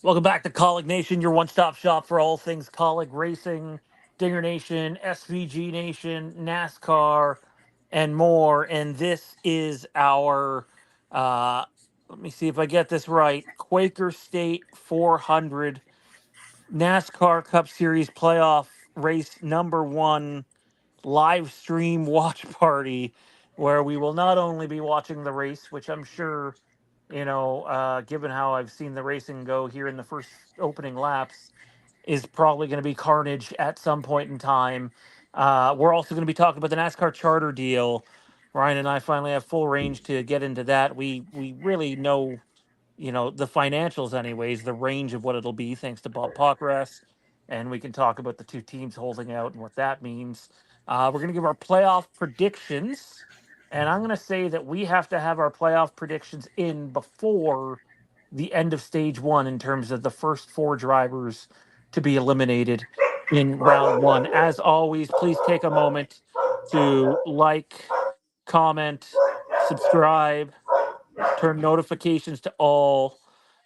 Welcome back to Kaulignation, your one-stop shop for all things Kaulig Racing, Dinger Nation, SVG Nation, NASCAR, and more. And this is our, uh, let me see if I get this right, Quaker State 400 NASCAR Cup Series playoff race number one live stream watch party, where we will not only be watching the race, which I'm sure, given how I've seen the racing go here in the first opening laps, is probably going to be carnage at some point in time. We're also going to be talking about the NASCAR Charter deal. Ryan and I finally have full range to get into that. We really know, the financials, anyways, the range of what it'll be, thanks to Bob Pockras, and we can talk about the two teams holding out and what that means. We're going to give our playoff predictions, and I'm going to say that we have to have our playoff predictions in before the end of stage one in terms of the first four drivers to be eliminated in round one. As always, please take a moment to like, comment, subscribe, turn notifications to all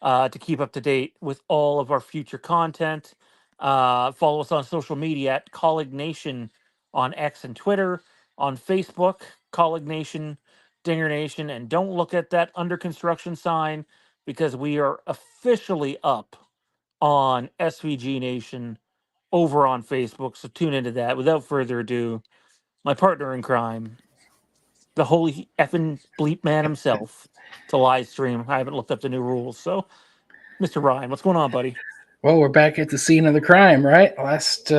to keep up to date with all of our future content. Follow us on social media at Kaulignation on X and Twitter, on Facebook, Kaulignation, Dinger Nation, and don't look at that under construction sign because we are officially up on SVG Nation over on Facebook. So tune into that. Without further ado, my partner in crime, the holy effing bleep man himself, to live stream. I haven't looked up the new rules. So, Mr. Ryan, what's going on, buddy? Well, we're back at the scene of the crime, right? Last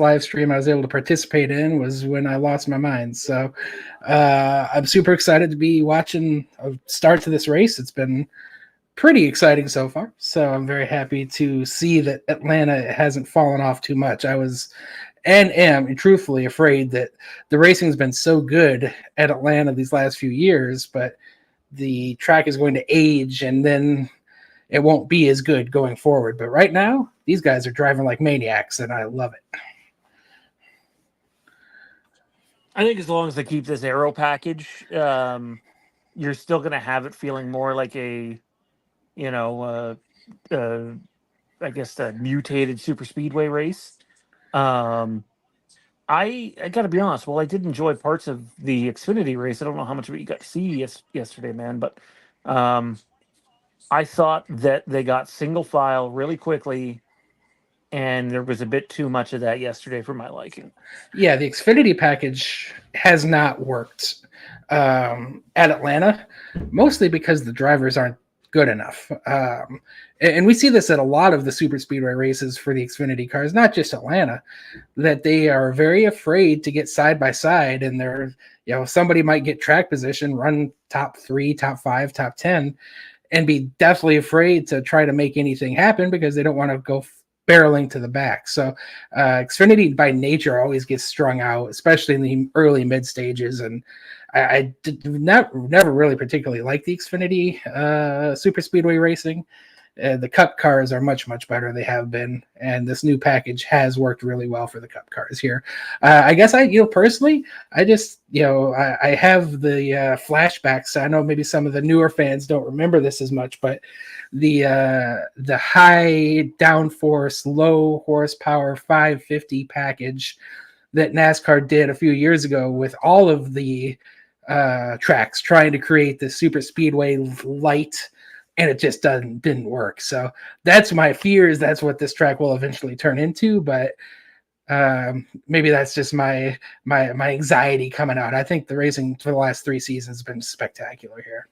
live stream I was able to participate in was when I lost my mind. So I'm super excited to be watching a start to this race. It's been pretty exciting so far. So I'm very happy to see that Atlanta hasn't fallen off too much. I was and am truthfully afraid that the racing's been so good at Atlanta these last few years, but the track is going to age and then it won't be as good going forward. But right now, these guys are driving like maniacs, and I love it. I think as long as they keep this aero package, you're still going to have it feeling more like a, you know, uh, I guess a mutated super speedway race. Um, I got to be honest. Well, I did enjoy parts of the Xfinity race. I don't know how much of it you got to see yesterday, man, but um, I thought that they got single file really quickly, and there was a bit too much of that yesterday for my liking. Yeah, the Xfinity package has not worked at Atlanta, mostly because the drivers aren't good enough. And we see this at a lot of the super speedway races for the Xfinity cars, not just Atlanta, that they are very afraid to get side by side, and they're somebody might get track position, run top 3, top 5, top 10, and be deathly afraid to try to make anything happen because they don't want to go barreling to the back. So Xfinity by nature always gets strung out, especially in the early mid stages. And I did never really particularly like the Xfinity super speedway racing. The Cup cars are much, much better. They have been. And this new package has worked really well for the Cup cars here. I guess personally, I just, I have the flashbacks. I know maybe some of the newer fans don't remember this as much, but the high downforce, low horsepower 550 package that NASCAR did a few years ago with all of the tracks trying to create the super speedway light, and it just didn't work. So that's my fears. That's what this track will eventually turn into. But maybe that's just my anxiety coming out. I think the racing for the last 3 seasons has been spectacular here.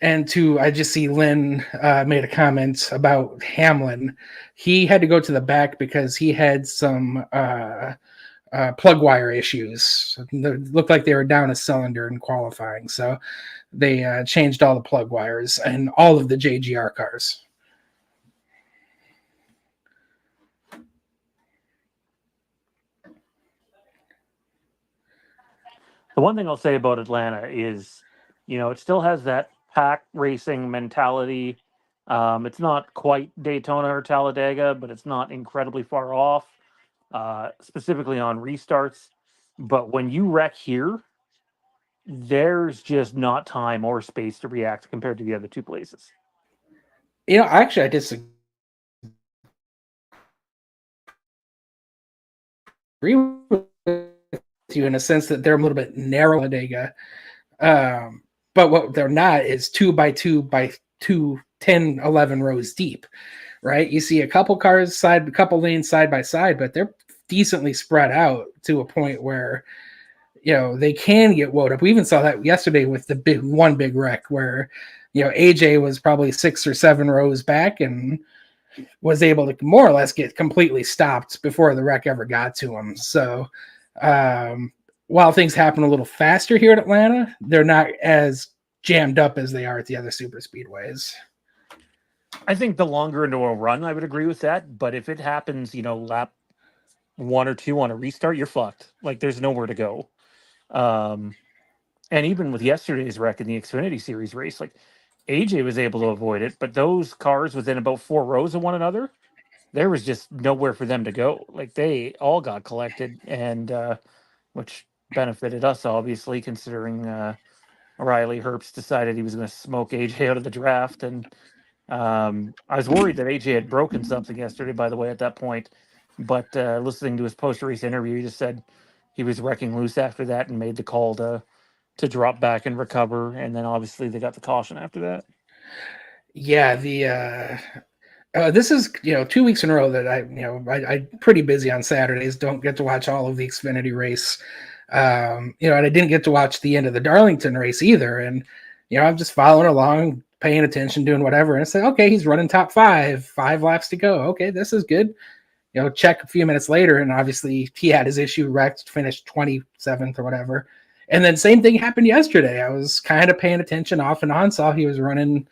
And I just see Lynn made a comment about Hamlin. He had to go to the back because he had some plug wire issues. It looked like they were down a cylinder in qualifying. So they changed all the plug wires and all of the JGR cars. The one thing I'll say about Atlanta is, it still has that pack racing mentality. It's not quite Daytona or Talladega, but it's not incredibly far off, specifically on restarts. But when you wreck here, there's just not time or space to react compared to the other two places. Actually, I disagree with you in a sense that they're a little bit narrow, Talladega. But what they're not is 2x2 by 2, 10, 11 rows deep, right? You see a couple lanes side by side, but they're decently spread out to a point where they can get woed up. We even saw that yesterday with the big wreck where AJ was probably 6 or 7 rows back and was able to more or less get completely stopped before the wreck ever got to him. So while things happen a little faster here at Atlanta, they're not as jammed up as they are at the other super speedways. I think the longer into a run, I would agree with that. But if it happens, lap 1 or 2 on a restart, you're fucked. Like there's nowhere to go. And even with yesterday's wreck in the Xfinity Series race, like AJ was able to avoid it, but those cars within about 4 rows of one another, there was just nowhere for them to go. Like they all got collected, and which benefited us obviously, considering Riley Herbst decided he was going to smoke AJ out of the draft, and I was worried that AJ had broken something yesterday. By the way, at that point, but listening to his post-race interview, he just said he was wrecking loose after that and made the call to drop back and recover, and then obviously they got the caution after that. Yeah, this is 2 weeks in a row that I'm pretty busy on Saturdays. Don't get to watch all of the Xfinity race, and I didn't get to watch the end of the Darlington race either. And I'm just following along, paying attention, doing whatever, and I say, okay, he's running top 5 laps to go. Okay, this is good. Check a few minutes later, and obviously he had his issue wrecked, finished 27th or whatever. And then same thing happened yesterday. I was kind of paying attention off and on, saw he was running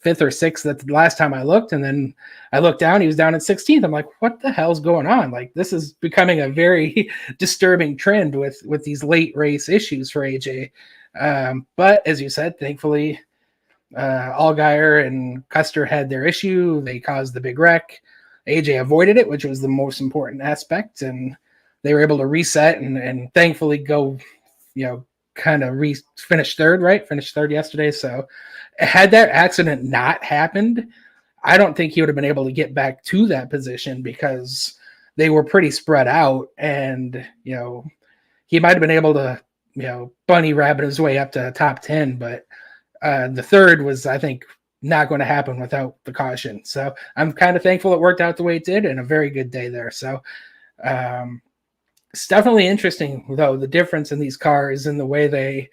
5th or 6th at the last time I looked, and then I looked down, he was down at 16th. I'm like, what the hell's going on? Like, this is becoming a very disturbing trend with these late race issues for AJ. But as you said, thankfully, Allgaier and Custer had their issue. They caused the big wreck. AJ avoided it, which was the most important aspect, and they were able to reset and thankfully go, kind of finish third, right? Finished third yesterday. So had that accident not happened, I don't think he would have been able to get back to that position because they were pretty spread out, and he might have been able to bunny rabbit his way up to top 10, but the third was, I think, not going to happen without the caution. So I'm kind of thankful it worked out the way it did, and a very good day there. So it's definitely interesting, though, the difference in these cars and the way they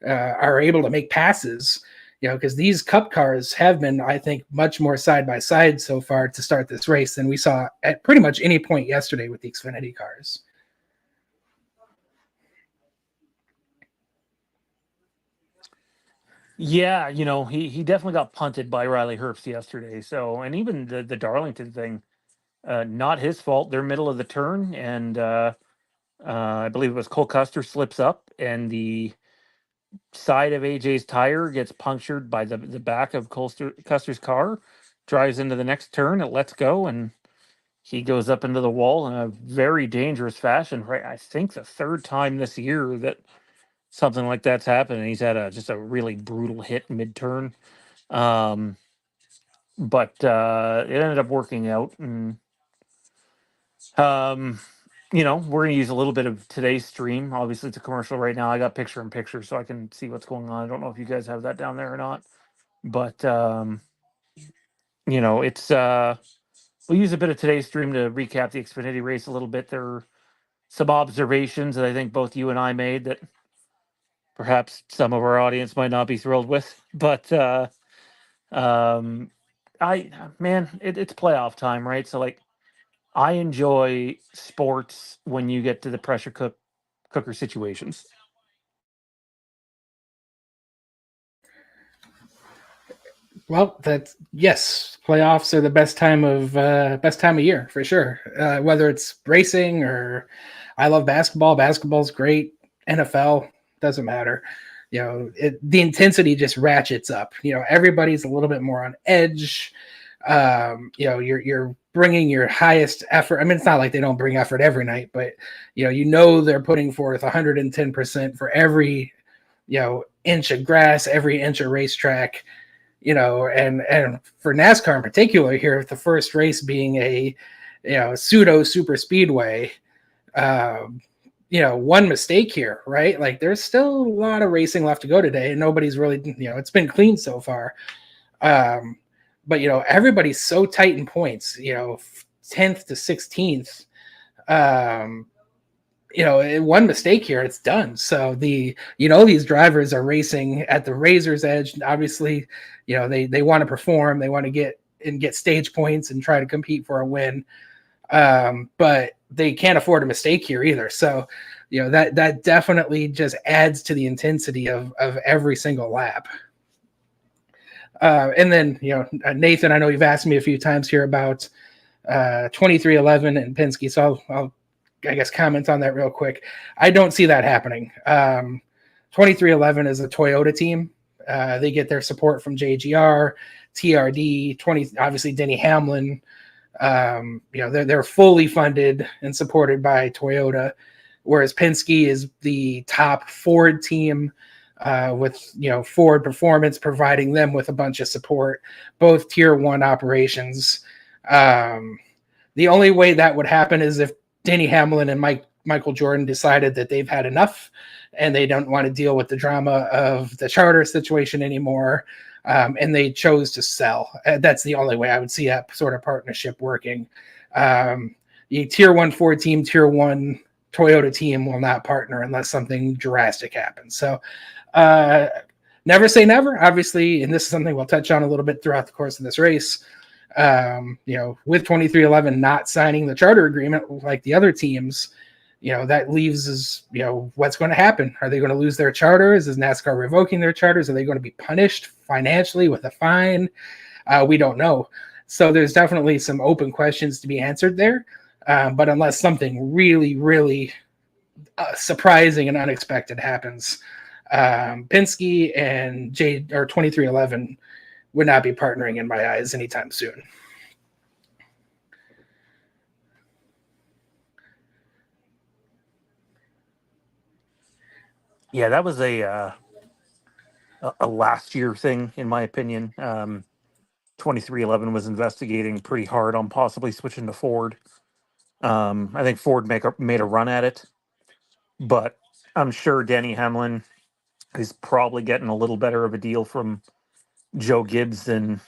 are able to make passes, because these Cup cars have been, I think, much more side by side so far to start this race than we saw at pretty much any point yesterday with the Xfinity cars. Yeah, he definitely got punted by Riley Herbst yesterday. So, and even the Darlington thing, not his fault. They're middle of the turn, and I believe it was Cole Custer slips up, and the side of AJ's tire gets punctured by the back of Custer's car, drives into the next turn, it lets go, and he goes up into the wall in a very dangerous fashion. Right, I think the third time this year that something like that's happened, and he's had just a really brutal hit mid turn. But it ended up working out, and we're gonna use a little bit of today's stream. Obviously, it's a commercial right now. I got picture in picture, so I can see what's going on. I don't know if you guys have that down there or not, but it's we'll use a bit of today's stream to recap the Xfinity race a little bit. There are some observations that I think both you and I made that perhaps some of our audience might not be thrilled with, but it's playoff time, right? So like, I enjoy sports when you get to the cooker situations. Well, yes, playoffs are the best time of year for sure. Whether it's racing or I love basketball. Basketball's great. NFL doesn't matter. The intensity just ratchets up. Everybody's a little bit more on edge. You're bringing your highest effort. I mean, it's not like they don't bring effort every night, but they're putting forth 110% for every inch of grass, every inch of racetrack, and for NASCAR in particular here, the first race being a pseudo super speedway, one mistake here, right? Like there's still a lot of racing left to go today, and nobody's really, it's been clean so far. But everybody's so tight in points, 10th to 16th. One mistake here, it's done. So these drivers are racing at the razor's edge. Obviously, they want to perform, they want to get stage points and try to compete for a win. But they can't afford a mistake here either. So, that definitely just adds to the intensity of every single lap. And then, Nathan, I know you've asked me a few times here about 2311 and Penske. So I'll I guess comment on that real quick. I don't see that happening. 2311 is a Toyota team. They get their support from JGR, TRD, obviously Denny Hamlin. They're fully funded and supported by Toyota, whereas Penske is the top Ford team, with Ford Performance providing them with a bunch of support, both tier 1 operations. The only way that would happen is if Denny Hamlin and Michael Jordan decided that they've had enough and they don't want to deal with the drama of the charter situation anymore, and they chose to sell. That's the only way I would see that sort of partnership working. Tier 1 Ford team, tier 1 Toyota team will not partner unless something drastic happens. So never say never, obviously, and this is something we'll touch on a little bit throughout the course of this race. With 2311 not signing the charter agreement like the other teams, that leaves is, what's going to happen? Are they going to lose their charters? Is NASCAR revoking their charters? Are they going to be punished financially with a fine? We don't know. So there's definitely some open questions to be answered there. But unless something really, really surprising and unexpected happens, Penske and 2311 would not be partnering in my eyes anytime soon. Yeah, that was a last year thing, in my opinion. 2311 was investigating pretty hard on possibly switching to Ford. I think Ford made a run at it, but I'm sure Denny Hamlin is probably getting a little better of a deal from Joe Gibbs than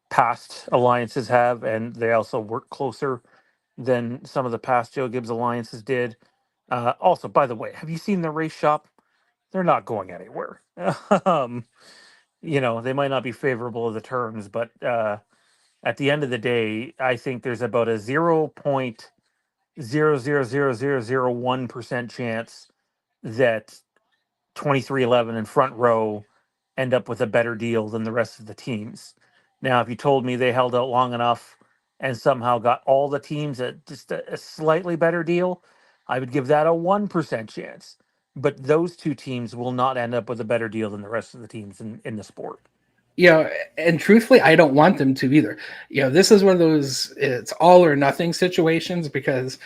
past alliances have, and they also work closer than some of the past Joe Gibbs alliances did. Also, by the way, have you seen the race shop? They're not going anywhere. They might not be favorable of the terms, but at the end of the day, I think there's about a 0.0000001% chance that 2311 and Front Row end up with a better deal than the rest of the teams. Now, if you told me they held out long enough and somehow got all the teams at just a slightly better deal, I would give that a 1% chance. But those two teams will not end up with a better deal than the rest of the teams in the sport. And truthfully, I don't want them to either. This is one of those, it's all or nothing situations because,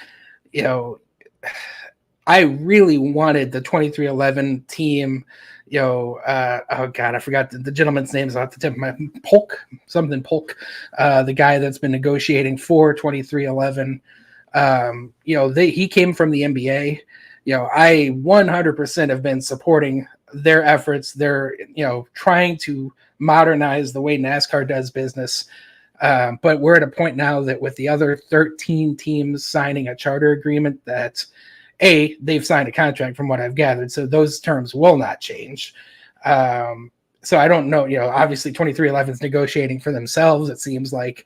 I really wanted the 2311 team, oh God, I forgot the gentleman's name is off the tip of my Polk, the guy that's been negotiating for 2311. He came from the NBA. I 100% have been supporting their efforts. They're, trying to modernize the way NASCAR does business. But we're at a point now that with the other 13 teams signing a charter agreement that they've signed a contract from what I've gathered. So those terms will not change. So I don't know, obviously 2311 is negotiating for themselves, it seems like.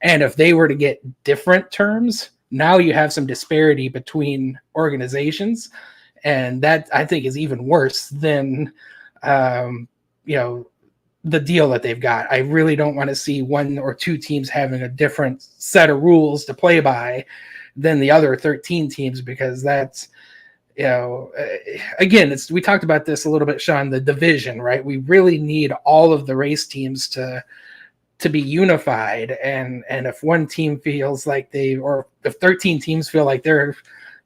And if they were to get different terms, now you have some disparity between organizations. And that I think is even worse than, the deal that they've got. I really don't want to see one or two teams having a different set of rules to play by than the other 13 teams, because that's, again, we talked about this a little bit, Sean, the division, right? We really need all of the race teams to be unified. And if one team feels like or if 13 teams feel like they're,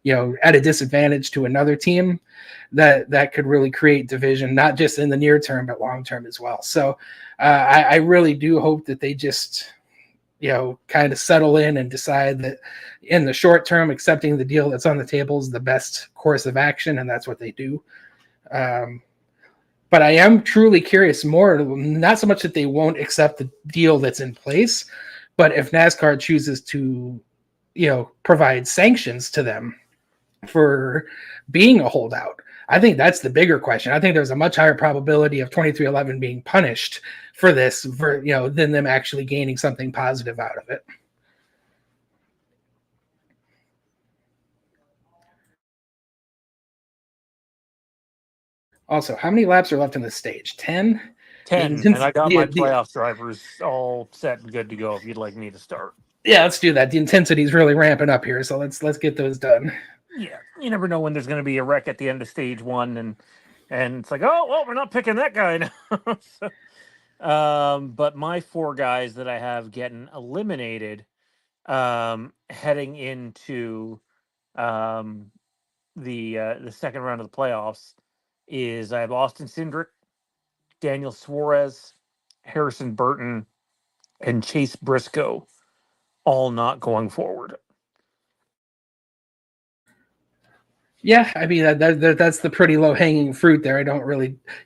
at a disadvantage to another team, that could really create division, not just in the near term, but long term as well. So I really do hope that they just, kind of settle in and decide that in the short term, accepting the deal that's on the table is the best course of action, and that's what they do. But I am truly curious more, not so much that they won't accept the deal that's in place, but if NASCAR chooses to, provide sanctions to them for being a holdout. I think that's the bigger question. I think there's a much higher probability of 2311 being punished for this, than them actually gaining something positive out of it. Also, how many laps are left in the stage? 10? 10, and I got my playoff drivers all set and good to go if you'd like me to start. Yeah, let's do that. The intensity is really ramping up here, so let's get those done. Yeah, you never know when there's going to be a wreck at the end of stage 1, and it's like, oh, well, we're not picking that guy now. But my 4 guys that I have getting eliminated heading into the second round of the playoffs is I have Austin Cindric, Daniel Suarez, Harrison Burton, and Chase Briscoe, all not going forward. Yeah, I mean that's the pretty low hanging fruit there. I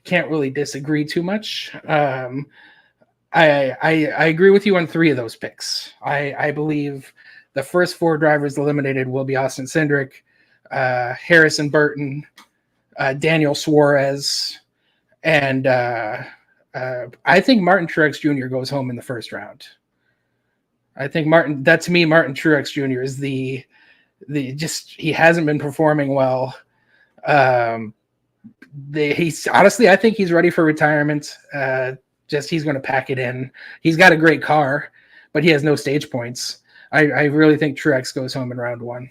can't really disagree too much. I agree with you on 3 of those picks. I believe the first 4 drivers eliminated will be Austin Cindric, Harrison Burton, Daniel Suarez, and I think Martin Truex Jr. goes home in the first round. I think Martin Truex Jr. is he hasn't been performing well. He's honestly, I think he's ready for retirement. He's going to pack it in. He's got a great car, but he has no stage points. I really think Truex goes home in round 1.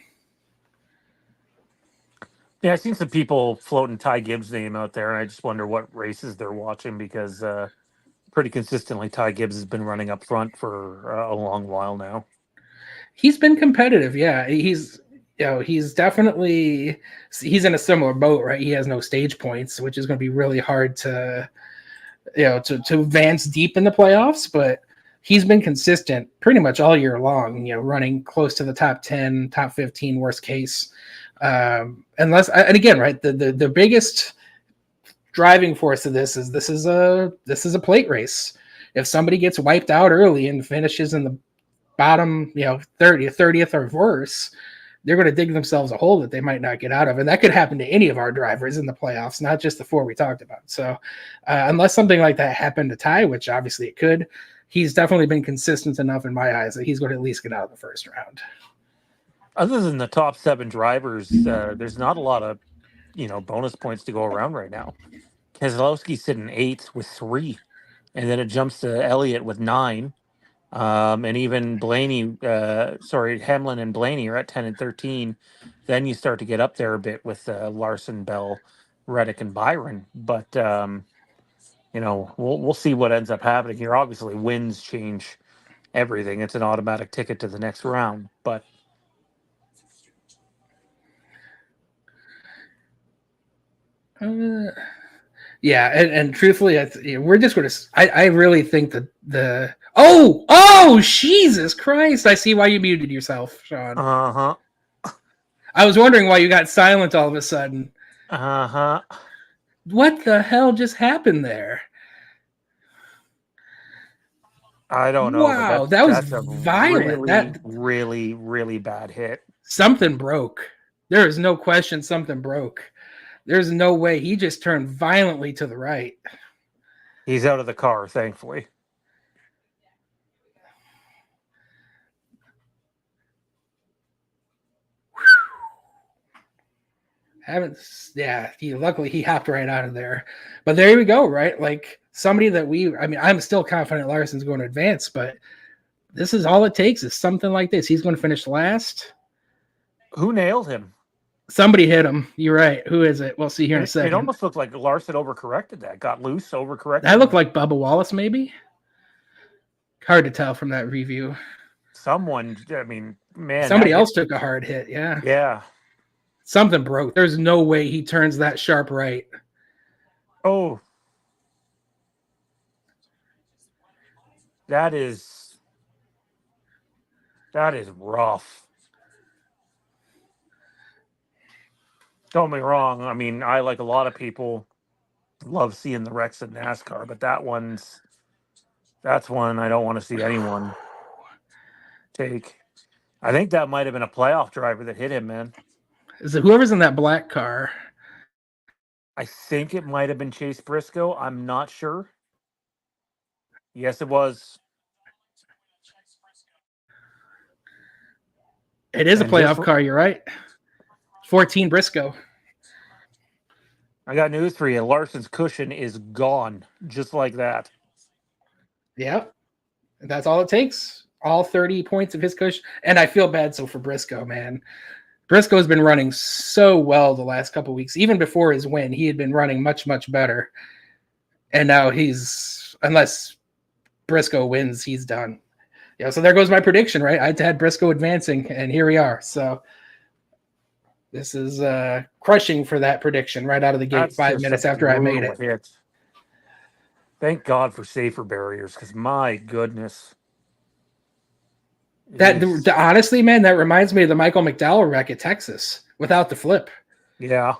Yeah, I've seen some people floating Ty Gibbs' name out there, and I just wonder what races they're watching because pretty consistently Ty Gibbs has been running up front for a long while now. He's been competitive, yeah. He's definitely in a similar boat, right? He has no stage points, which is going to be really hard to advance deep in the playoffs, but he's been consistent pretty much all year long, running close to the top 10, top 15, worst case. And again, right, the biggest driving force of this is a plate race. If somebody gets wiped out early and finishes in the bottom, 30th or worse, they're going to dig themselves a hole that they might not get out of. And that could happen to any of our drivers in the playoffs, not just the 4 we talked about. So unless something like that happened to Ty, which obviously it could, he's definitely been consistent enough in my eyes that he's going to at least get out of the first round. Other than the top 7 drivers, there's not a lot of, bonus points to go around right now. Keselowski's sitting 8th with 3, and then it jumps to Elliott with 9. And even Hamlin and Blaney are at 10 and 13. Then you start to get up there a bit with Larson, Bell, Reddick, and Byron. But we'll see what ends up happening here. Obviously, wins change everything. It's an automatic ticket to the next round. But yeah, and truthfully, we're just going to. I really think that Oh, Jesus Christ! I see why you muted yourself, Sean. I was wondering why you got silent all of a sudden. What the hell just happened there? I don't know. Wow, that was violent. Really, really bad hit. Something broke. There is no question something broke. There's no way. He just turned violently to the right. He's out of the car, thankfully. Luckily he hopped right out of there. But there we go, right? Like somebody that I'm still confident Larson's going to advance, but this is all it takes is something like this. He's going to finish last. Who nailed him? Somebody hit him. You're right. Who is it? We'll see here in a second. It almost looked like Larson overcorrected that. Got loose, overcorrected. That looked like Bubba Wallace, maybe? Hard to tell from that review. Somebody else took a hard hit, yeah. Yeah. Something broke. There's no way he turns that sharp right. Oh, that is rough. Don't get me wrong. I mean, I, like a lot of people, love seeing the wrecks in NASCAR, but that's one I don't want to see anyone take. I think that might have been a playoff driver that hit him, man. Is it whoever's in that black car? I think it might have been Chase Briscoe. I'm not sure. Yes, it was. It is a And just playoff car. You're right. 14 Briscoe. I got news for you. Larson's cushion is gone, just like that. Yeah, that's all it takes. All 30 points of his cushion. And I feel bad for Briscoe, man. Briscoe's been running so well the last couple weeks. Even before his win, he had been running much, much better. And now unless Briscoe wins, he's done. Yeah, so there goes my prediction, right? I had Briscoe advancing, and here we are. So this is crushing for that prediction right out of the gate. That's 5 just minutes a after I made it. hit. Thank God for safer barriers, because my goodness. Honestly, man, that reminds me of the Michael McDowell wreck at Texas without the flip. Yeah.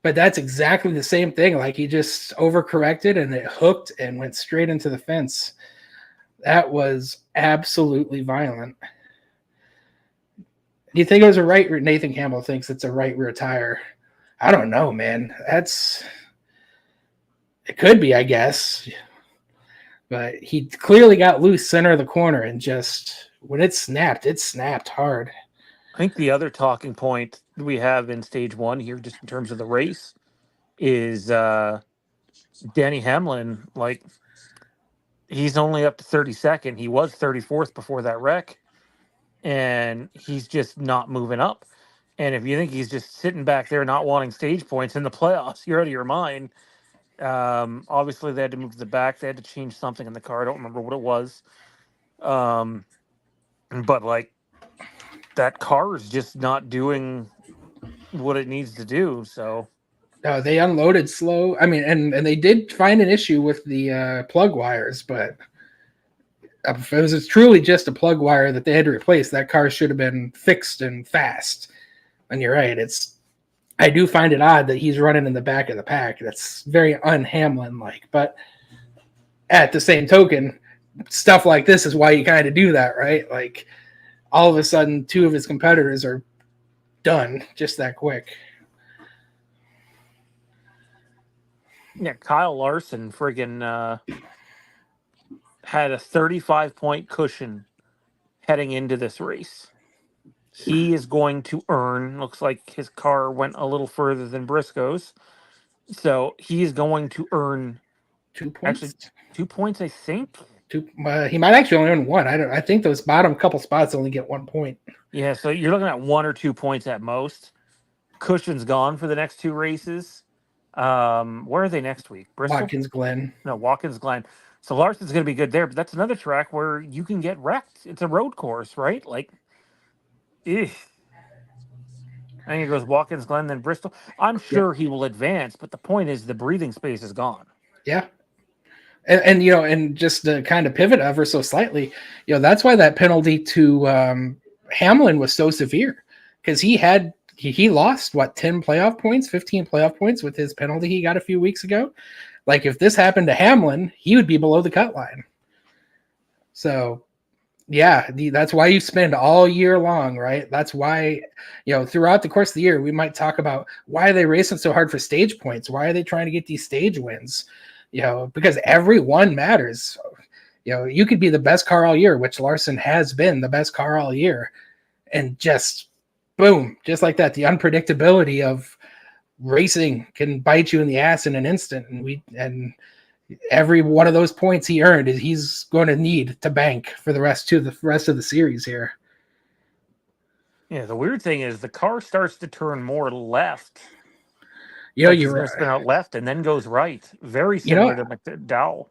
But that's exactly the same thing. Like he just overcorrected and it hooked and went straight into the fence. That was absolutely violent. Do you think it was a right? Nathan Campbell thinks it's a right rear tire. I don't know, man. It could be, I guess. But he clearly got loose center of the corner and just when it snapped hard. I think the other talking point we have in stage one here, just in terms of the race, is Danny Hamlin. Like, he's only up to 32nd. He was 34th before that wreck, and he's just not moving up. And if you think he's just sitting back there not wanting stage points in the playoffs, you're out of your mind. Obviously, they had to move to the back. They had to change something in the car. I don't remember what it was. But, like, that car is just not doing what it needs to do. So they unloaded slow. I mean, and they did find an issue with the plug wires, but if it was truly just a plug wire that they had to replace, that car should have been fixed and fast. And you're right. I do find it odd that he's running in the back of the pack. That's very un-Hamlin-like. But at the same token, stuff like this is why you kind of do that, right? Like, all of a sudden, two of his competitors are done just that quick. yeah, Kyle Larson friggin' had a 35-point cushion heading into this race. He is going to earn, looks like his car went a little further than Briscoe's. So he is going to earn 2 points. Actually, 2 points, I think. He might actually only earn one. I think those bottom couple spots only get 1 point. Yeah, so you're looking at 1 or 2 points at most. Cushion's gone for the next 2 races. Where are they next week? Bristol? Watkins Glen. No, Watkins Glen. So Larson's going to be good there, but that's another track where you can get wrecked. It's a road course, right? Like, I think it goes Watkins Glen, then Bristol. I'm sure he will advance, but the point is the breathing space is gone. Yeah. And and just to kind of pivot ever so slightly, that's why that penalty to Hamlin was so severe, because he lost 10 playoff points, 15 playoff points with his penalty he got a few weeks ago. Like, if this happened to Hamlin, he would be below the cut line. So, yeah, that's why you spend all year long, right? That's why, throughout the course of the year, we might talk about why are they racing so hard for stage points? Why are they trying to get these stage wins? Because every one matters. You could be the best car all year, which Larson has been the best car all year, and just boom, just like that, the unpredictability of racing can bite you in the ass in an instant. And every one of those points he earned he's going to need to bank for the rest of the series here. Yeah, the weird thing is the car starts to turn more left. You're going to spin out left and then goes right. Very similar to McDowell.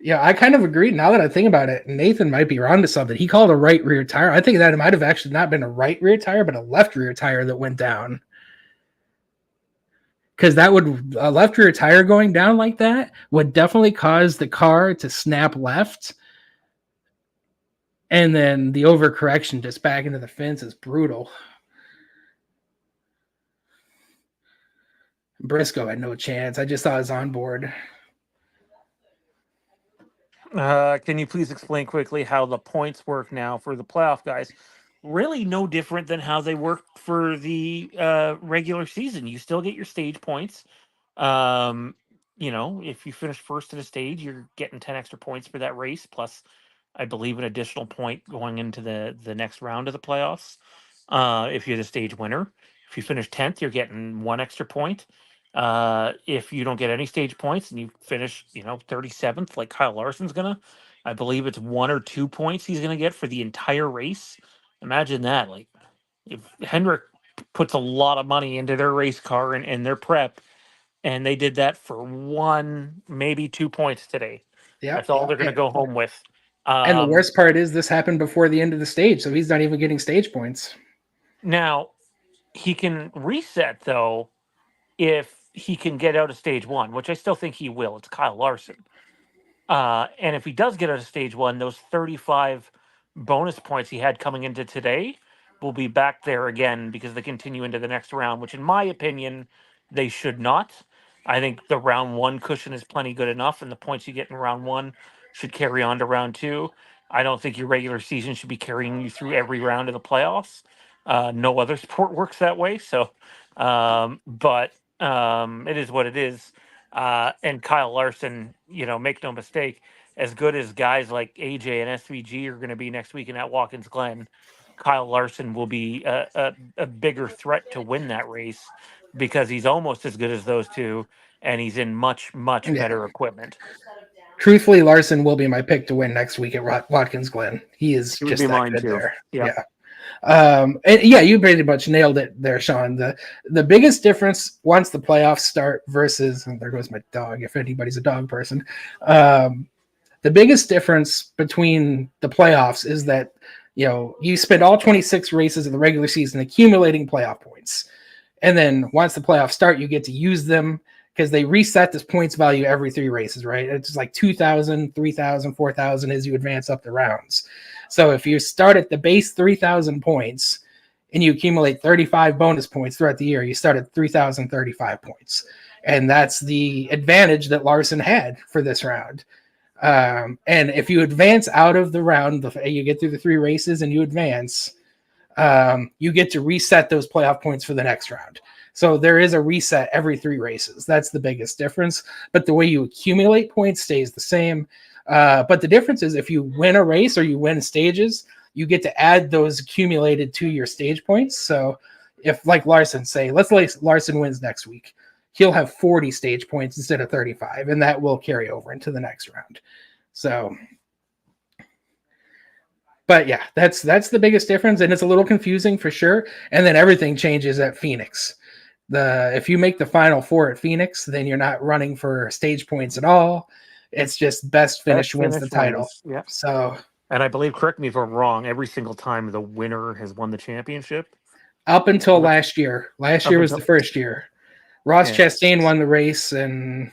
Yeah, I kind of agree. Now that I think about it, Nathan might be wrong to something. He called a right rear tire. I think that it might have actually not been a right rear tire, but a left rear tire that went down. Because that would a left rear tire going down like that would definitely cause the car to snap left, and then the overcorrection just back into the fence is brutal. Briscoe had no chance. I just saw his on board. Can you please explain quickly how the points work now for the playoff guys? Really, no different than how they work for the regular season. You still get your stage points. Um, if you finish first at a stage, you're getting 10 extra points for that race, plus, I believe, an additional point going into the next round of the playoffs. If you're the stage winner, if you finish 10th, you're getting one extra point. If you don't get any stage points and you finish, 37th, like Kyle Larson's gonna, I believe it's 1 or 2 points he's gonna get for the entire race. Imagine that. Like, if Hendrick puts a lot of money into their race car and their prep, and they did that for 1, maybe 2 points today. Yep. That's all they're gonna go home with. And the Um, worst part is this happened before the end of the stage, so he's not even getting stage points. Now he can reset though if he can get out of stage one, which I still think he will. It's Kyle Larson. And if he does get out of stage one, those 35 bonus points he had coming into today will be back there again because they continue into the next round, which, in my opinion, they should not. I think the round one cushion is plenty good enough, and the points you get in round one should carry on to round two. I don't think your regular season should be carrying you through every round of the playoffs. No other sport works that way. So, but it is what it is. And Kyle Larson, make no mistake, as good as guys like AJ and SVG are going to be next weekend at Watkins Glen, Kyle Larson will be a bigger threat to win that race because he's almost as good as those two, and he's in much, much Yeah. better equipment. Truthfully, Larson will be my pick to win next week at Watkins Glen. He is It would just be that mine good too. there. Yeah. And yeah, you pretty much nailed it there, Sean. The biggest difference once the playoffs start versus, and there goes my dog, if anybody's a dog person. The biggest difference between the playoffs is that, you spend all 26 races of the regular season accumulating playoff points. And then once the playoffs start, you get to use them because they reset this points value every 3 races, right? It's like 2,000, 3,000, 4,000 as you advance up the rounds. So if you start at the base 3,000 points and you accumulate 35 bonus points throughout the year, you start at 3,035 points. And that's the advantage that Larson had for this round. And if you advance out of the round, you get through the 3 races and you advance, you get to reset those playoff points for the next round. So there is a reset every 3 races. That's the biggest difference. But the way you accumulate points stays the same. But the difference is if you win a race or you win stages, you get to add those accumulated to your stage points. So if, like Larson, let's say Larson wins next week, he'll have 40 stage points instead of 35, and that will carry over into the next round. So, but yeah, that's the biggest difference, and it's a little confusing for sure. And then everything changes at Phoenix. If you make the Final 4 at Phoenix, then you're not running for stage points at all. It's just best finish wins the title. Yeah. So, and I believe, correct me if I'm wrong, every single time the winner has won the championship. Up until last year. Last year was the first year. Ross Chastain won the race, and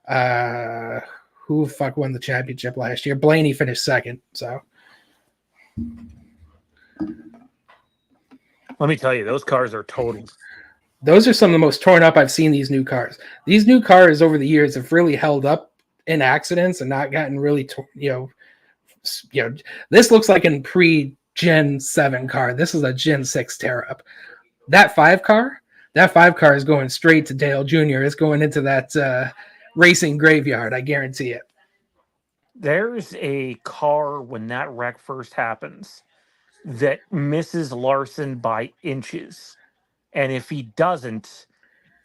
who won the championship last year? Blaney finished second. So, let me tell you, those cars are totaled. Those are some of the most torn up I've seen these new cars. These new cars over the years have really held up in accidents and not gotten really, this looks like a pre-Gen 7 car. This is a Gen 6 tear up. That 5 car is going straight to Dale Jr. It's going into that racing graveyard. I guarantee it. There's a car when that wreck first happens that misses Larson by inches. And if he doesn't,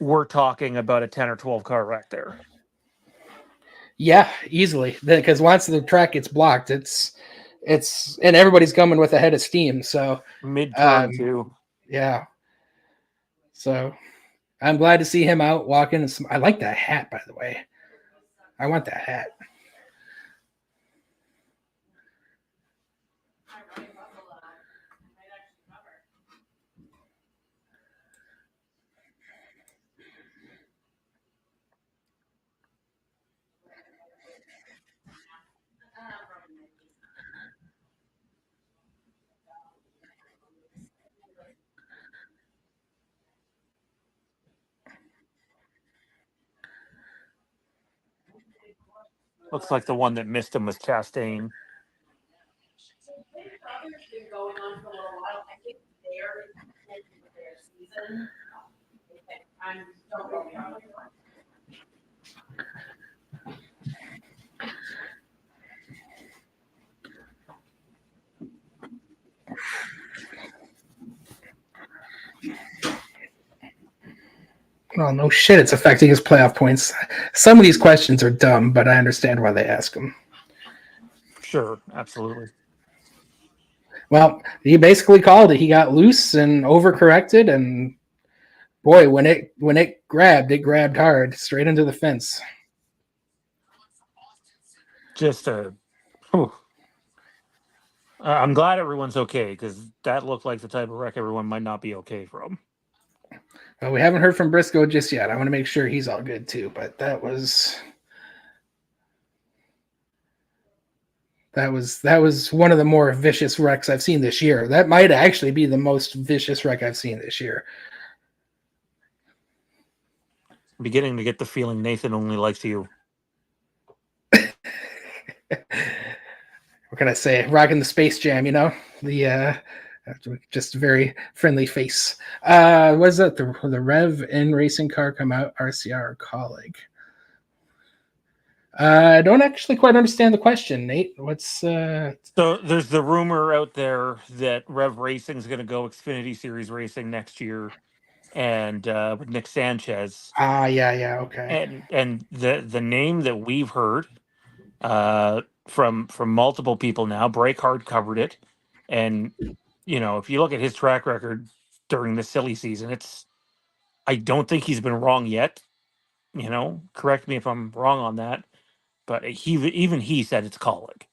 we're talking about a 10 or 12 car wreck there. Yeah, easily. Because once the track gets blocked, it's and everybody's coming with a head of steam. So mid-turn too. Yeah. So I'm glad to see him out walking. I like that hat, by the way. I want that hat. Looks like the one that missed him was Chastain. Well, no shit, it's affecting his playoff points. Some of these questions are dumb, but I understand why they ask them. Sure, absolutely. Well, he basically called it. He got loose and overcorrected, and boy, when it grabbed hard, straight into the fence. Just a. Whew. I'm glad everyone's okay because that looked like the type of wreck everyone might not be okay from. Well, we haven't heard from Briscoe just yet. I want to make sure he's all good too. But that was one of the more vicious wrecks I've seen this year. That might actually be the most vicious wreck I've seen this year. I'm beginning to get the feeling Nathan only likes you. What can I say? Rocking the Space Jam, the just a very friendly face. Was that the Rev in racing car come out? RCR or Kaulig? I don't actually quite understand the question, Nate. What's So there's the rumor out there that Rev Racing is going to go Xfinity Series racing next year, and with Nick Sanchez. Yeah, okay. And the name that we've heard from multiple people now, Breakhard covered it, and if you look at his track record during the silly season, I don't think he's been wrong yet. Correct me if I'm wrong on that, but even he said it's Kaulig.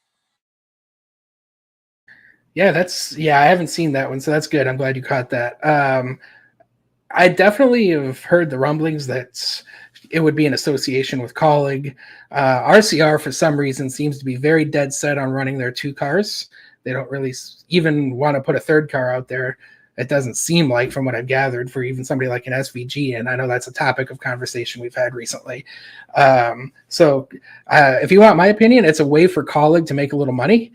Yeah, I haven't seen that one, so that's good. I'm glad you caught that. I definitely have heard the rumblings that it would be an association with Kaulig. RCR, for some reason, seems to be very dead set on running their two cars. They don't really even want to put a third car out there. It doesn't seem like, from what I've gathered, for even somebody like an SVG, and I know that's a topic of conversation we've had recently. So if you want my opinion, it's a way for Kaulig to make a little money.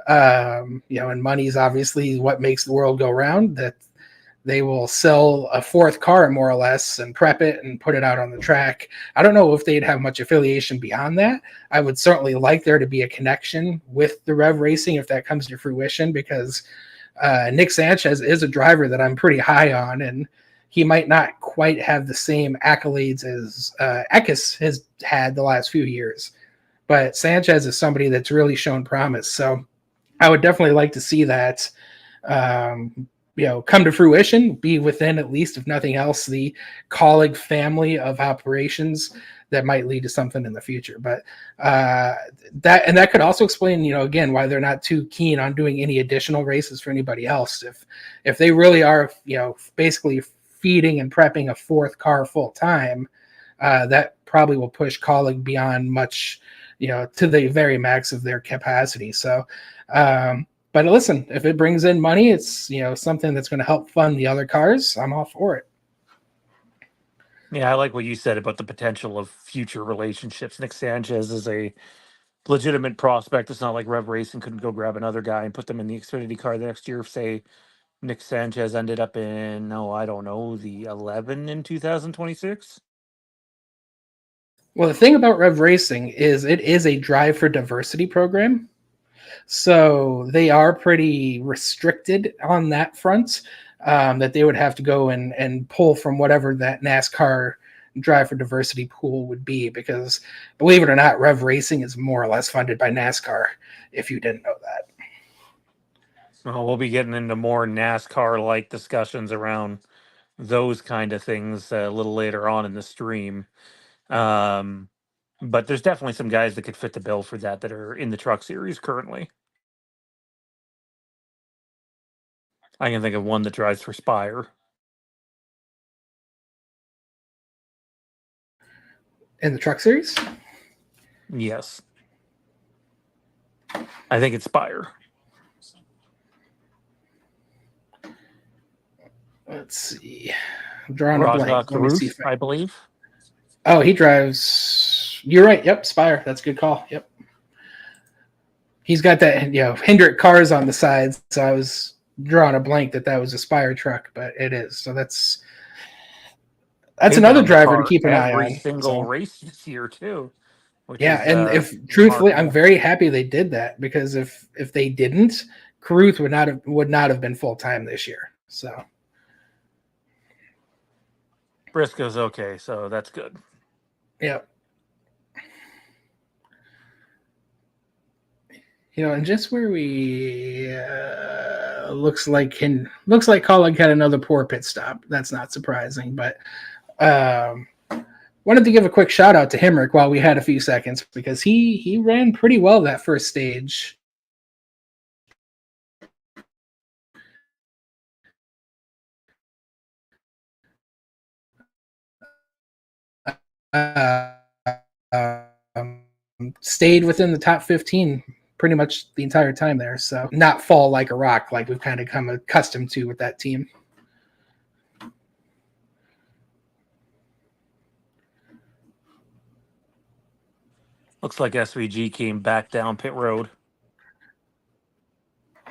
And money is obviously what makes the world go round. That they will sell a fourth car more or less and prep it and put it out on the track. I don't know if they'd have much affiliation beyond that. I would certainly like there to be a connection with the Rev Racing if that comes to fruition, because Nick Sanchez is a driver that I'm pretty high on, and he might not quite have the same accolades as Eckes has had the last few years. But Sanchez is somebody that's really shown promise. So I would definitely like to see that come to fruition, be within, at least if nothing else, the Kaulig family of operations that might lead to something in the future. But that could also explain, again, why they're not too keen on doing any additional races for anybody else. If they really are, basically feeding and prepping a fourth car full time, that probably will push Kaulig beyond much, to the very max of their capacity. So, but listen, if it brings in money, it's something that's going to help fund the other cars. I'm all for it. Yeah, I like what you said about the potential of future relationships. Nick Sanchez is a legitimate prospect. It's not like Rev Racing couldn't go grab another guy and put them in the Xfinity car the next year. If, say, Nick Sanchez ended up in, I don't know, the 11 in 2026. Well, the thing about Rev Racing is it is a Drive for Diversity program. So they are pretty restricted on that front, that they would have to go and pull from whatever that NASCAR Drive for Diversity pool would be, because believe it or not, Rev Racing is more or less funded by NASCAR, if you didn't know that. Well, we'll be getting into more NASCAR-like discussions around those kind of things a little later on in the stream. But there's definitely some guys that could fit the bill for that are in the truck series currently. I can think of one that drives for Spire. In the truck series? Yes. I think it's Spire. Let's see. I'm drawing a Raja blank. Let me see Karuth, if I believe. Oh, he drives You're right. Yep, Spire. That's a good call. Yep. He's got that, Hendrick cars on the sides. So I was drawing a blank that was a Spire truck, but it is. So that's Been another on the driver to car keep an eye every on. single So race this year too, which yeah, is and if truthfully, I'm remarkable. very happy they did that, because if they didn't, Caruth would not have been full time this year. So Briscoe's okay, so that's good. yeah. And just where we looks like Kaulig had another poor pit stop. That's not surprising, but um, wanted to give a quick shout out to Hemrick while we had a few seconds, because he ran pretty well that first stage. Uh, Stayed within the top 15 pretty much the entire time there, so not fall like a rock like we've kind of come accustomed to with that team. Looks like SVG came back down pit road.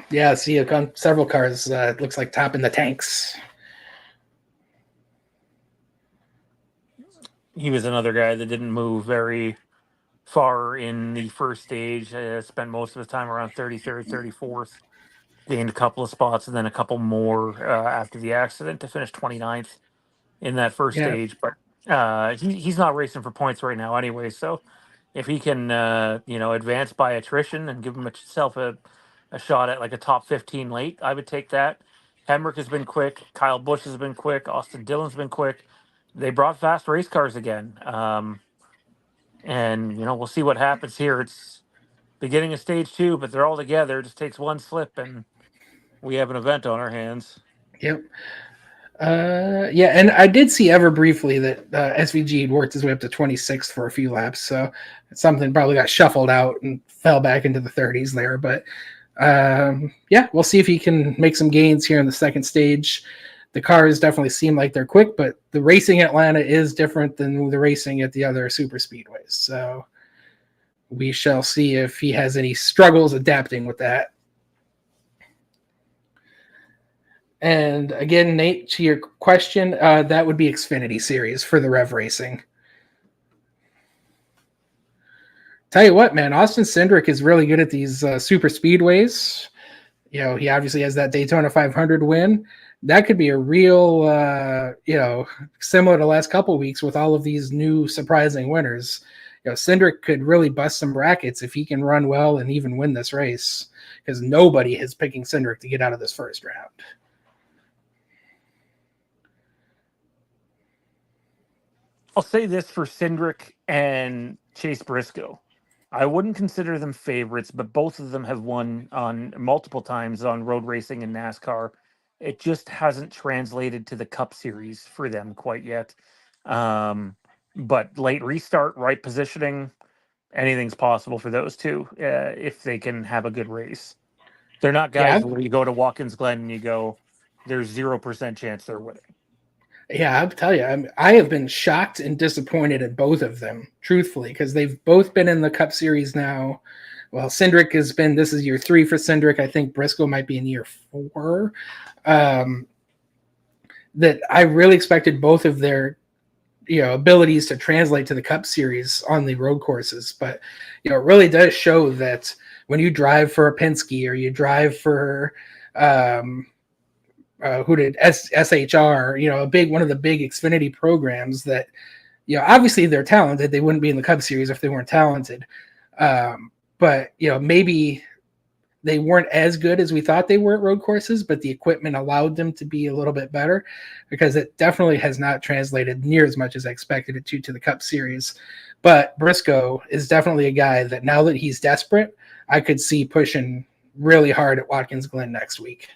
Yeah, see, on several cars, it looks like top in the tanks. He was another guy that didn't move very far in the first stage. Spent most of his time around 33rd, 34th. Gained a couple of spots and then a couple more after the accident to finish 29th in that first Yeah, stage. But he's not racing for points right now anyway. So if he can, advance by attrition and give himself a shot at like a top 15 late, I would take that. Hemrick has been quick. Kyle Busch has been quick. Austin Dillon's been quick. They brought fast race cars again. And, we'll see what happens here. It's beginning of stage 2, but they're all together. It just takes one slip and we have an event on our hands. yep. Yeah, and I did see ever briefly that SVG had worked his way up to 26th for a few laps, so something probably got shuffled out and fell back into the 30s there. But yeah, we'll see if he can make some gains here in the second stage. The cars definitely seem like they're quick, but the racing in Atlanta is different than the racing at the other super speedways. So we shall see if he has any struggles adapting with that. And again, Nate, to your question, that would be Xfinity Series for the Rev Racing. Tell you what, man, Austin Cindric is really good at these super speedways. He obviously has that Daytona 500 win. That could be a real, similar to the last couple of weeks with all of these new surprising winners. Cindric could really bust some brackets if he can run well and even win this race, because nobody is picking Cindric to get out of this first round. I'll say this for Cindric and Chase Briscoe. I wouldn't consider them favorites, but both of them have won on multiple times on road racing and NASCAR. It just hasn't translated to the Cup Series for them quite yet. But late restart, right positioning, anything's possible for those two if they can have a good race. They're not guys Yeah, where you go to Watkins Glen and you go, there's 0% chance they're winning. yeah, I'll tell you, I have been shocked and disappointed at both of them, truthfully, because they've both been in the Cup Series now. Well, Cindric this is year 3 for Cindric. I think Briscoe might be in year 4. That I really expected both of their abilities to translate to the Cup Series on the road courses, but it really does show that when you drive for a Penske or you drive for who did SHR, one of the big Xfinity programs that, obviously they're talented. They wouldn't be in the Cup Series if they weren't talented. But maybe they weren't as good as we thought they were at road courses, but the equipment allowed them to be a little bit better, because it definitely has not translated near as much as I expected it to the Cup Series. But Briscoe is definitely a guy that now that he's desperate, I could see pushing really hard at Watkins Glen next week.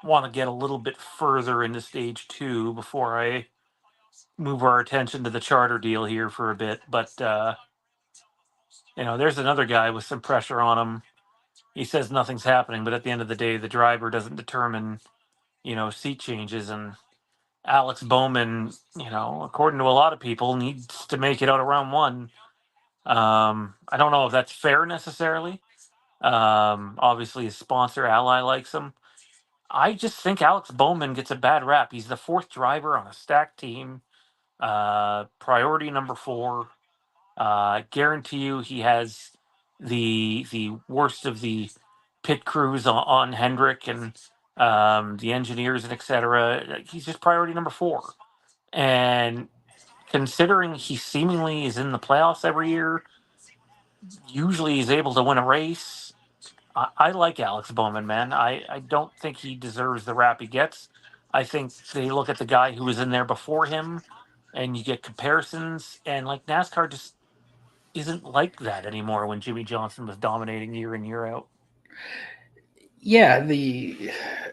want to get a little bit further into stage 2 before I move our attention to the charter deal here for a bit. But there's another guy with some pressure on him. He says nothing's happening, but at the end of the day, the driver doesn't determine seat changes. And Alex Bowman, according to a lot of people, needs to make it out of round 1. I don't know if that's fair necessarily. Obviously, his sponsor Ally likes him. I just think Alex Bowman gets a bad rap. He's the 4th driver on a stacked team. Priority number 4. Guarantee you he has the worst of the pit crews on Hendrick and the engineers and etc. He's just priority number 4. And considering he seemingly is in the playoffs every year, usually he's able to win a race. I like Alex Bowman, man. I don't think he deserves the rap he gets. I think they look at the guy who was in there before him, and you get comparisons. And like NASCAR just isn't like that anymore when Jimmy Johnson was dominating year in, year out. Yeah,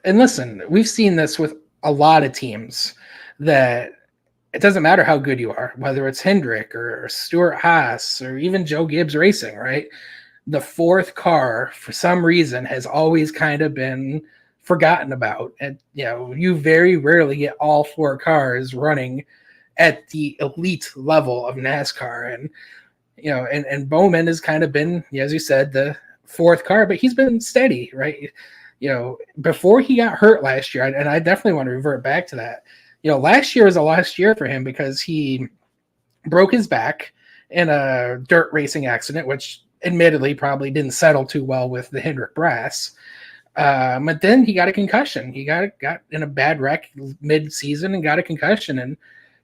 and listen, we've seen this with a lot of teams that it doesn't matter how good you are, whether it's Hendrick or Stuart Haas or even Joe Gibbs Racing, right? The 4th car, for some reason, has always kind of been forgotten about. And, you very rarely get all 4 cars running at the elite level of NASCAR. And, and Bowman has kind of been, as you said, the 4th car, but he's been steady, right? Before he got hurt last year, and I definitely want to revert back to that. Last year was a lost year for him because he broke his back in a dirt racing accident, which admittedly probably didn't settle too well with the Hendrick brass. But then he got a concussion. He got in a bad wreck mid-season and got a concussion. And,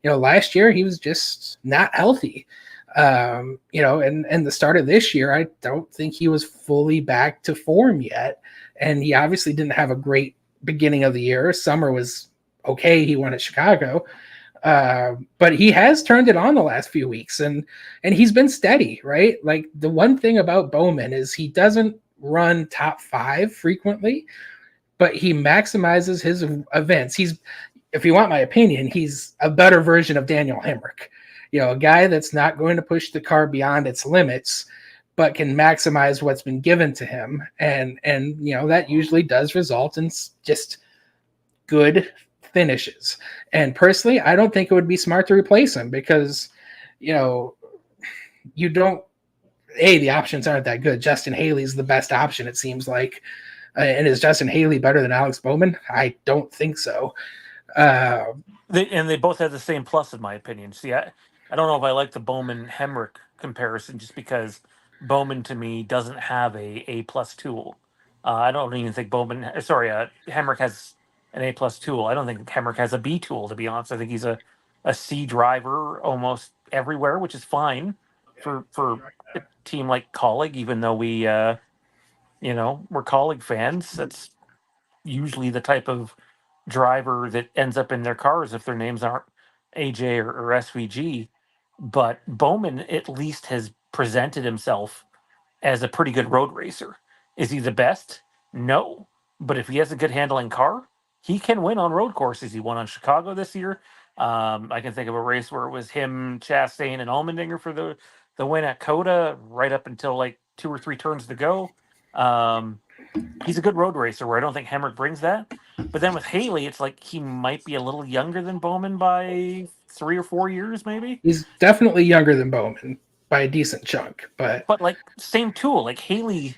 last year he was just not healthy. And the start of this year, I don't think he was fully back to form yet. And he obviously didn't have a great beginning of the year. Summer was okay. He won at Chicago. But he has turned it on the last few weeks, and he's been steady, right? Like, the one thing about Bowman is he doesn't run top 5 frequently, but he maximizes his events. If you want my opinion, he's a better version of Daniel Hemrick, a guy that's not going to push the car beyond its limits, but can maximize what's been given to him. And that usually does result in just good finishes. And personally, I don't think it would be smart to replace him because, you don't, the options aren't that good. Justin Haley's the best option, it seems like. And is Justin Haley better than Alex Bowman? I don't think so. They both have the same plus, in my opinion. See, I don't know if I like the Bowman-Hemrick comparison just because Bowman, to me, doesn't have a plus tool. I don't even think Hemrick has an A plus tool. I don't think Hemrick has a B tool, to be honest. I think he's a C driver almost everywhere, which is fine for a team like Kaulig, even though we're Kaulig fans. That's usually the type of driver that ends up in their cars if their names aren't AJ or SVG. But Bowman at least has presented himself as a pretty good road racer. Is he the best? No. But if he has a good handling car, he can win on road courses. He won on Chicago this year. I can think of a race where it was him, Chastain, and Allmendinger for the win at Coda right up until like 2 or 3 turns to go. He's a good road racer where I don't think Hemrick brings that. But then with Haley, it's like he might be a little younger than Bowman by 3 or 4 years, maybe. He's definitely younger than Bowman by a decent chunk, but like same tool. Like Haley,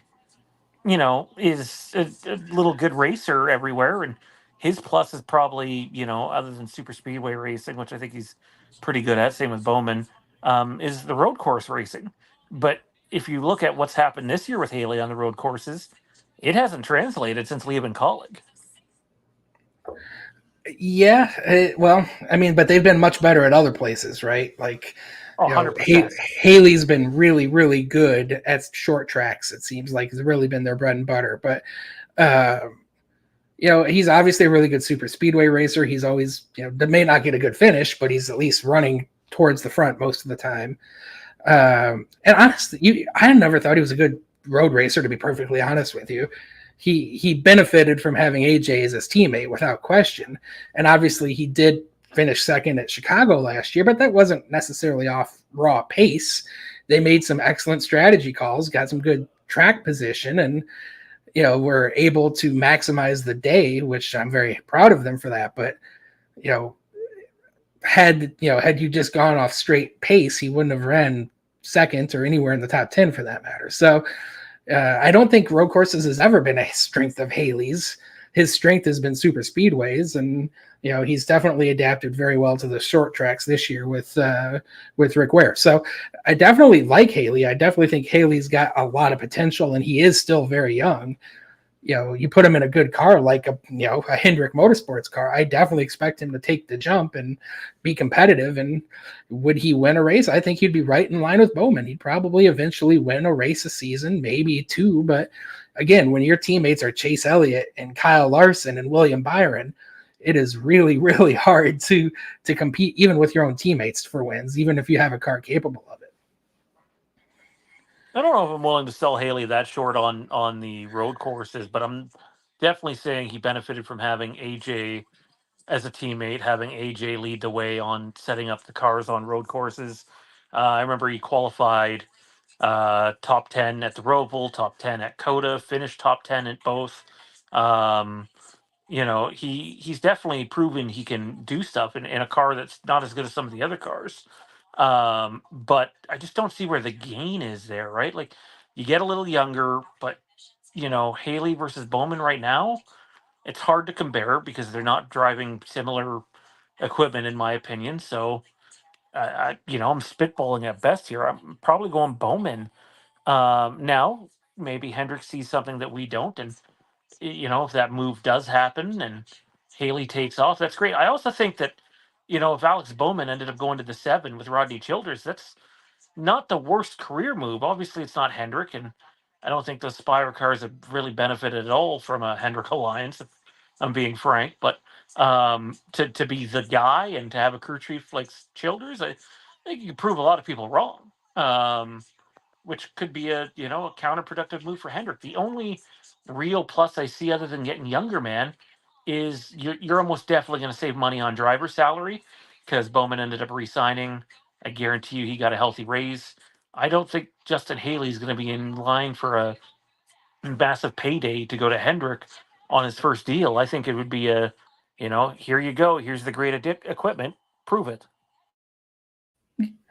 is a little good racer everywhere, and his plus is probably, other than super speedway racing, which I think he's pretty good at. Same with Bowman, is the road course racing. But if you look at what's happened this year with Haley on the road courses, it hasn't translated since leaving Kaulig. Yeah, but they've been much better at other places, right? Like, 100%. Haley's been really, really good at short tracks. It seems like it's really been their bread and butter. But, he's obviously a really good super speedway racer. He's always, may not get a good finish, but he's at least running towards the front most of the time. And honestly, I never thought he was a good road racer, to be perfectly honest with you. he benefited from having AJ as his teammate without question. And obviously he did finish second at Chicago last year, but that wasn't necessarily off raw pace. They made some excellent strategy calls, got some good track position, and were able to maximize the day, which I'm very proud of them for that. But had you just gone off straight pace, he wouldn't have ran second or anywhere in the top 10 for that matter. So I don't think road courses has ever been a strength of Haley's. His strength has been super speedways, and he's definitely adapted very well to the short tracks this year with Rick Ware. So I definitely like Haley. I definitely think Haley's got a lot of potential, and he is still very young. You put him in a good car like a Hendrick Motorsports car, I definitely expect him to take the jump and be competitive. And would he win a race? I think he'd be right in line with Bowman. He'd probably eventually win a race a season, maybe two. But again, when your teammates are Chase Elliott and Kyle Larson and William Byron, it is really, really hard to compete even with your own teammates for wins, even if you have a car capable of it. I don't know if I'm willing to sell Haley that short on the road courses, but I'm definitely saying he benefited from having AJ as a teammate, having AJ lead the way on setting up the cars on road courses. I remember he qualified top 10 at the Roval, top 10 at Coda, finished top 10 at both. He's definitely proven he can do stuff in a car that's not as good as some of the other cars. But I just don't see where the gain is there, right? Like, you get a little younger, but Haley versus Bowman right now, it's hard to compare because they're not driving similar equipment, in my opinion. So, I'm spitballing at best here. I'm probably going Bowman. Now, maybe Hendrick sees something that we don't, and if that move does happen and Haley takes off, that's great. I also think that, if Alex Bowman ended up going to the 7 with Rodney Childers, that's not the worst career move. Obviously, it's not Hendrick, and I don't think those Spire cars have really benefited at all from a Hendrick alliance, if I'm being frank. But to be the guy and to have a crew chief like Childers, I think you can prove a lot of people wrong. Which could be a counterproductive move for Hendrick. The only real plus I see, other than getting younger, man, is you're almost definitely going to save money on driver salary because Bowman ended up re-signing. I guarantee you he got a healthy raise. I don't think Justin Haley's going to be in line for a massive payday to go to Hendrick on his first deal. I think it would be here you go. Here's the great equipment. Prove it.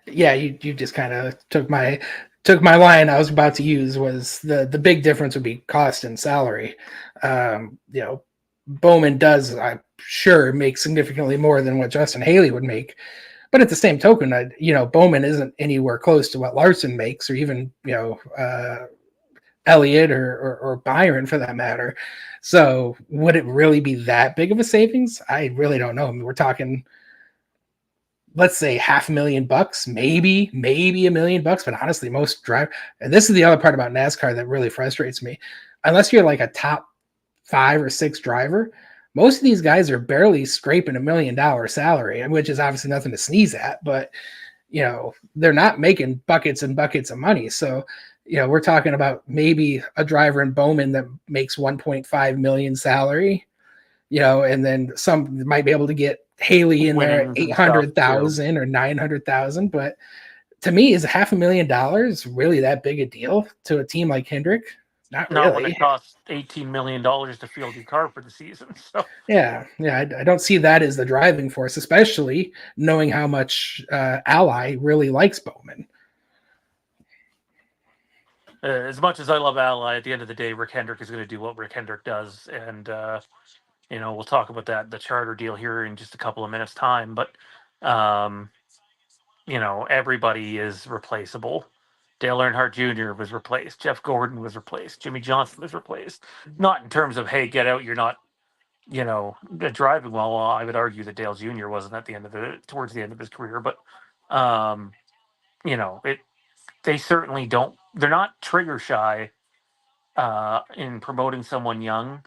Yeah, you just kind of took my line I was about to use. Was the big difference would be cost and salary. Bowman does, I'm sure, make significantly more than what Justin Haley would make. But at the same token, Bowman isn't anywhere close to what Larson makes, or even Elliott or Byron for that matter. So would it really be that big of a savings? I really don't know. I mean, we're talking, let's say $500,000, maybe $1 million. But honestly, most drive, and this is the other part about NASCAR that really frustrates me. Unless you're like a top 5 or 6 driver, most of these guys are barely scraping $1 million salary, which is obviously nothing to sneeze at, but they're not making buckets and buckets of money. So, we're talking about maybe a driver in Bowman that makes 1.5 million salary, and then some might be able to get Haley in there at 800,000 or 900,000. But to me, is $500,000 really that big a deal to a team like Hendrick? Not really. Not when it costs $18 million to field your car for the season. So yeah, I don't see that as the driving force, especially knowing how much Ally really likes Bowman. As much as I love Ally, at the end of the day, Rick Hendrick is going to do what Rick Hendrick does, and we'll talk about the charter deal here in just a couple of minutes' time. But everybody is replaceable. Dale Earnhardt Jr. was replaced. Jeff Gordon was replaced. Jimmy Johnson was replaced. Not in terms of, hey, get out, you're not, driving well. I would argue that Dale Jr. wasn't towards the end of his career, but they certainly don't. They're not trigger shy in promoting someone young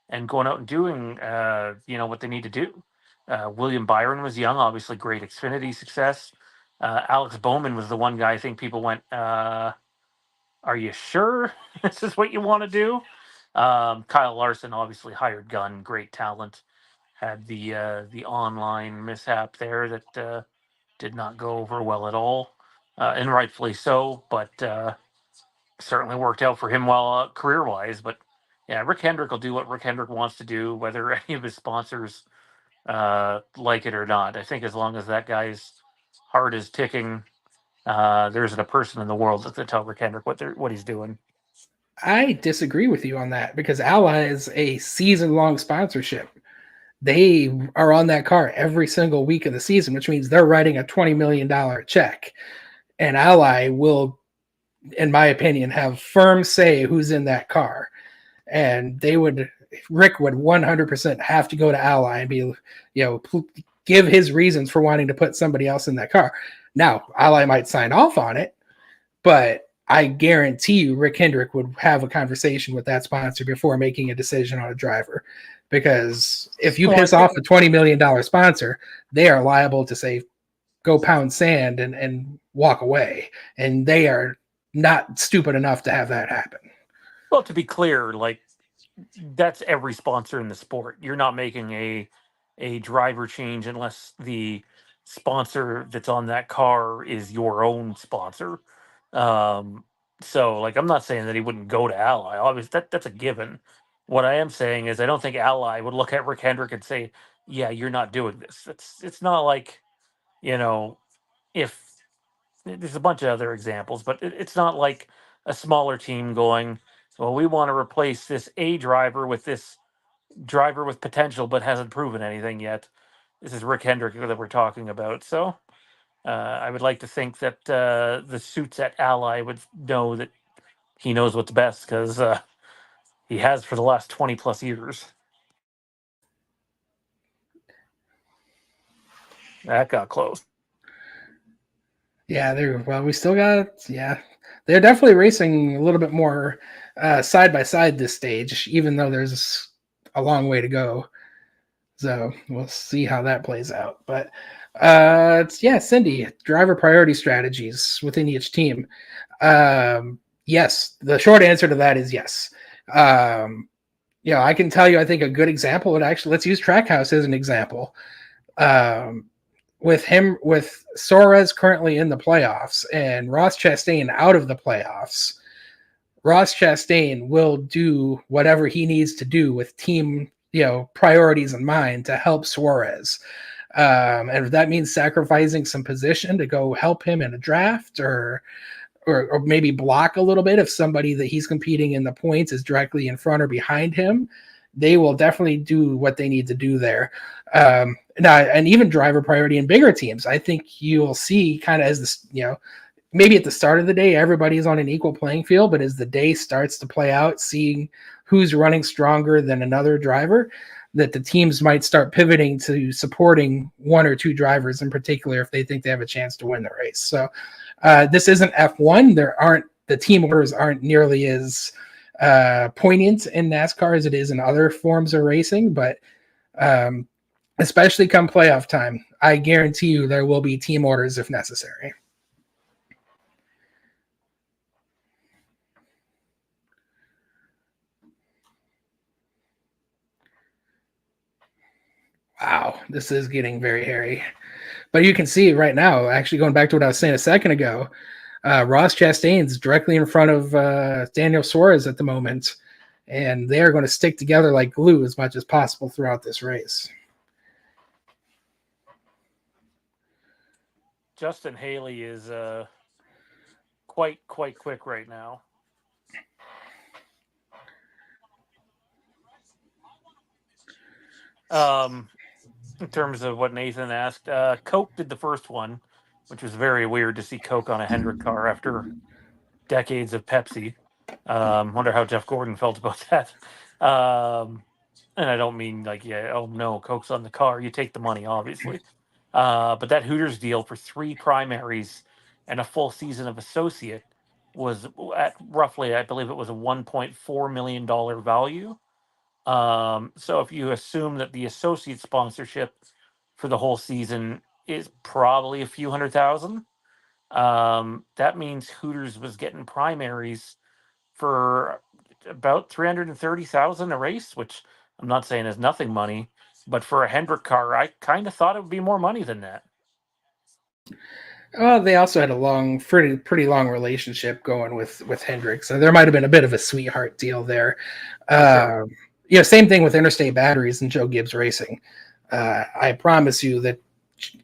and going out and doing what they need to do. William Byron was young, obviously great Xfinity success. Alex Bowman was the one guy I think people went, are you sure this is what you want to do? Kyle Larson, obviously hired gun, great talent. Had the online mishap there that did not go over well at all, and rightfully so. But certainly worked out for him well career wise. But yeah, Rick Hendrick will do what Rick Hendrick wants to do, whether any of his sponsors like it or not. I think as long as that guy's heart is ticking, there isn't a person in the world that can tell Rick Hendrick what he's doing. I disagree with you on that because Ally is a season-long sponsorship. They are on that car every single week of the season, which means they're writing a $20 million check. And Ally will, in my opinion, have firm say who's in that car. And Rick would 100% have to go to Ally and be, give his reasons for wanting to put somebody else in that car. Now, Ally might sign off on it, but I guarantee you Rick Hendrick would have a conversation with that sponsor before making a decision on a driver. Because if you piss off a $20 million sponsor, they are liable to say, go pound sand and walk away. And they are not stupid enough to have that happen. Well, to be clear, like that's every sponsor in the sport. You're not making a driver change unless the sponsor that's on that car is your own sponsor. So like I'm not saying that he wouldn't go to Ally. Obviously that's a given. What I am saying is I don't think Ally would look at Rick Hendrick and say, "Yeah, you're not doing this." It's not like, if there's a bunch of other examples, but it's not like a smaller team going, "Well, we want to replace this A driver with this driver with potential but hasn't proven anything yet." This is Rick Hendrick that we're talking about. So I would like to think that the suits at Ally would know that he knows what's best because he has for the last 20 plus years. That got close. Yeah, we still got, they're definitely racing a little bit more side by side this stage, even though there's a long way to go. So we'll see how that plays out. But Cindy, driver priority strategies within each team. Yes, the short answer to that is yes. I can tell you, I think a good example would actually, let's use Trackhouse as an example. With Suarez currently in the playoffs and Ross Chastain out of the playoffs, Ross Chastain will do whatever he needs to do with team, priorities in mind to help Suarez. And if that means sacrificing some position to go help him in a draft or maybe block a little bit if somebody that he's competing in the points is directly in front or behind him, they will definitely do what they need to do there. Now, and even driver priority in bigger teams, I think you'll see kind of as this, maybe at the start of the day, everybody's on an equal playing field, but as the day starts to play out, seeing who's running stronger than another driver, that the teams might start pivoting to supporting one or two drivers in particular if they think they have a chance to win the race. So this isn't F1. The team orders aren't nearly as poignant in NASCAR as it is in other forms of racing, but especially come playoff time, I guarantee you there will be team orders if necessary. Wow, this is getting very hairy. But you can see right now, actually going back to what I was saying a second ago, Ross Chastain's directly in front of Daniel Suarez at the moment, and they are going to stick together like glue as much as possible throughout this race. Justin Haley is quite quick right now. In terms of what Nathan asked, Coke did the first one, which was very weird to see Coke on a Hendrick car after decades of Pepsi. Wonder how Jeff Gordon felt about that. And I don't mean like, oh no, Coke's on the car. You take the money, obviously. But that Hooters deal for 3 primaries and a full season of associate was at roughly, I believe it was a $1.4 million value. So if you assume that the associate sponsorship for the whole season is probably a few $100,000, that means Hooters was getting primaries for about 330,000 a race, which I'm not saying is nothing money, but for a Hendrick car, I kind of thought it would be more money than that. Well, they also had a pretty long relationship going with Hendrick, so there might have been a bit of a sweetheart deal there. Sure. Same thing with Interstate Batteries and Joe Gibbs Racing. I promise you that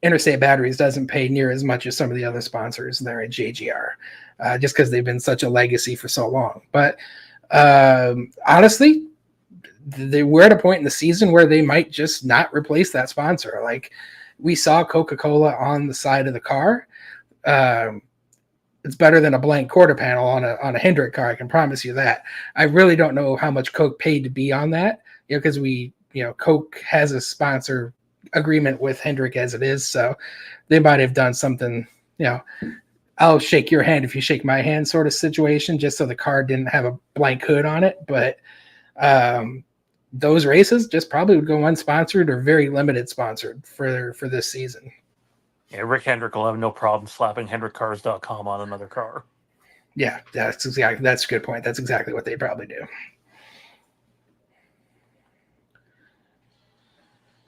Interstate Batteries doesn't pay near as much as some of the other sponsors there at JGR, just because they've been such a legacy for so long. But honestly, we're at a point in the season where they might just not replace that sponsor. Like we saw Coca-Cola on the side of the car. It's better than a blank quarter panel on a Hendrick car. I can promise you that. I really don't know how much Coke paid to be on that, because Coke has a sponsor agreement with Hendrick as it is, so they might have done something, I'll shake your hand if you shake my hand sort of situation, just so the car didn't have a blank hood on it. But those races just probably would go unsponsored or very limited sponsored for this season. Yeah, Rick Hendrick will have no problem slapping HendrickCars.com on another car. Yeah, that's a good point. That's exactly what they probably do.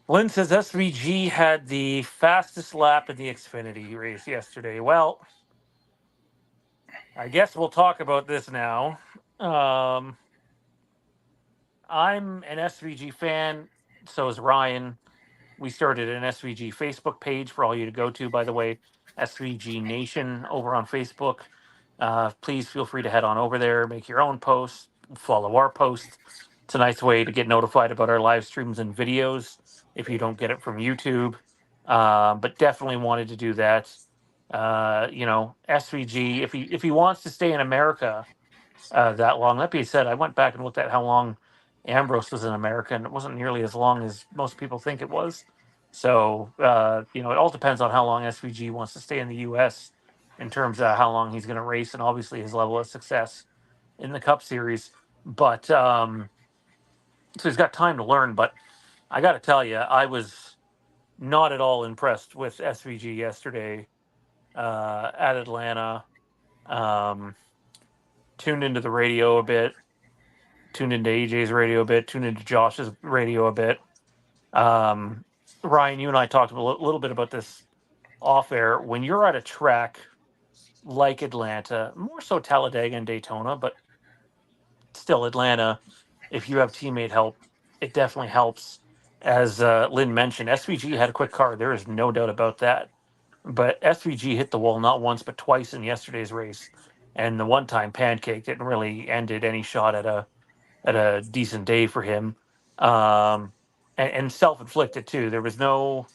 Lynn says SVG had the fastest lap in the Xfinity race yesterday. Well, I guess we'll talk about this now. I'm an SVG fan. So is Ryan. We started an SVG Facebook page for all you to go to, by the way, SVG Nation over on Facebook. Please feel free to head on over there, make your own posts, follow our posts. It's a nice way to get notified about our live streams and videos if you don't get it from YouTube. But definitely wanted to do that. SVG, if he wants to stay in America that long. That being said, I went back and looked at how long Ambrose was in America, and it wasn't nearly as long as most people think it was. So, it all depends on how long SVG wants to stay in the U.S. in terms of how long he's going to race, and obviously his level of success in the Cup Series. But so he's got time to learn. But I got to tell you, I was not at all impressed with SVG yesterday at Atlanta. Tuned into the radio a bit, tuned into AJ's radio a bit, tuned into Josh's radio a bit. Ryan, you and I talked a little bit about this off air. When you're at a track like Atlanta, more so Talladega and Daytona, but still Atlanta, if you have teammate help, it definitely helps. As Lynn mentioned, SVG had a quick car. There is no doubt about that. But SVG hit the wall not once but twice in yesterday's race, and the one-time pancake didn't really ended any shot at a decent day for him, and self-inflicted too. There was no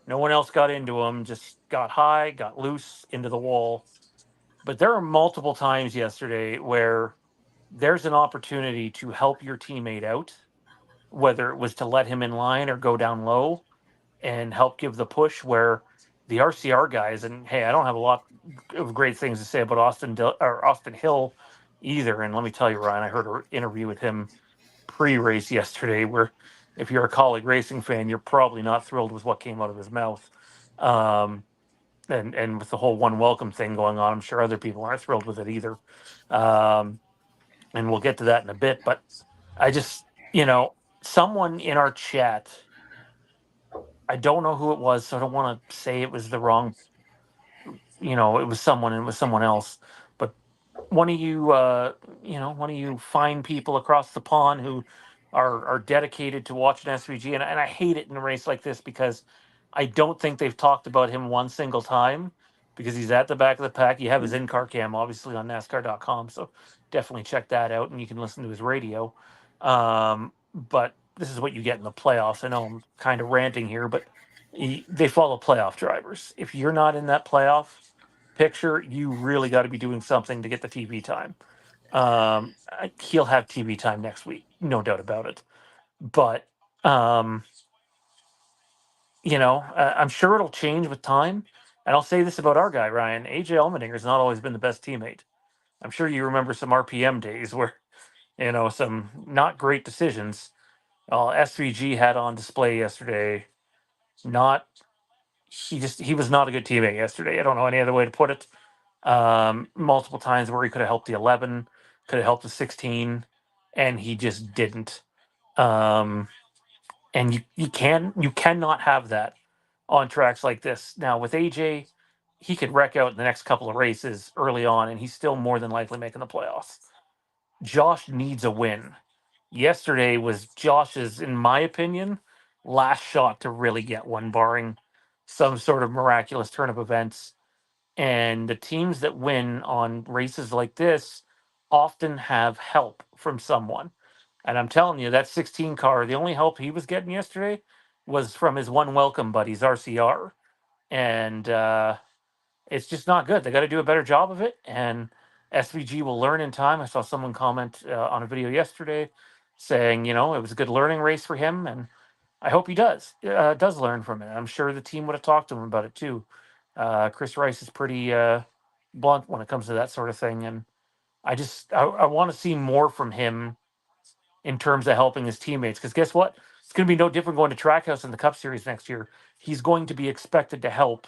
one else got into him. Just got high, got loose into the wall. But there are multiple times yesterday where there's an opportunity to help your teammate out, whether it was to let him in line or go down low and help give the push. Where the RCR guys, and hey, I don't have a lot of great things to say about Austin Hill either. And let me tell you, Ryan, I heard an interview with him pre-race yesterday where if you're a Kaulig Racing fan, you're probably not thrilled with what came out of his mouth. And with the whole one welcome thing going on, I'm sure other people aren't thrilled with it either. And we'll get to that in a bit. But I just, someone in our chat, I don't know who it was, so I don't want to say it was the wrong, it was someone else. But one of you, one of you fine people across the pond who are dedicated to watching SVG, and I hate it in a race like this because I don't think they've talked about him one single time because he's at the back of the pack. You have his in-car cam obviously on NASCAR.com, so definitely check that out, and you can listen to his radio. But this is what you get in the playoffs. I know I'm kind of ranting here, but they follow playoff drivers. If you're not in that playoff picture, you really got to be doing something to get the TV time. He'll have TV time next week, no doubt about it. But I'm sure it'll change with time. And I'll say this about our guy Ryan: AJ Allmendinger's not always been the best teammate. I'm sure you remember some RPM days where some not great decisions. SVG had on display yesterday. Not he was not a good teammate yesterday. I don't know any other way to put it. Multiple times where he could have helped the 11, could have helped the 16. and he just didn't. Um, and you cannot have that on tracks like this. Now with AJ, he could wreck out in the next couple of races early on, and he's still more than likely making the playoffs. Josh needs a win. Yesterday was Josh's, in my opinion, last shot to really get one, barring some sort of miraculous turn of events. And the teams that win on races like this often have help from someone. And I'm telling you, that 16 car, the only help he was getting yesterday was from his one welcome buddies, RCR. And it's just not good. They got to do a better job of it. And SVG will learn in time. I saw someone comment on a video yesterday saying, you know, it was a good learning race for him. And I hope he does learn from it. I'm sure the team would have talked to him about it too. Chris Rice is pretty blunt when it comes to that sort of thing. And I want to see more from him in terms of helping his teammates. Because guess what? It's going to be no different going to Trackhouse in the Cup Series next year. He's going to be expected to help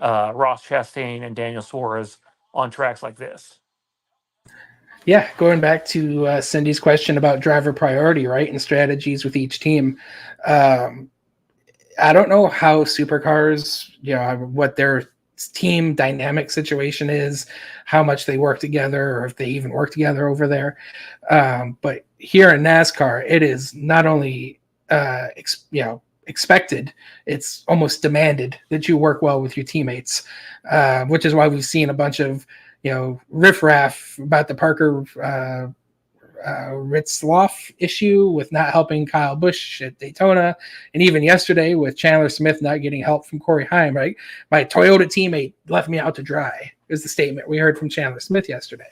Ross Chastain and Daniel Suarez on tracks like this. Yeah, going back to Cindy's question about driver priority, right, and strategies with each team. I don't know how supercars, you know, what their team dynamic situation is, how much they work together, or if they even work together over there. But here in NASCAR, it is not only expected, it's almost demanded that you work well with your teammates, which is why we've seen a bunch of riffraff about the Parker Ritzloff issue with not helping Kyle Busch at Daytona, and even yesterday with Chandler Smith not getting help from Corey Heim. Right, my Toyota teammate left me out to dry is the statement we heard from Chandler Smith yesterday.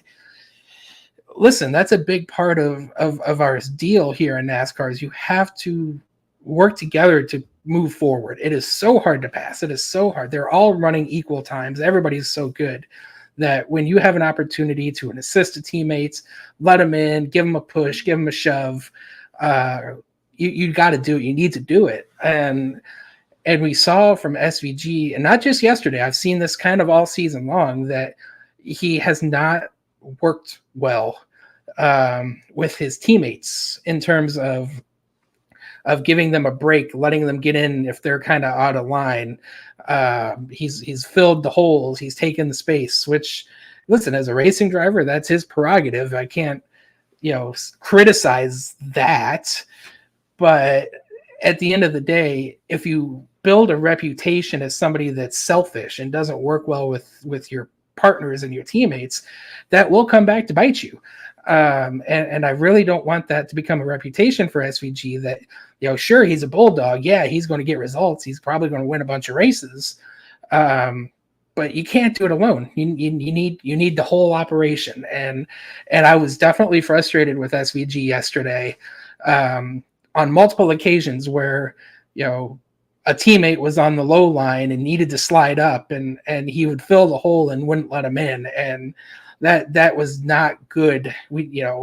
Listen, that's a big part of our deal here in NASCAR is you have to work together to move forward. It is so hard to pass. It is so hard. They're all running equal times. Everybody's so good that when you have an opportunity to assist the teammates, let them in, give them a push, give them a shove, you got to do it. You need to do it. And we saw from SVG, and not just yesterday, I've seen this kind of all season long, that he has not worked well with his teammates in terms of giving them a break, letting them get in if they're kind of out of line. He's filled the holes. He's taken the space, which, listen, as a racing driver, that's his prerogative. I can't, criticize that. But at the end of the day, if you build a reputation as somebody that's selfish and doesn't work well with your partners and your teammates, that will come back to bite you. And I really don't want that to become a reputation for SVG that, sure, he's a bulldog. Yeah, he's going to get results. He's probably going to win a bunch of races. But you can't do it alone. You need the whole operation. And I was definitely frustrated with SVG yesterday on multiple occasions where, a teammate was on the low line and needed to slide up, and he would fill the hole and wouldn't let him in. And that was not good. Even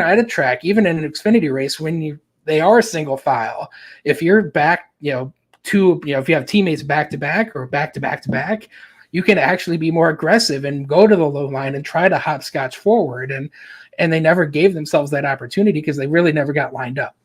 at a track, even in an Xfinity race, when they are single file, if you're back, if you have teammates back to back or back to back to back, you can actually be more aggressive and go to the low line and try to hopscotch forward. And they never gave themselves that opportunity because they really never got lined up.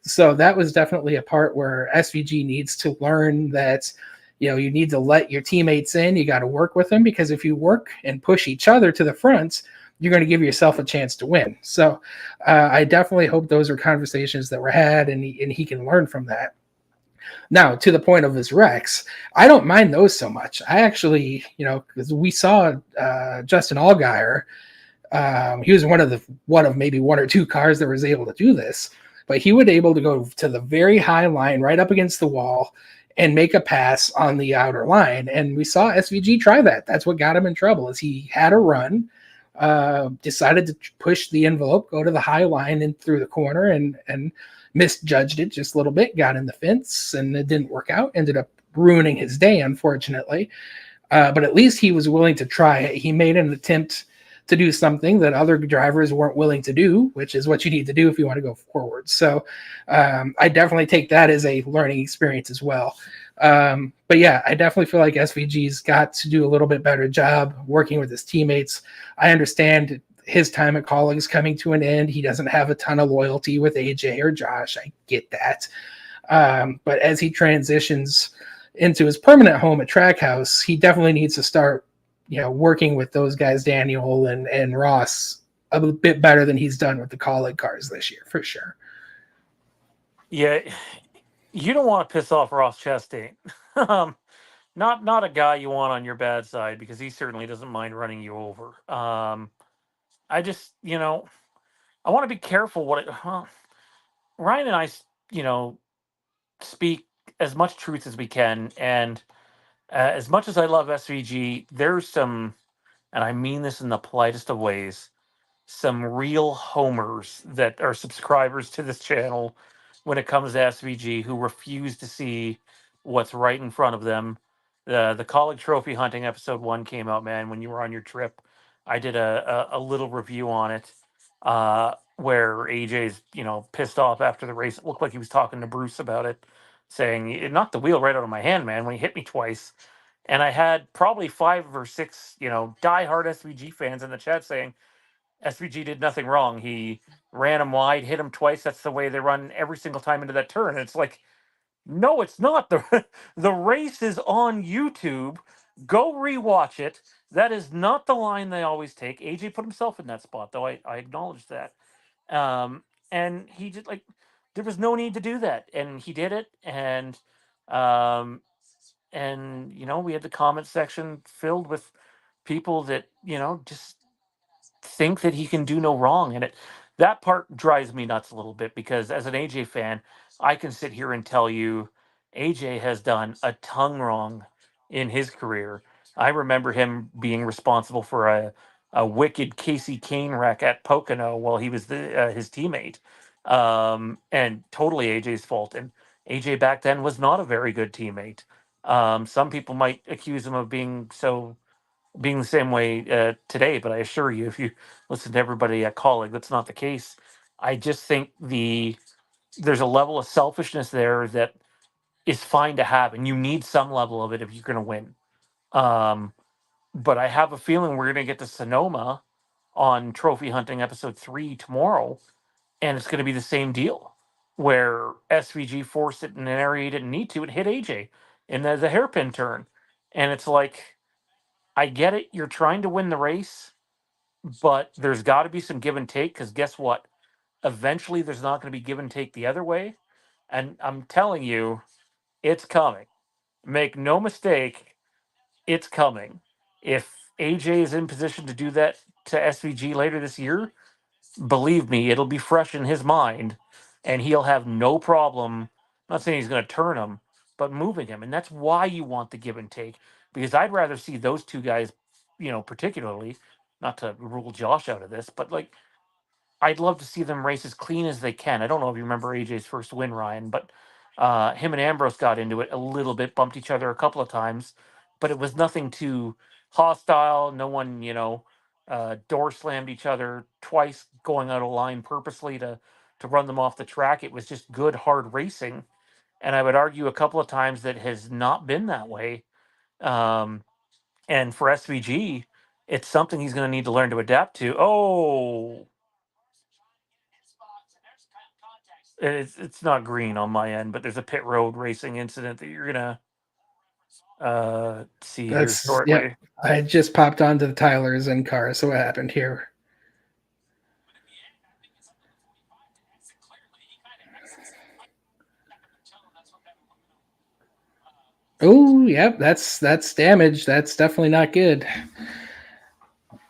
So that was definitely a part where SVG needs to learn that, you need to let your teammates in. You got to work with them, because if you work and push each other to the front, you're going to give yourself a chance to win. So I definitely hope those are conversations that were had, and he can learn from that. Now, to the point of his wrecks, I don't mind those so much. I actually, because we saw Justin Allgaier, he was one of maybe one or two cars that was able to do this, but he was able to go to the very high line right up against the wall and make a pass on the outer line. And we saw SVG try that. That's what got him in trouble, is he had a run, decided to push the envelope, go to the high line and through the corner, and misjudged it just a little bit, got in the fence, and it didn't work out, ended up ruining his day, unfortunately. But at least he was willing to try it. He made an attempt to do something that other drivers weren't willing to do, which is what you need to do if you want to go forward. So I definitely take that as a learning experience as well. But yeah, I definitely feel like SVG's got to do a little bit better job working with his teammates. I understand his time at Kaulig is coming to an end. He doesn't have a ton of loyalty with AJ or Josh. I get that. But as he transitions into his permanent home at Trackhouse, he definitely needs to start, working with those guys, Daniel and Ross, a bit better than he's done with the Kaulig cars this year, for sure. Yeah, you don't want to piss off Ross Chastain. um, not a guy you want on your bad side because he certainly doesn't mind running you over. I just, I want to be careful Ryan and I, speak as much truth as we can, and as much as I love SVG, there's some, and I mean this in the politest of ways, some real homers that are subscribers to this channel when it comes to SVG who refuse to see what's right in front of them. The Kaulig Trophy Hunting episode 1 came out, man, when you were on your trip. I did a little review on it, where AJ's, pissed off after the race. It looked like he was talking to Bruce about it, saying, "It knocked the wheel right out of my hand, man, when he hit me twice." And I had probably 5 or 6, diehard SVG fans in the chat saying, SVG did nothing wrong. He ran him wide, hit him twice. That's the way they run every single time into that turn. And it's like, no, it's not. The race is on YouTube. Go rewatch it. That is not the line they always take. AJ put himself in that spot, though. I acknowledge that. And he just like there was no need to do that, and he did it. Um, and we had the comment section filled with people that just think that he can do no wrong. And that part drives me nuts a little bit because as an AJ fan, I can sit here and tell you AJ has done a ton wrong in his career. I remember him being responsible for a wicked Casey Kane wreck at Pocono while he was his teammate, and totally AJ's fault. And AJ back then was not a very good teammate. Some people might accuse him of being the same way today, but I assure you, if you listen to everybody at Kaulig, that's not the case. I just think there's a level of selfishness there that is fine to have, and you need some level of it if you're going to win. Um, but I have a feeling we're going to get to Sonoma on Trophy Hunting episode 3 tomorrow, and it's going to be the same deal, where SVG forced it in an area he didn't need to and hit AJ in the hairpin turn, and it's like, I get it. You're trying to win the race, but there's got to be some give and take because guess what? Eventually, there's not going to be give and take the other way. And I'm telling you, it's coming. Make no mistake, it's coming. If AJ is in position to do that to SVG later this year, believe me, it'll be fresh in his mind and he'll have no problem. I'm not saying he's going to turn him, but moving him. And that's why you want the give and take because I'd rather see those two guys, particularly, not to rule Josh out of this, but like I'd love to see them race as clean as they can. I don't know if you remember AJ's first win, Ryan, but him and Ambrose got into it a little bit, bumped each other a couple of times, but it was nothing too hostile. No one, door slammed each other twice, going out of line purposely to run them off the track. It was just good, hard racing, and I would argue a couple of times that has not been that way. Um, and for SVG, it's something he's going to need to learn to adapt to. Oh, it's not green on my end, but there's a pit road racing incident that you're gonna see here That's, yeah. shortly. I just popped onto the Tyler's in car. So what happened here? Oh, yep, that's damage. That's definitely not good.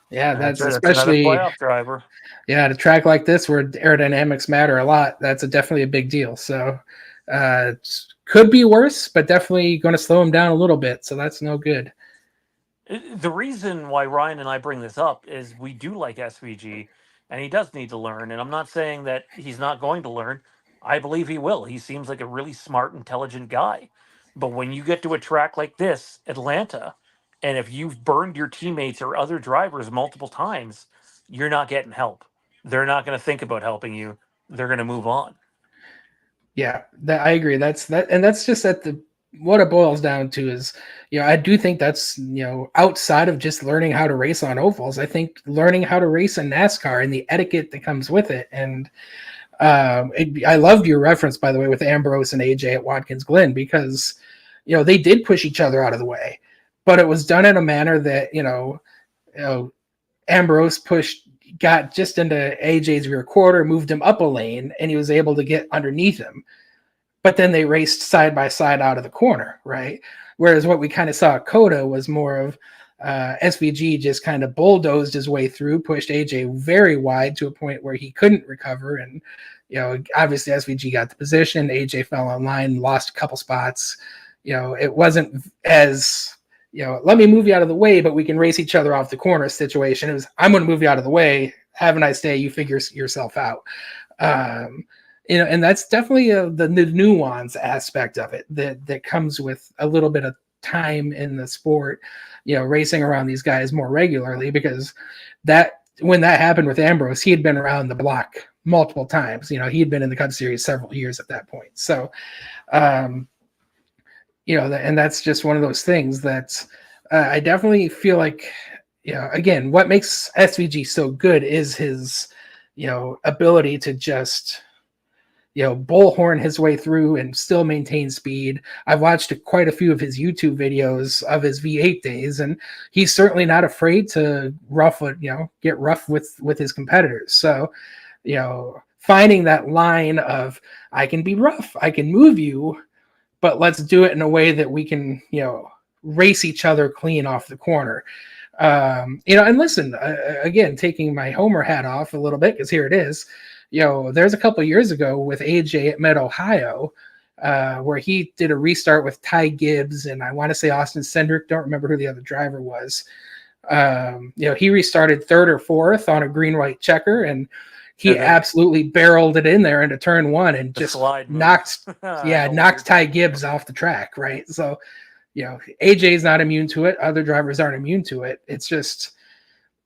Yeah, that's That's another especially, playoff driver. yeah, at a track like this where aerodynamics matter a lot. That's definitely a big deal. So could be worse, but definitely going to slow him down a little bit. So that's no good. The reason why Ryan and I bring this up is we do like SVG, and he does need to learn. And I'm not saying that he's not going to learn. I believe he will. He seems like a really smart, intelligent guy. But when you get to a track like this, Atlanta, and if you've burned your teammates or other drivers multiple times, you're not getting help. They're not going to think about helping you. They're going to move on. Yeah, I agree. That's that, and that's just at the what it boils down to is, I do think that's, outside of just learning how to race on ovals, I think learning how to race in NASCAR and the etiquette that comes with it. And I loved your reference, by the way, with Ambrose and AJ at Watkins Glen, because, they did push each other out of the way, but it was done in a manner that, Ambrose got just into AJ's rear quarter, moved him up a lane, and he was able to get underneath him. But then they raced side by side out of the corner, right? Whereas what we kind of saw at Coda was more of SVG just kind of bulldozed his way through, pushed AJ very wide to a point where he couldn't recover. And, obviously SVG got the position. AJ fell on line, lost a couple spots. It wasn't as, let me move you out of the way, but we can race each other off the corner situation. It was, I'm going to move you out of the way. Have a nice day. You figure yourself out. And that's definitely the nuance aspect of it that comes with a little bit of time in the sport, racing around these guys more regularly, because when that happened with Ambrose, he had been around the block multiple times. He had been in the Cup Series several years at that point. So, and that's just one of those things that I definitely feel like, again, what makes SVG so good is his, ability to just, bullhorn his way through and still maintain speed. I've watched quite a few of his YouTube videos of his V8 days, and he's certainly not afraid to get rough with his competitors. So, finding that line of, I can be rough, I can move you, but let's do it in a way that we can, race each other clean off the corner. And listen, again, taking my Homer hat off a little bit, because here it is. There's a couple years ago with AJ at Mid-Ohio, where he did a restart with Ty Gibbs and I want to say Austin Cendric. Don't remember who the other driver was. He restarted third or fourth on a green-white checker, and he absolutely barreled it in there into turn one and just knocked Ty Gibbs off the track, right? So, AJ's not immune to it. Other drivers aren't immune to it. It's just,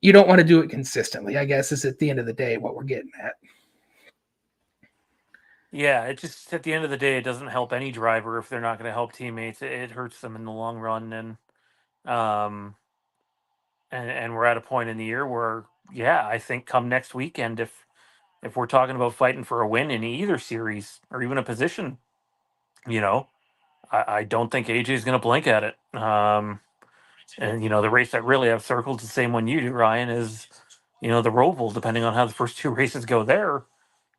you don't want to do it consistently, I guess, is at the end of the day what we're getting at. Yeah, it just, at the end of the day, it doesn't help any driver if they're not going to help teammates. It hurts them in the long run, and we're at a point in the year where, yeah, I think come next weekend, if we're talking about fighting for a win in either series or even a position, I don't think AJ is going to blink at it. And the race that really I've circled, the same one you do, Ryan, is the Roval. Depending on how the first two races go there,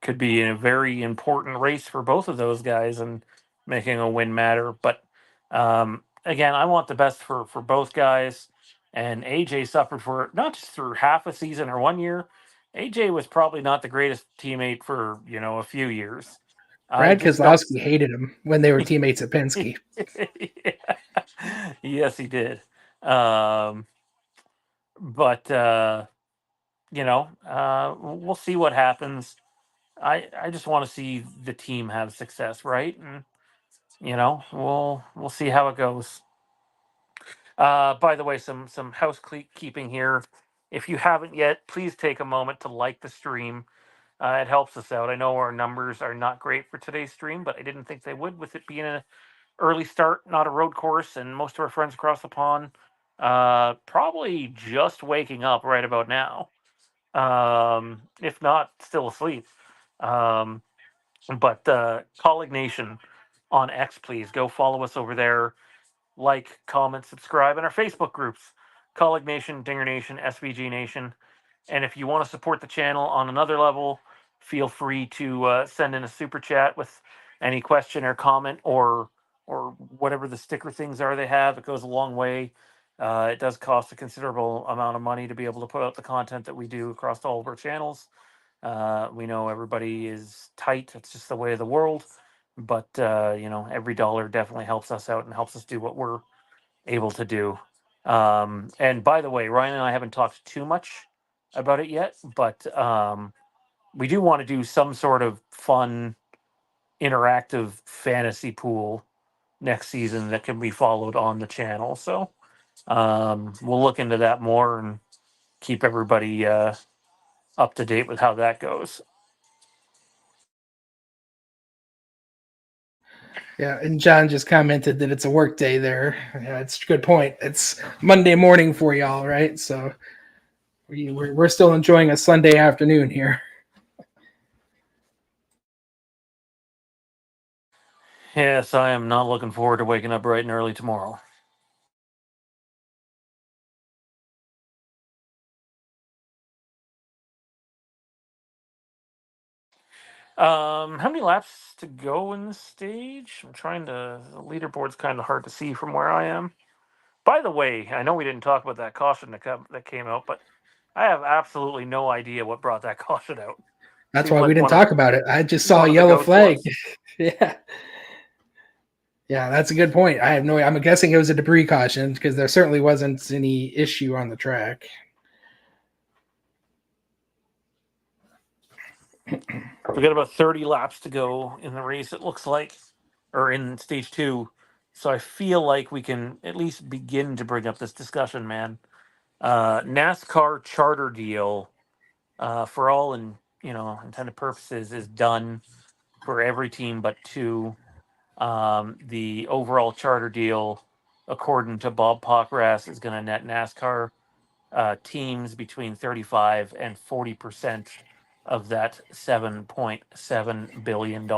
could be a very important race for both of those guys and making a win matter. But again, I want the best for both guys. And AJ suffered for it, not just through half a season or 1 year. AJ was probably not the greatest teammate for a few years. I Brad just don't. Keselowski hated him when they were teammates at Penske. Yes, he did. But we'll see what happens. I just want to see the team have success, right? And we'll see how it goes. By the way, some housekeeping here. If you haven't yet, please take a moment to like the stream. It helps us out. I know our numbers are not great for today's stream, but I didn't think they would, with it being an early start, not a road course, and most of our friends across the pond probably just waking up right about now, if not still asleep. But Kaulignation on X, please go follow us over there. Like, comment, subscribe, and our Facebook groups: Kaulignation, Dinger Nation, SVG Nation. And if you want to support the channel on another level, feel free to send in a super chat with any question or comment, or whatever the sticker things are they have. It goes a long way. It does cost a considerable amount of money to be able to put out the content that we do across all of our channels. We know everybody is tight. It's just the way of the world. But, every dollar definitely helps us out and helps us do what we're able to do. And by the way, Ryan and I haven't talked too much about it yet, but we do want to do some sort of fun, interactive fantasy pool next season that can be followed on the channel. So we'll look into that more and keep everybody up to date with how that goes. Yeah, and John just commented that it's a work day there. Yeah, it's a good point. It's Monday morning for y'all, right? So we're still enjoying a Sunday afternoon here. Yes, I am not looking forward to waking up bright and early tomorrow. How many laps to go in this stage? I'm trying to. The leaderboard's kind of hard to see from where I am. By the way, I know we didn't talk about that caution that came out, but I have absolutely no idea what brought that caution out. That's Seemed why we like didn't talk about it. I just saw a one of the yellow goats flag. was. Yeah. Yeah, that's a good point. I have no. I'm guessing it was a debris caution because there certainly wasn't any issue on the track. We got about 30 laps to go in the race, it looks like, or in stage two. So I feel like we can at least begin to bring up this discussion, man. NASCAR Charter deal, for all intended purposes, is done for every team but two. The overall charter deal, according to Bob Pockras, is going to net NASCAR teams between 35 and 40% of that $7.7 billion.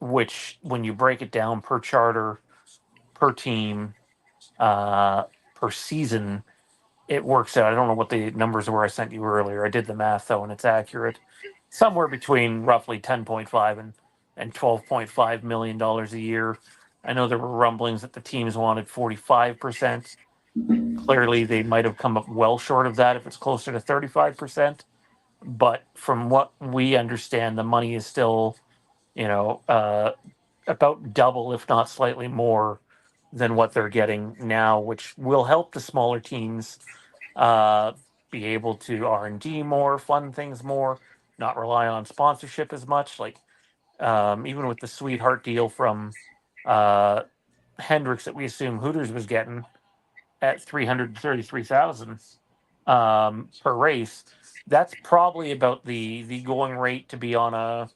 Which, when you break it down per charter, per team, per season, it works out. I don't know what the numbers were I sent you earlier. I did the math though, and it's accurate. Somewhere between roughly 10.5 and $12.5 million a year. I know there were rumblings that the teams wanted 45%. Clearly, they might have come up well short of that if it's closer to 35%. But from what we understand, the money is still, about double, if not slightly more, than what they're getting now, which will help the smaller teams uh, be able to R&D more, fund things more, not rely on sponsorship as much. Like even with the sweetheart deal from uh, Hendricks that we assume Hooters was getting at 333,000 per race, that's probably about the going rate to be on a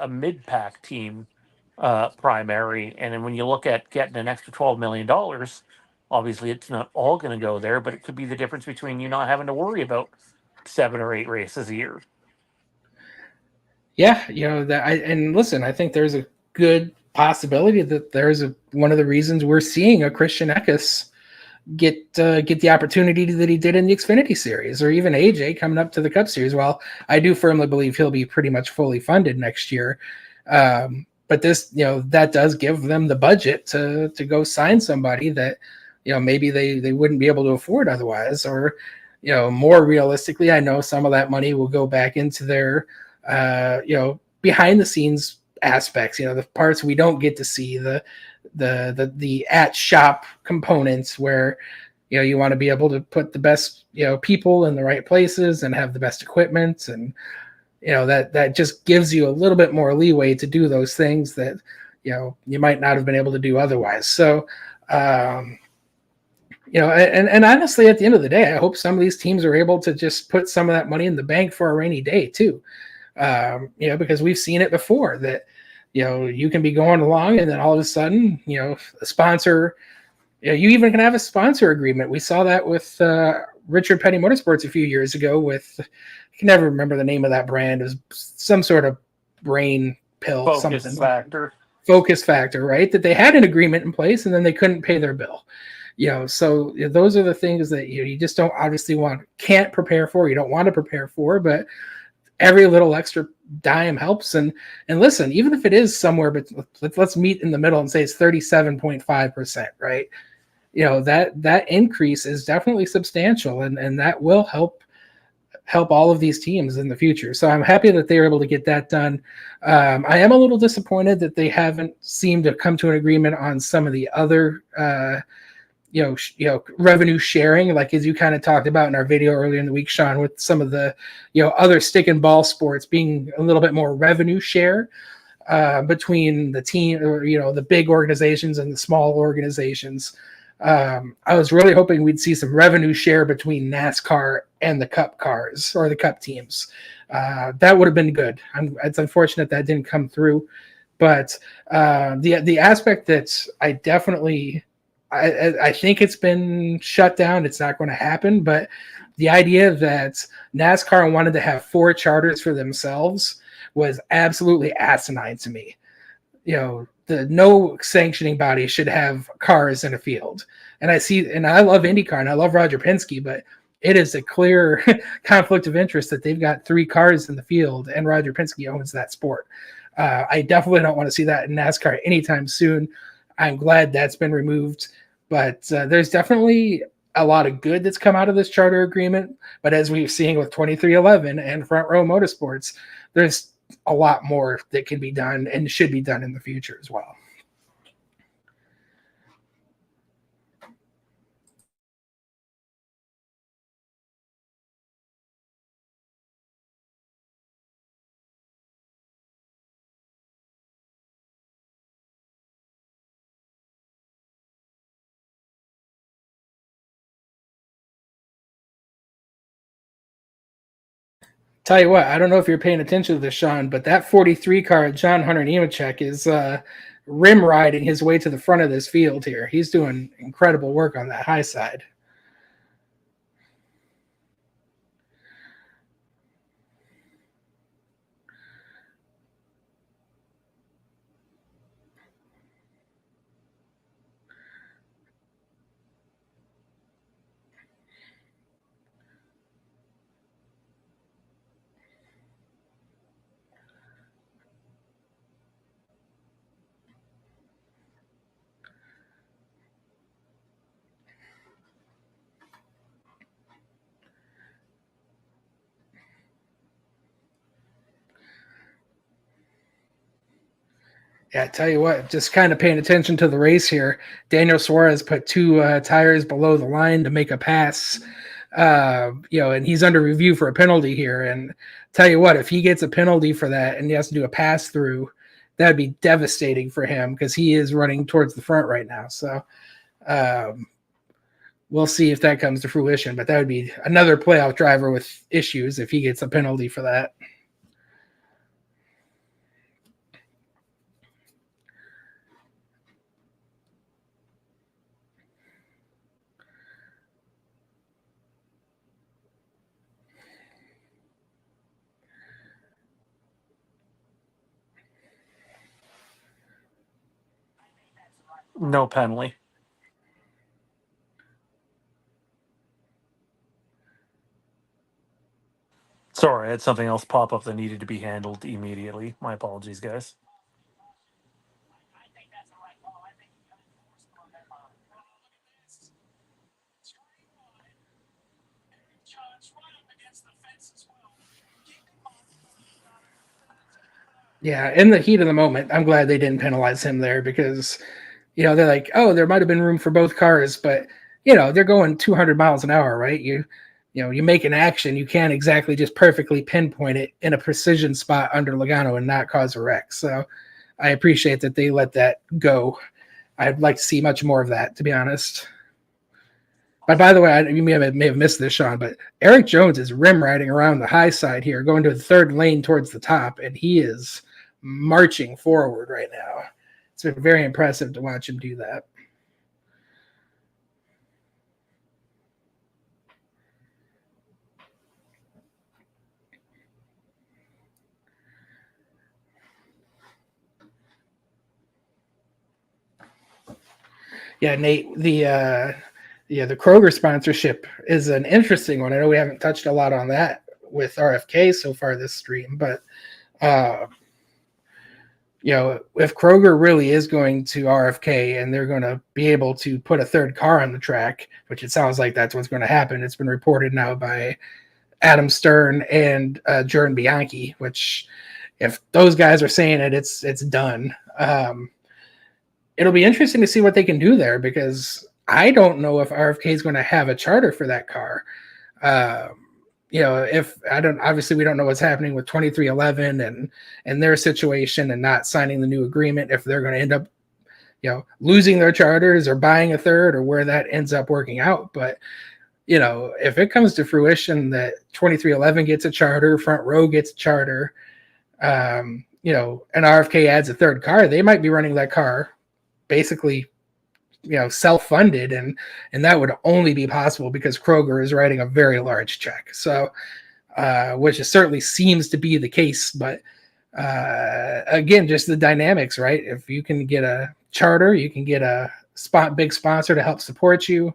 mid pack team primary. And then when you look at getting an extra $12 million, obviously it's not all going to go there, but it could be the difference between you not having to worry about 7 or 8 races a year. Yeah, and listen, I think there's a good possibility that there's one of the reasons we're seeing a Christian Eckes get the opportunity that he did in the Xfinity series, or even AJ coming up to the Cup Series. Well, I do firmly believe he'll be pretty much fully funded next year. But this, that does give them the budget to go sign somebody that, maybe they wouldn't be able to afford otherwise, or, more realistically, I know some of that money will go back into their, behind the scenes aspects, the parts we don't get to see, the at shop components where you want to be able to put the best people in the right places and have the best equipment, and that just gives you a little bit more leeway to do those things that you might not have been able to do otherwise. So and honestly, at the end of the day, I hope some of these teams are able to just put some of that money in the bank for a rainy day too. Because we've seen it before that you can be going along and then all of a sudden, a sponsor, you even can have a sponsor agreement. We saw that with Richard Petty Motorsports a few years ago with, I can never remember the name of that brand. It was some sort of brain pill, Focus Factor, right? That they had an agreement in place and then they couldn't pay their bill. So those are the things that you just don't obviously can't prepare for. You don't want to prepare for, but every little extra dime helps. And listen, even if it is somewhere, but let's meet in the middle and say it's 37.5%, right? That increase is definitely substantial, and that will help all of these teams in the future. So I'm happy that they were able to get that done. I am a little disappointed that they haven't seemed to come to an agreement on some of the other revenue sharing, like as you kind of talked about in our video earlier in the week, Sean, with some of the other stick and ball sports being a little bit more revenue share between the team, or the big organizations and the small organizations. I was really hoping we'd see some revenue share between NASCAR and the Cup cars or the Cup teams. That would have been good. It's unfortunate that didn't come through, but the aspect that I definitely I think it's been shut down. It's not going to happen, but the idea that NASCAR wanted to have 4 charters for themselves was absolutely asinine to me. No sanctioning body should have cars in a field. And I love IndyCar and I love Roger Penske, but it is a clear conflict of interest that they've got 3 cars in the field and Roger Penske owns that sport. I definitely don't want to see that in NASCAR anytime soon. I'm glad that's been removed, but there's definitely a lot of good that's come out of this charter agreement. But as we've seen with 2311 and Front Row Motorsports, there's a lot more that can be done and should be done in the future as well. Tell you what, I don't know if you're paying attention to this, Sean, but that 43 car, John Hunter Nemechek, is rim riding his way to the front of this field here. He's doing incredible work on that high side. Yeah, I tell you what, just kind of paying attention to the race here. Daniel Suarez put 2 tires below the line to make a pass, and he's under review for a penalty here. And tell you what, if he gets a penalty for that and he has to do a pass through, that'd be devastating for him because he is running towards the front right now. So we'll see if that comes to fruition. But that would be another playoff driver with issues if he gets a penalty for that. No penalty. Sorry, I had something else pop up that needed to be handled immediately. My apologies, guys. Yeah, in the heat of the moment, I'm glad they didn't penalize him there because, they're like, oh, there might have been room for both cars, but they're going 200 miles an hour, right? You make an action, you can't exactly just perfectly pinpoint it in a precision spot under Logano and not cause a wreck. So I appreciate that they let that go. I'd like to see much more of that, to be honest. But by the way, you may have missed this, Sean, but Eric Jones is rim riding around the high side here, going to the third lane towards the top, and he is marching forward right now. It's been very impressive to watch him do that. Yeah, Nate, the Kroger sponsorship is an interesting one. I know we haven't touched a lot on that with RFK so far this stream, but if Kroger really is going to RFK and they're going to be able to put a third car on the track, which it sounds like that's what's going to happen. It's been reported now by Adam Stern and Jordan Bianchi, which if those guys are saying it, it's done. It'll be interesting to see what they can do there because I don't know if RFK is going to have a charter for that car. Obviously we don't know what's happening with 2311 and their situation and not signing the new agreement, if they're going to end up, losing their charters or buying a third or where that ends up working out. But if it comes to fruition that 2311 gets a charter, Front Row gets a charter, and RFK adds a third car, they might be running that car basically, self-funded, and that would only be possible because Kroger is writing a very large check. So, which certainly seems to be the case, but again, just the dynamics, right? If you can get a charter, you can get a big sponsor to help support you,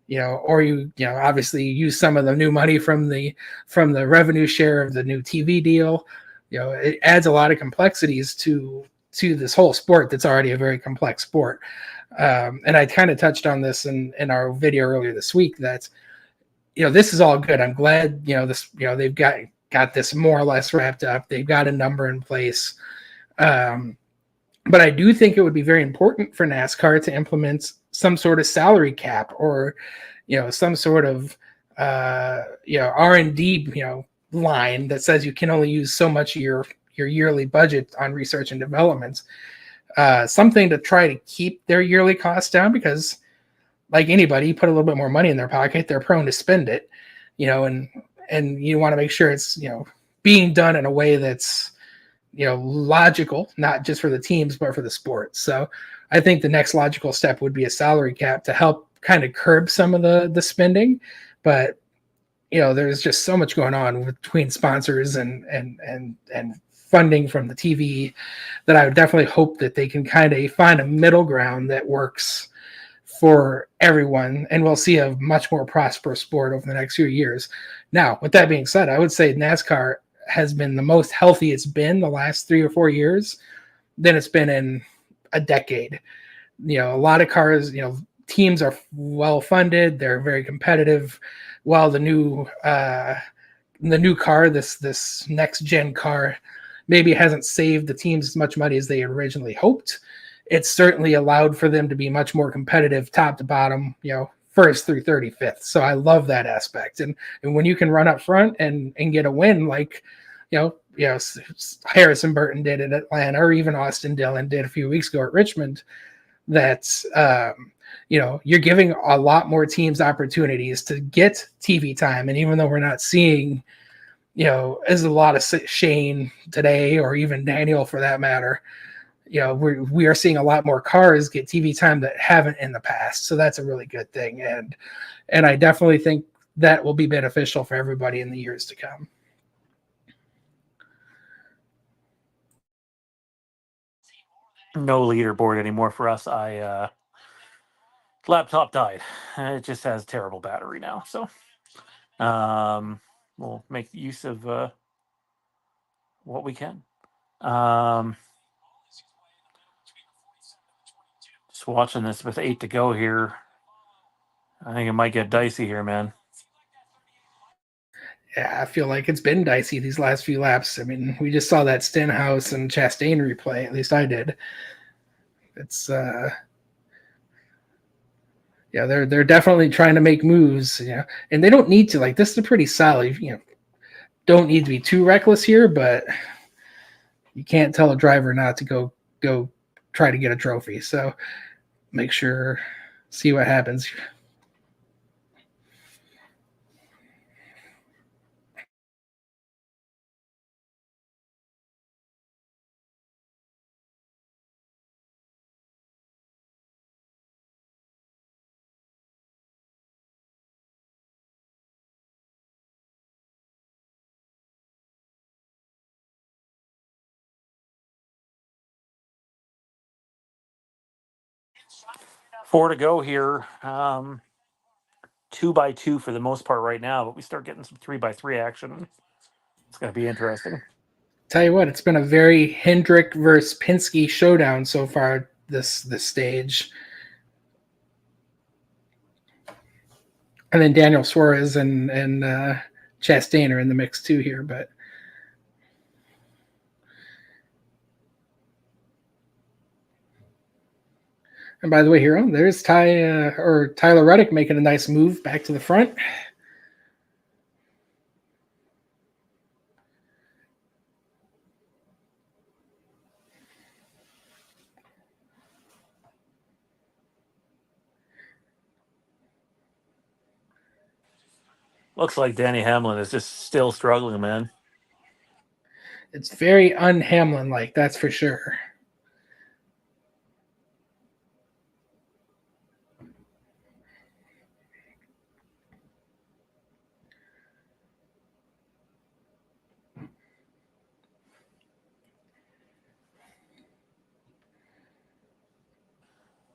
or you obviously use some of the new money from the revenue share of the new TV deal. It adds a lot of complexities to this whole sport that's already a very complex sport. And I kind of touched on this in our video earlier this week that, this is all good. I'm glad, they've got this more or less wrapped up. They've got a number in place. But I do think it would be very important for NASCAR to implement some sort of salary cap or, some sort of, R&D, line that says you can only use so much of your yearly budget on research and development. Something to try to keep their yearly costs down, because like anybody, put a little bit more money in their pocket, they're prone to spend it, and you want to make sure it's, being done in a way that's, logical, not just for the teams, but for the sport. So I think the next logical step would be a salary cap to help kind of curb some of the spending. But, there's just so much going on between sponsors and funding from the TV that I would definitely hope that they can kind of find a middle ground that works for everyone, and we'll see a much more prosperous sport over the next few years. Now, with that being said, I would say NASCAR has been the most healthy it's been the last 3 or 4 years than it's been in a decade. A lot of cars, teams are well funded, they're very competitive. While the new car, this next gen car, maybe hasn't saved the teams as much money as they originally hoped, it's certainly allowed for them to be much more competitive top to bottom, first through 35th. So I love that aspect. And when you can run up front and get a win, like, Harrison Burton did in Atlanta, or even Austin Dillon did a few weeks ago at Richmond, that's, you're giving a lot more teams opportunities to get TV time. And even though we're not seeing, as a lot of Shane today, or even Daniel for that matter, we are seeing a lot more cars get TV time that haven't in the past. So that's a really good thing. And I definitely think that will be beneficial for everybody in the years to come. No leaderboard anymore for us. Laptop died. It just has terrible battery now. So we'll make use of what we can. Just watching this with 8 to go here. I think it might get dicey here, man. Yeah, I feel like it's been dicey these last few laps. I mean, we just saw that Stenhouse and Chastain replay. At least I did. It's they're definitely trying to make moves. And they don't need to. Like, this is a pretty solid. Don't need to be too reckless here, but you can't tell a driver not to go try to get a trophy. So make sure, see what happens. Four to go here. 2x2 for the most part right now, but we start getting some 3x3 action. It's going to be interesting. Tell you what, it's been a very Hendrick versus Penske showdown so far this stage. And then Daniel Suarez and Chastain are in the mix too here, but and by the way, here there's Tyler Reddick making a nice move back to the front. Looks like Danny Hamlin is just still struggling, man. It's very un-Hamlin like, that's for sure.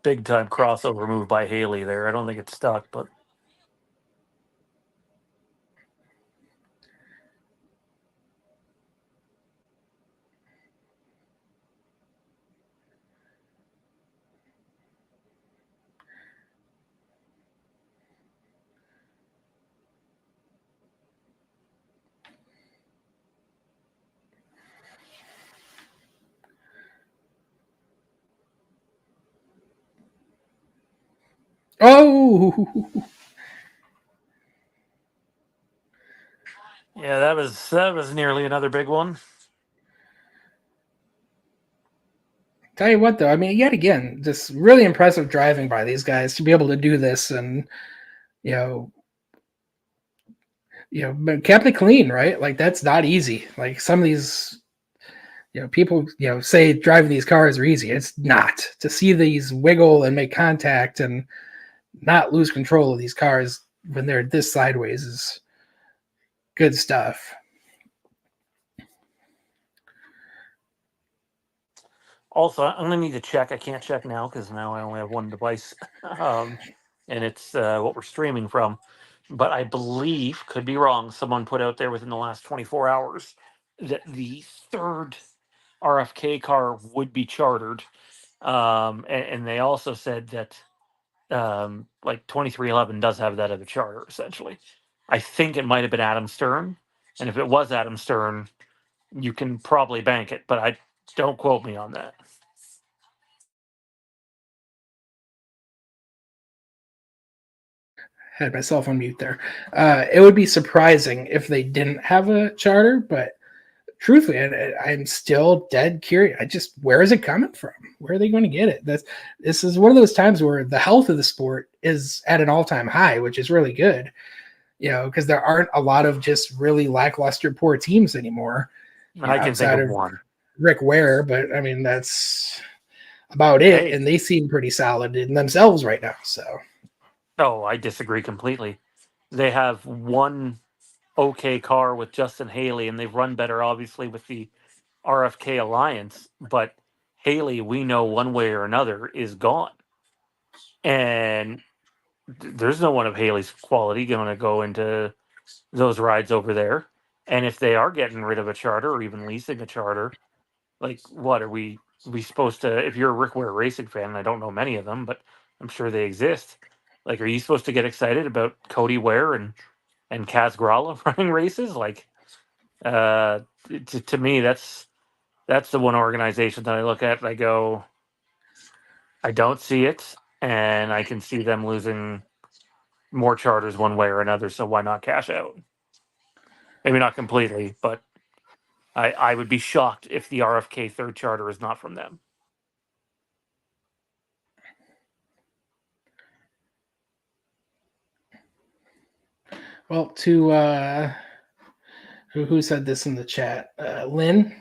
Big time crossover move by Haley there. I don't think it's stuck, but Oh, yeah, that was nearly another big one. tell you what, though, I mean, yet again, just really impressive driving by these guys to be able to do this, and you know, but kept it clean, right? Like that's not easy. Like some of these, people, say driving these cars are easy. It's not. To see these wiggle and make contact and not lose control of these cars when they're this sideways is good stuff. Also, I'm gonna need to check. I can't check now because now I only have one device, and it's what we're streaming from. But I believe, could be wrong, someone put out there within the last 24 hours that the third RFK car would be chartered, and they also said that like 2311 does have that as a charter. Essentially, I think it might have been Adam Stern, and if it was Adam Stern, you can probably bank it. But I don't quote me on that. Had myself on mute there. It would be surprising if they didn't have a charter, but truthfully, I'm still dead curious. Where is it coming from? Where are they going to get it? This is one of those times where the health of the sport is at an all-time high, which is really good. Because there aren't a lot of just really lackluster, poor teams anymore. I can think Outside of of one. Rick Ware, but I mean that's about it. Hey, And they seem pretty solid in themselves right now. So no, I disagree completely. They have one okay car with Justin Haley, and they've run better, obviously, with the RFK Alliance. But Haley, we know one way or another, is gone. And there's no one of Haley's quality going to go into those rides over there. And if they are getting rid of a charter or even leasing a charter, like what are we supposed to? If you're a Rick Ware Racing fan, and I don't know many of them, but I'm sure they exist. Like, are you supposed to get excited about Cody Ware and Kaz Grala running races? Like, uh, to me, that's the one organization that I look at and I go, I don't see it, and I can see them losing more charters one way or another. So why not cash out? Maybe not completely, but I would be shocked if the RFK third charter is not from them. well, to who said this in the chat? Lynn.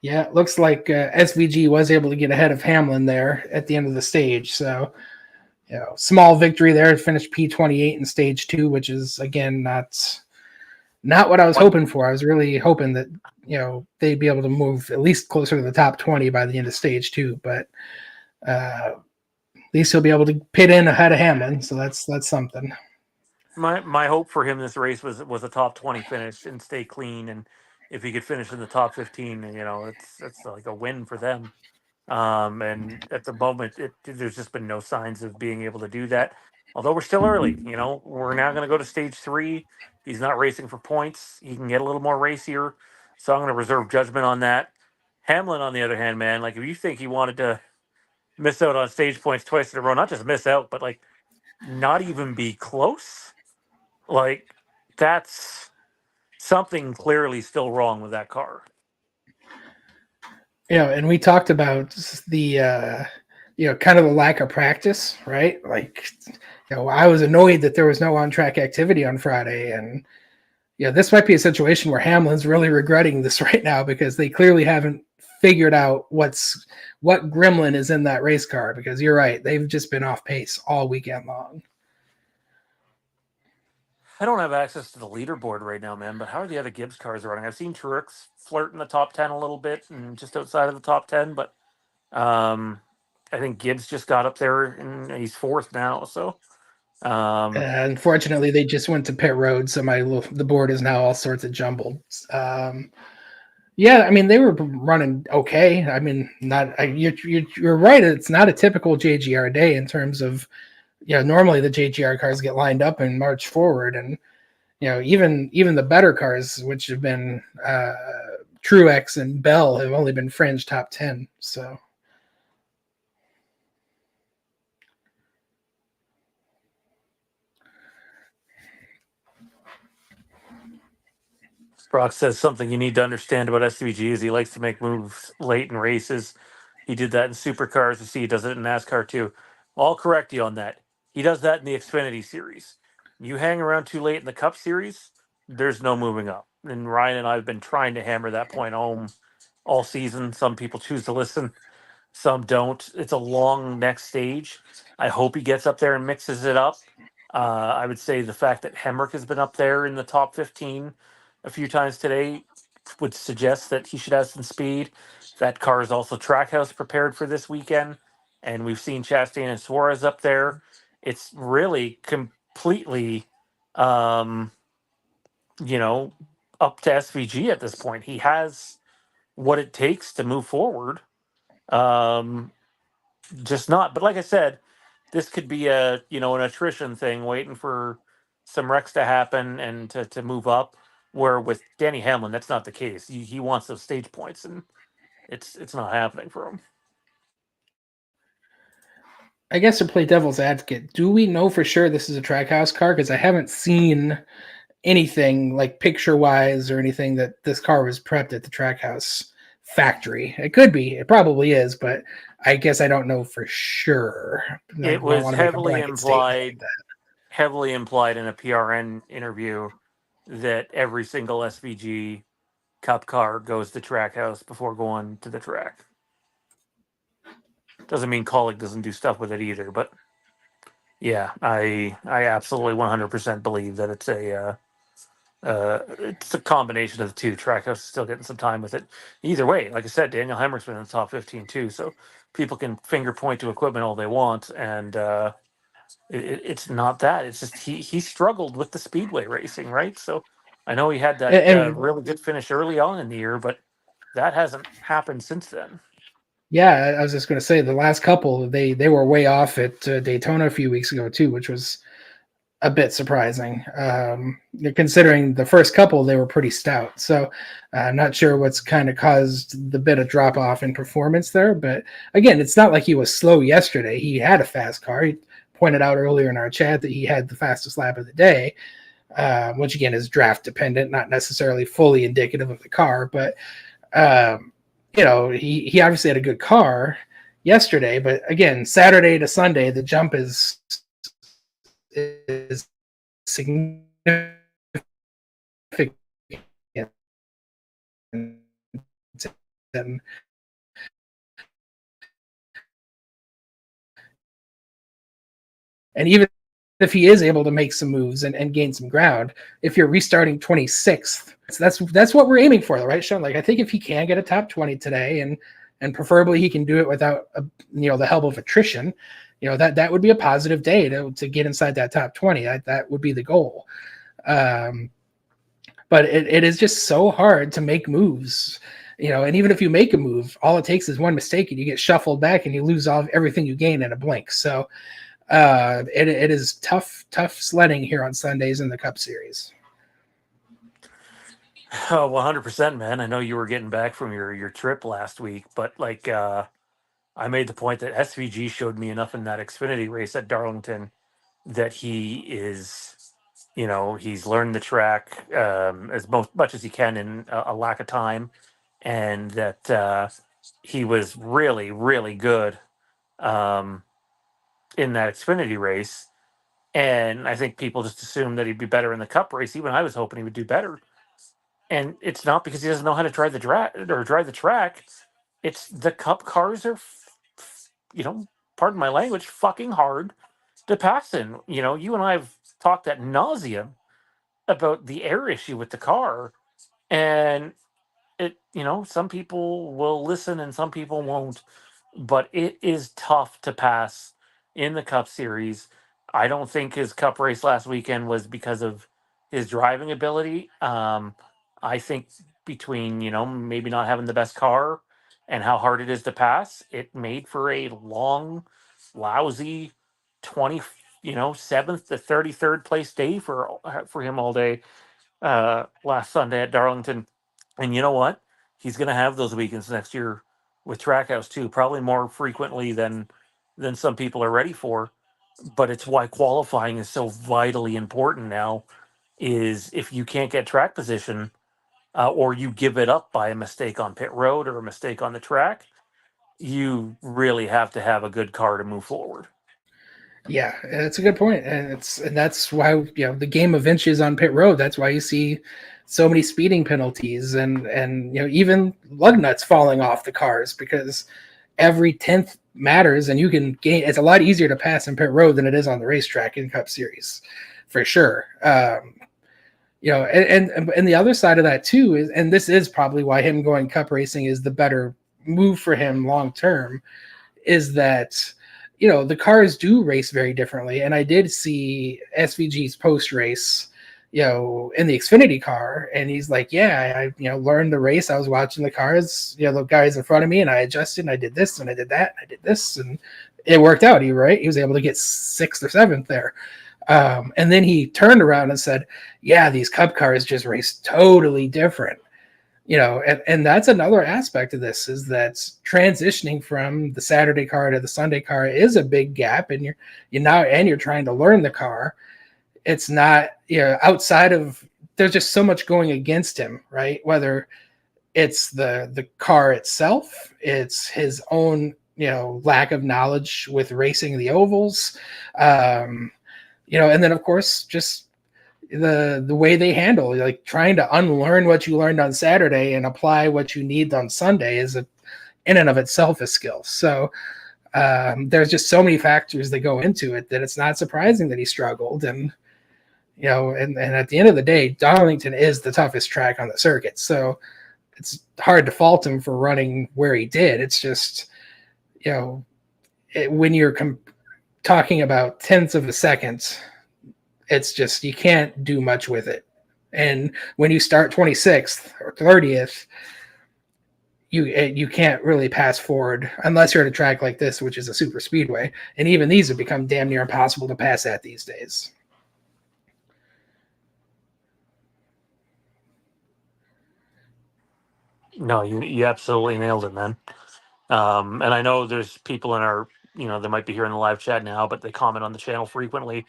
Yeah, it looks like SVG was able to get ahead of Hamlin there at the end of the stage. So, small victory there to finish P28 in stage 2, which is again not what I was What? hoping for. I was really hoping that they'd be able to move at least closer to the top 20 by the end of stage 2, but at least he'll be able to pit in ahead of Hamlin. So that's something. My hope for him this race was a top 20 finish and stay clean, and if he could finish in the top 15, it's like a win for them. And at the moment, there's just been no signs of being able to do that. Although we're still early, we're now going to go to stage 3. He's not racing for points. He can get a little more racier, so I'm going to reserve judgment on that. Hamlin, on the other hand, man, like if you think he wanted to miss out on stage points twice in a row, not just miss out, but like not even be close, like that's something clearly still wrong with that car. And we talked about kind of the lack of practice, right? Like, I was annoyed that there was no on track activity on Friday. And, this might be a situation where Hamlin's really regretting this right now because they clearly haven't figured out what gremlin is in that race car, because you're right. They've just been off pace all weekend long. I don't have access to the leaderboard right now, man, but how are the other Gibbs cars running? I've seen Truex flirt in the top 10 a little bit and just outside of the top 10, but I think Gibbs just got up there and he's fourth now. So, Unfortunately, they just went to pit road, so the board is now all sorts of jumbled. Yeah, I mean, they were running okay. I mean, you're right. It's not a typical JGR day in terms of, normally the JGR cars get lined up and march forward, and even the better cars, which have been Truex and Bell, have only been fringe top 10. So. Brock says something you need to understand about SVG is he likes to make moves late in races. He did that in supercars. You see, he does it in NASCAR too. I'll correct you on that. He does that in the Xfinity series. You hang around too late in the Cup series, there's no moving up. And Ryan and I have been trying to hammer that point home all season. Some people choose to listen, some don't. It's a long next stage. I hope he gets up there and mixes it up. I would say the fact that Hemrick has been up there in the top 15 a few times today would suggest that he should have some speed. That car is also Trackhouse prepared for this weekend, and we've seen Chastain and Suarez up there. It's really completely, um, you know, up to SVG at this point. He has what it takes to move forward. Um, just not. But like I said, this could be an attrition thing, waiting for some wrecks to happen and to move up. Where with Danny Hamlin, that's not the case. He wants those stage points, and it's not happening for him. I guess to play devil's advocate, do we know for sure this is a Trackhouse car? Because I haven't seen anything like picture wise or anything that this car was prepped at the Trackhouse factory. It could be, it probably is, but I guess I don't know for sure. I It don't was want to make a blanket statement like that. heavily implied in a PRN interview that every single SVG Cup car goes to Trackhouse before going to the track. Doesn't mean Kaulig doesn't do stuff with it either, but yeah, I absolutely 100% believe that it's a combination of the two. Trackhouse is still getting some time with it. Either way, like I said, Daniel Hemrick's been in the top 15 too, so people can finger point to equipment all they want, and it's not that. It's just he struggled with the speedway racing, right? So I know he had that And really good finish early on in the year, but that hasn't happened since then. yeah, I was just going to say the last couple they were way off at Daytona a few weeks ago too, which was a bit surprising. Considering the first couple they were pretty stout. So I'm not sure what's kind of caused the bit of drop off in performance there. But again, it's not like he was slow yesterday. He had a fast car. He pointed out earlier in our chat that he had the fastest lap of the day, which again is draft dependent, not necessarily fully indicative of the car. But he obviously had a good car yesterday. But again, Saturday to Sunday, the jump is significant. And even if he is able to make some moves and gain some ground, if you're restarting 26th, that's what we're aiming for, though, right, Sean? Like, I think if he can get a top 20 today, and preferably he can do it without the help of attrition, that would be a positive day to get inside that top 20. That would be the goal. But it is just so hard to make moves, and even if you make a move, all it takes is one mistake and you get shuffled back and you lose everything you gain in a blink. So it is tough sledding here on Sundays in the Cup Series. Oh, 100%, man. I know you were getting back from your trip last week, but I made the point that SVG showed me enough in that Xfinity race at Darlington that he is, he's learned the track as much as he can in a lack of time, and that he was really, really good um, in that Xfinity race. And I think people just assumed that he'd be better in the Cup race. Even I was hoping he would do better. And it's not because he doesn't know how to drive the drive the track. It's the Cup cars are, pardon my language, fucking hard to pass in. You and I have talked at nauseum about the air issue with the car, and some people will listen and some people won't, but it is tough to pass in the Cup Series. I don't think his Cup race last weekend was because of his driving ability. I think between maybe not having the best car and how hard it is to pass, it made for a long, lousy 20 7th to 33rd place day for him all day last Sunday at Darlington. And you know what? He's going to have those weekends next year with Trackhouse too, probably more frequently than some people are ready for. But it's why qualifying is so vitally important now. Is if you can't get track position, or you give it up by a mistake on pit road or a mistake on the track, you really have to have a good car to move forward. Yeah, that's a good point, and that's why the game of inches on pit road. That's why you see so many speeding penalties and even lug nuts falling off the cars, because every tenth matters, and you can gain. It's a lot easier to pass in pit road than it is on the racetrack in Cup Series, for sure. And the other side of that too is, and this is probably why him going Cup racing is the better move for him long term, is that the cars do race very differently. And I did see SVG's post race, in the Xfinity car, and he's like, yeah, I learned the race. I was watching the cars, the guys in front of me, and I adjusted, and I did this, and I did that, and I did this, and it worked out. He was able to get 6th or 7th there. And then he turned around and said, yeah, these Cup cars just race totally different. And that's another aspect of this, is that transitioning from the Saturday car to the Sunday car is a big gap, and you're trying to learn the car. It's not, outside of, there's just so much going against him, right? Whether it's the car itself, it's his own, lack of knowledge with racing the ovals, and then of course just the way they handle, like trying to unlearn what you learned on Saturday and apply what you need on Sunday is in and of itself a skill. So there's just so many factors that go into it that it's not surprising that he struggled. And and at the end of the day, Darlington is the toughest track on the circuit, so it's hard to fault him for running where he did. It's just when you're talking about tenths of a second, it's just, you can't do much with it. And when you start 26th or 30th, you can't really pass forward unless you're at a track like this, which is a super speedway. And even these have become damn near impossible to pass at these days. No, you absolutely nailed it, man. And I know there's people in our, they might be here in the live chat now, but they comment on the channel frequently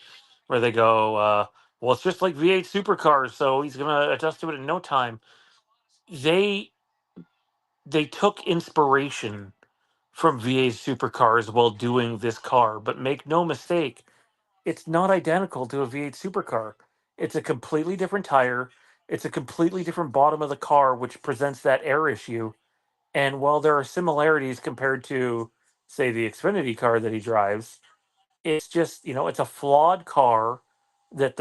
where they go, well, it's just like V8 supercars, so he's going to adjust to it in no time. They took inspiration from V8 supercars while doing this car, but make no mistake, it's not identical to a V8 supercar. It's a completely different tire. It's a completely different bottom of the car, which presents that air issue. And while there are similarities compared to, say, the Xfinity car that he drives, it's just, it's a flawed car that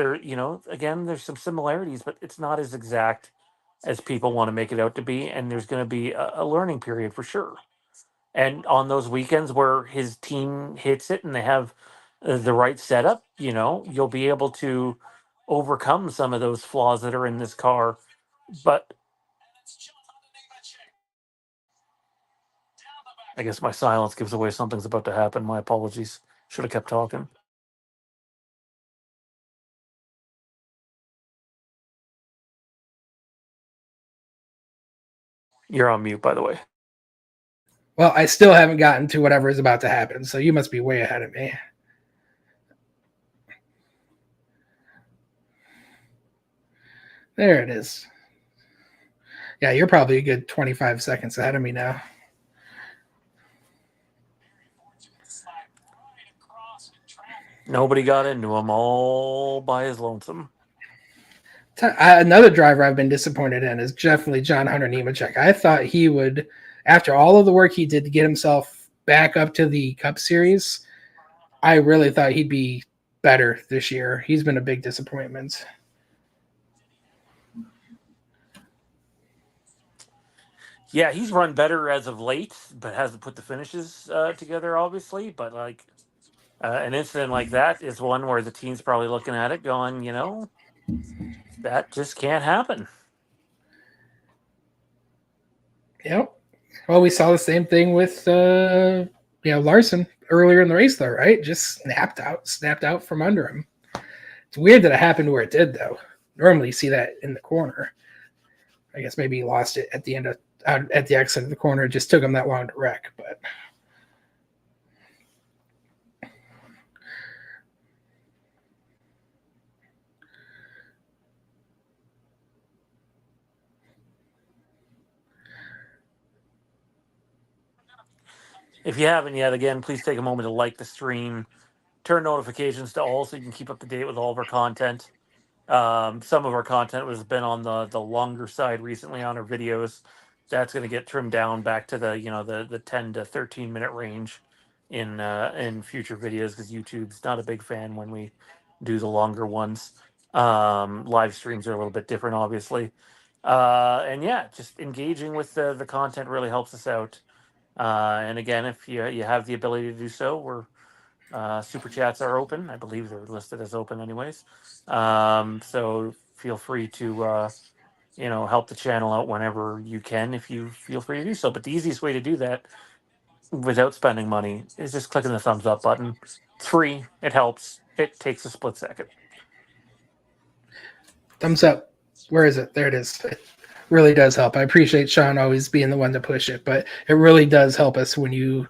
again, there's some similarities, but it's not as exact as people want to make it out to be. And there's going to be a learning period for sure. And on those weekends where his team hits it and they have the right setup, you'll be able to overcome some of those flaws that are in this car. But I guess my silence gives away something's about to happen. My apologies. Should have kept talking. You're on mute, by the way. Well, I still haven't gotten to whatever is about to happen, so you must be way ahead of me. There it is. Yeah, you're probably a good 25 seconds ahead of me now. Nobody got into him all by his lonesome. Another driver I've been disappointed in is definitely John Hunter Nemechek. I thought he would, after all of the work he did to get himself back up to the Cup Series, I really thought he'd be better this year. He's been a big disappointment. Yeah, he's run better as of late, but hasn't put the finishes together, obviously. But like an incident like that is one where the team's probably looking at it, going, that just can't happen. Yep. Well, we saw the same thing with Larson earlier in the race, though, right? Just snapped out from under him. It's weird that it happened where it did, though. Normally, you see that in the corner. I guess maybe he lost it at the end of at the exit of the corner. It just took him that long to wreck, but. If you haven't yet, again, please take a moment to like the stream, turn notifications to all so you can keep up to date with all of our content. Some of our content has been on the longer side recently on our videos. That's going to get trimmed down back to the 10 to 13 minute range in future videos, because YouTube's not a big fan when we do the longer ones. Live streams are a little bit different, obviously. And yeah, just engaging with the content really helps us out. And again, if you have the ability to do so, super chats are open. I believe they're listed as open, anyways. So feel free to help the channel out whenever you can, if you feel free to do so. But the easiest way to do that without spending money is just clicking the thumbs up button. It's free. It helps. It takes a split second. Thumbs up. Where is it? There it is. It really does help. I appreciate Sean always being the one to push it, but it really does help us when you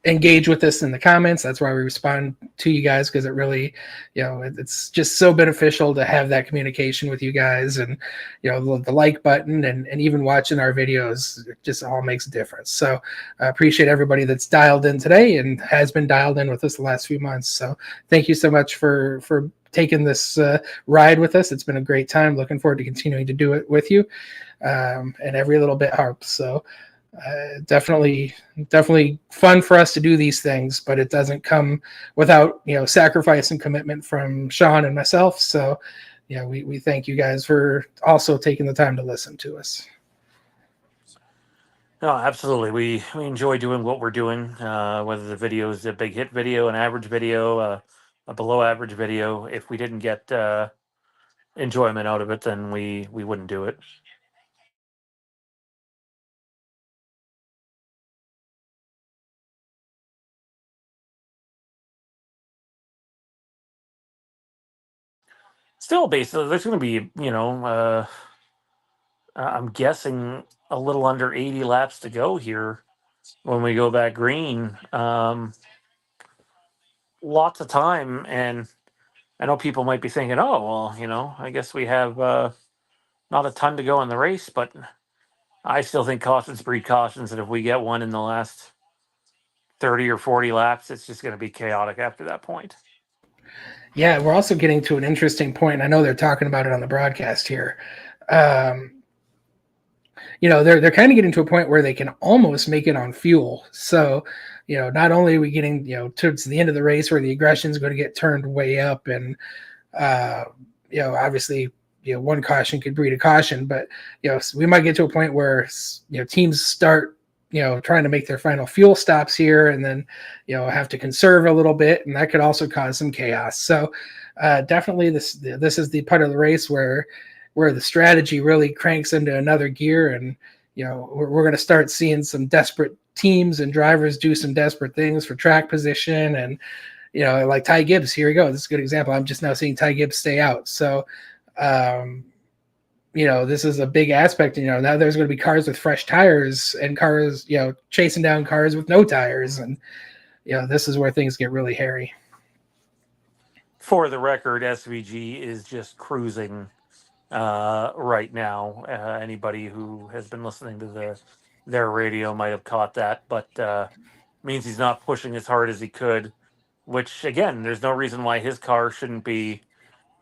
engage with us in the comments. That's why we respond to you guys, because it really, it's just so beneficial to have that communication with you guys. And the like button and even watching our videos, it just all makes a difference. So I appreciate everybody that's dialed in today and has been dialed in with us the last few months. So thank you so much for taking this ride with us. It's been a great time. Looking forward to continuing to do it with you, and every little bit helps. So definitely fun for us to do these things, but it doesn't come without sacrifice and commitment from Sean and myself. So we thank you guys for also taking the time to listen to us. No, absolutely. We enjoy doing what we're doing, whether the video is a big hit video, an average video, a below average video. If we didn't get enjoyment out of it, then we wouldn't do it. Still, basically, there's going to be, I'm guessing a little under 80 laps to go here when we go back green. Lots of time, and I know people might be thinking, oh, well, I guess we have not a ton to go in the race, but I still think cautions breed cautions, and if we get one in the last 30 or 40 laps, it's just going to be chaotic after that point. Yeah, we're also getting to an interesting point. I know they're talking about it on the broadcast here. They're kind of getting to a point where they can almost make it on fuel. So, not only are we getting, towards the end of the race where the aggression is going to get turned way up, and, obviously, one caution could breed a caution, but, we might get to a point where, teams start, trying to make their final fuel stops here, and then, have to conserve a little bit, and that could also cause some chaos. So, definitely this is the part of the race where the strategy really cranks into another gear, and we're going to start seeing some desperate teams and drivers do some desperate things for track position. And like Ty Gibbs, here we go, this is a good example. I'm just now seeing Ty Gibbs stay out. So this is a big aspect. Now there's going to be cars with fresh tires and cars chasing down cars with no tires, and this is where things get really hairy. For the record, SVG is just cruising right now. Anybody who has been listening to their radio might have caught that, but means he's not pushing as hard as he could. which again, there's no reason why his car shouldn't be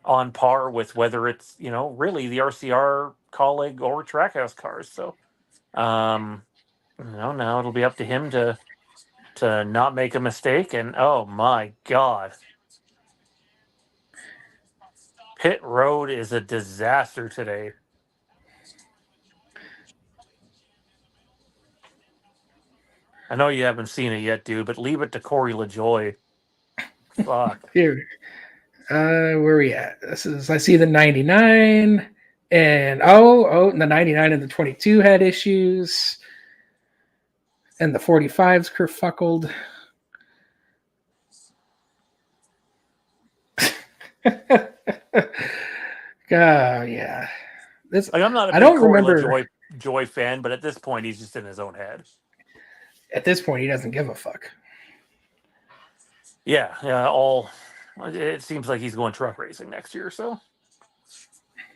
on par with whether it's, really the RCR, Kaulig, or Trackhouse cars. So, now it'll be up to him to not make a mistake. And oh my God, pit road is a disaster today. I know you haven't seen it yet, dude, but leave it to Corey LaJoy. Fuck. Here, where are we at? I see the 99, and and the 99 and the 22 had issues, and the 45s kerfuckled. Yeah. I'm not a I big don't Corey remember. LaJoy fan, but at this point, he's just in his own head. At this point, he doesn't give a fuck. Yeah, it seems like he's going truck racing next year, so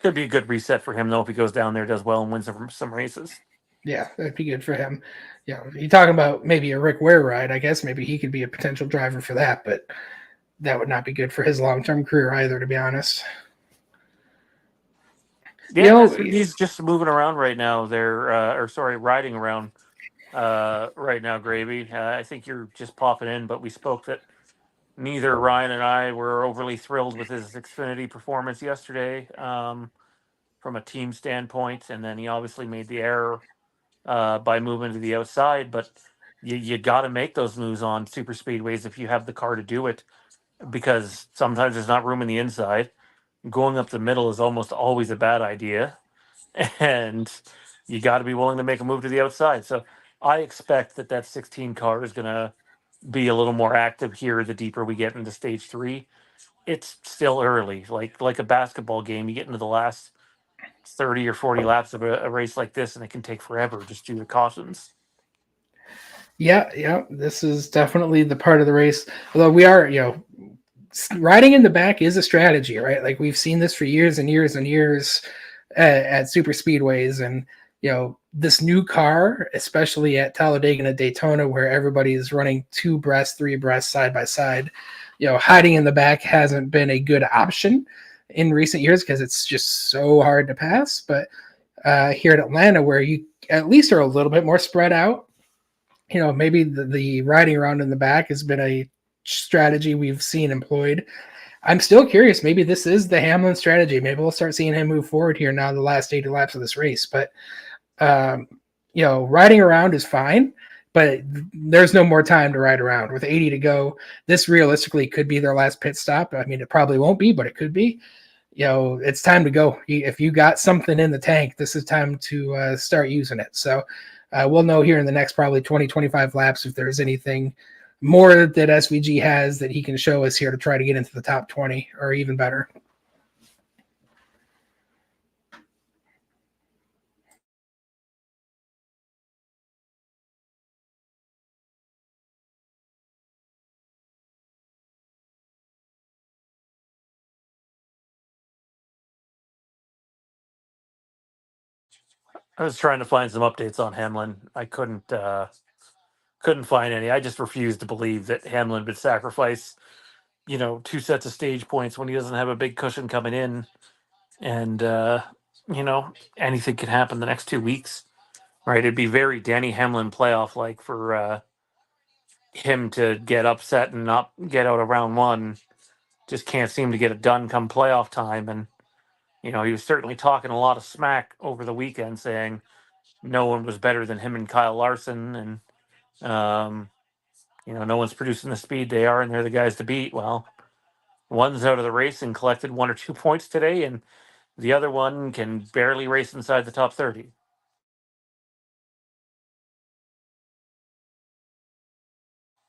could be a good reset for him though if he goes down there, does well, and wins some races. Yeah, that'd be good for him. You're talking about maybe a Rick Ware ride. I guess maybe he could be a potential driver for that, but that would not be good for his long-term career either, to be honest. Yeah, he's just moving around right now. Riding around right now, Gravy. I think you're just popping in, but we spoke that neither Ryan and I were overly thrilled with his Xfinity performance yesterday from a team standpoint, and then he obviously made the error by moving to the outside, but you got to make those moves on super speedways if you have the car to do it, because sometimes there's not room in the inside. Going up the middle is almost always a bad idea, and you got to be willing to make a move to the outside. So I expect that 16 car is going to be a little more active here the deeper we get into stage 3. It's still early, like a basketball game. You get into the last 30 or 40 laps of a race like this, and it can take forever just due to cautions. Yeah, this is definitely the part of the race. Although we are, riding in the back is a strategy, right? Like we've seen this for years and years and years at super speedways, and this new car, especially at Talladega and Daytona, where everybody is running 2 abreast, 3 abreast side by side. Hiding in the back hasn't been a good option in recent years because it's just so hard to pass. But here at Atlanta, where you at least are a little bit more spread out, maybe the riding around in the back has been a strategy we've seen employed. I'm still curious. Maybe this is the Hamlin strategy. Maybe we'll start seeing him move forward here now in the last 80 laps of this race. But, riding around is fine, but there's no more time to ride around. With 80 to go, this realistically could be their last pit stop. I mean, it probably won't be, but it could be. It's time to go. If you got something in the tank, this is time to start using it. So we'll know here in the next probably 20, 25 laps if there's anything more that SVG has that he can show us here to try to get into the top 20 or even better. I was trying to find some updates on Hamlin. I couldn't find any. I just refused to believe that Hamlin would sacrifice, 2 sets of stage points when he doesn't have a big cushion coming in. And, anything can happen the next 2 weeks, right? It'd be very Danny Hamlin playoff like for him to get upset and not get out of round 1. Just can't seem to get it done come playoff time. And, he was certainly talking a lot of smack over the weekend saying no one was better than him and Kyle Larson. And, no one's producing the speed they are, and they're the guys to beat. Well, one's out of the race and collected 1 or 2 points today, and the other one can barely race inside the top 30.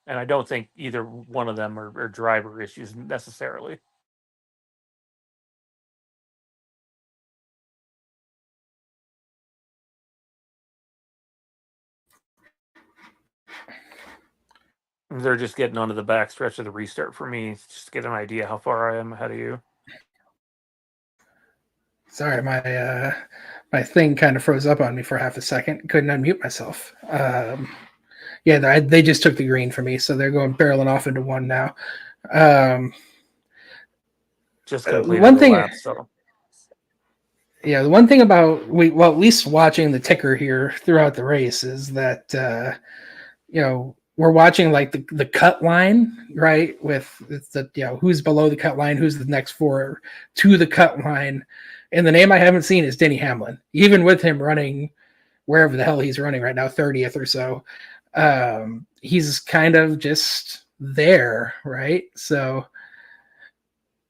And I don't think either one of them are driver issues necessarily. They're just getting onto the back stretch of the restart for me, just to get an idea how far I am ahead of you. Sorry, my thing kind of froze up on me for half a second. Couldn't unmute myself. They just took the green for me, so they're going barreling off into 1 now. Just completed One the thing, lap, so yeah, the one thing about well, at least watching the ticker here throughout the race is that we're watching like the cut line, right? With it's the who's below the cut line, who's the next four to the cut line, and the name I haven't seen is Denny Hamlin. Even with him running wherever the hell he's running right now, 30th or so, he's kind of just there, right? So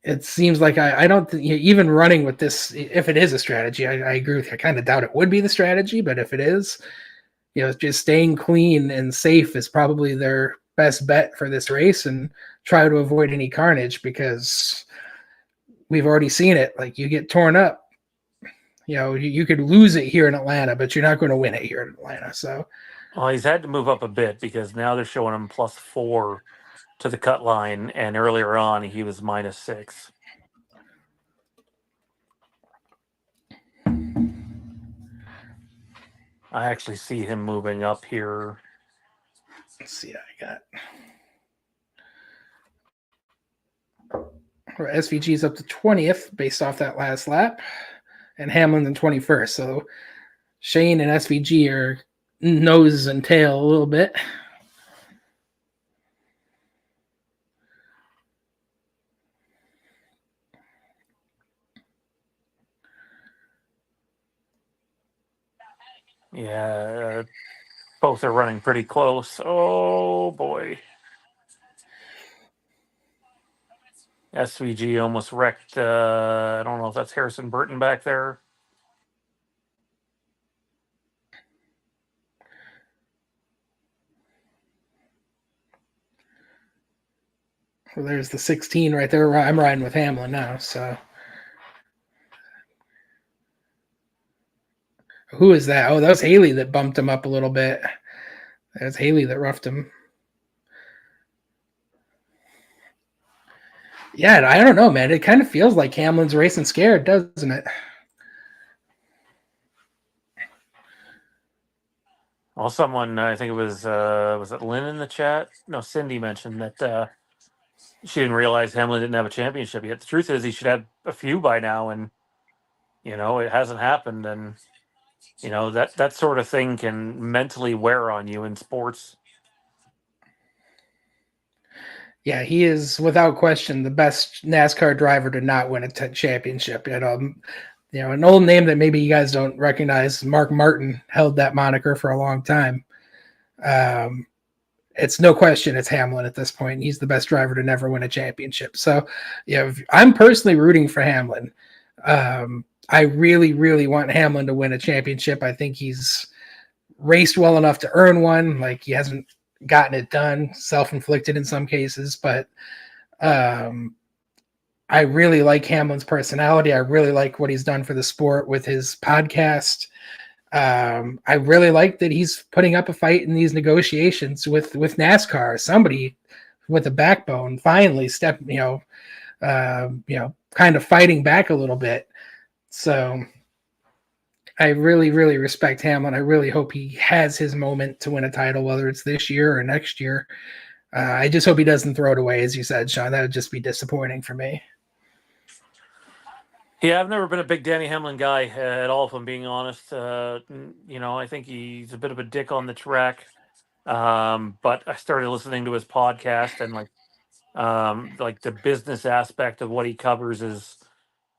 it seems like I don't even running with this, if it is a strategy, I agree with you. I kind of doubt it would be the strategy, but if it is, just staying clean and safe is probably their best bet for this race, and try to avoid any carnage, because we've already seen it. Like, you get torn up, you could lose it here in Atlanta, but you're not going to win it here in Atlanta. So well, he's had to move up a bit because now they're showing him +4 to the cut line, and earlier on he was -6. I actually see him moving up here. let's see, I got SVG is up to 20th based off that last lap, and Hamlin's in 21st. So Shane and SVG are nose and tail a little bit. Yeah, both are running pretty close. Oh boy. SVG almost wrecked. I don't know if that's Harrison Burton back there. Well, there's the 16 right there. I'm riding with Hamlin now. So who is that? Oh, that was Haley that bumped him up a little bit. That's Haley that roughed him. Yeah, I don't know, man. It kind of feels like Hamlin's racing scared, doesn't it? Well, someone, I think it was it Lynn in the chat? No, Cindy mentioned that she didn't realize Hamlin didn't have a championship yet. The truth is, he should have a few by now, and it hasn't happened. And that sort of thing can mentally wear on you in sports. Yeah, he is without question the best NASCAR driver to not win a championship. An old name that maybe you guys don't recognize, Mark Martin, held that moniker for a long time. It's no question it's Hamlin at this point. He's the best driver to never win a championship. So, I'm personally rooting for Hamlin. I really, really want Hamlin to win a championship. I think he's raced well enough to earn one. Like, he hasn't gotten it done, self-inflicted in some cases, but I really like Hamlin's personality. I really like what he's done for the sport with his podcast. I really like that he's putting up a fight in these negotiations with NASCAR. Somebody with a backbone finally kind of fighting back a little bit. So I really, really respect Hamlin. I really hope he has his moment to win a title, whether it's this year or next year. I just hope he doesn't throw it away, as you said, Sean. That would just be disappointing for me. Yeah, I've never been a big Danny Hamlin guy at all, if I'm being honest. I think he's a bit of a dick on the track. But I started listening to his podcast, and like the business aspect of what he covers is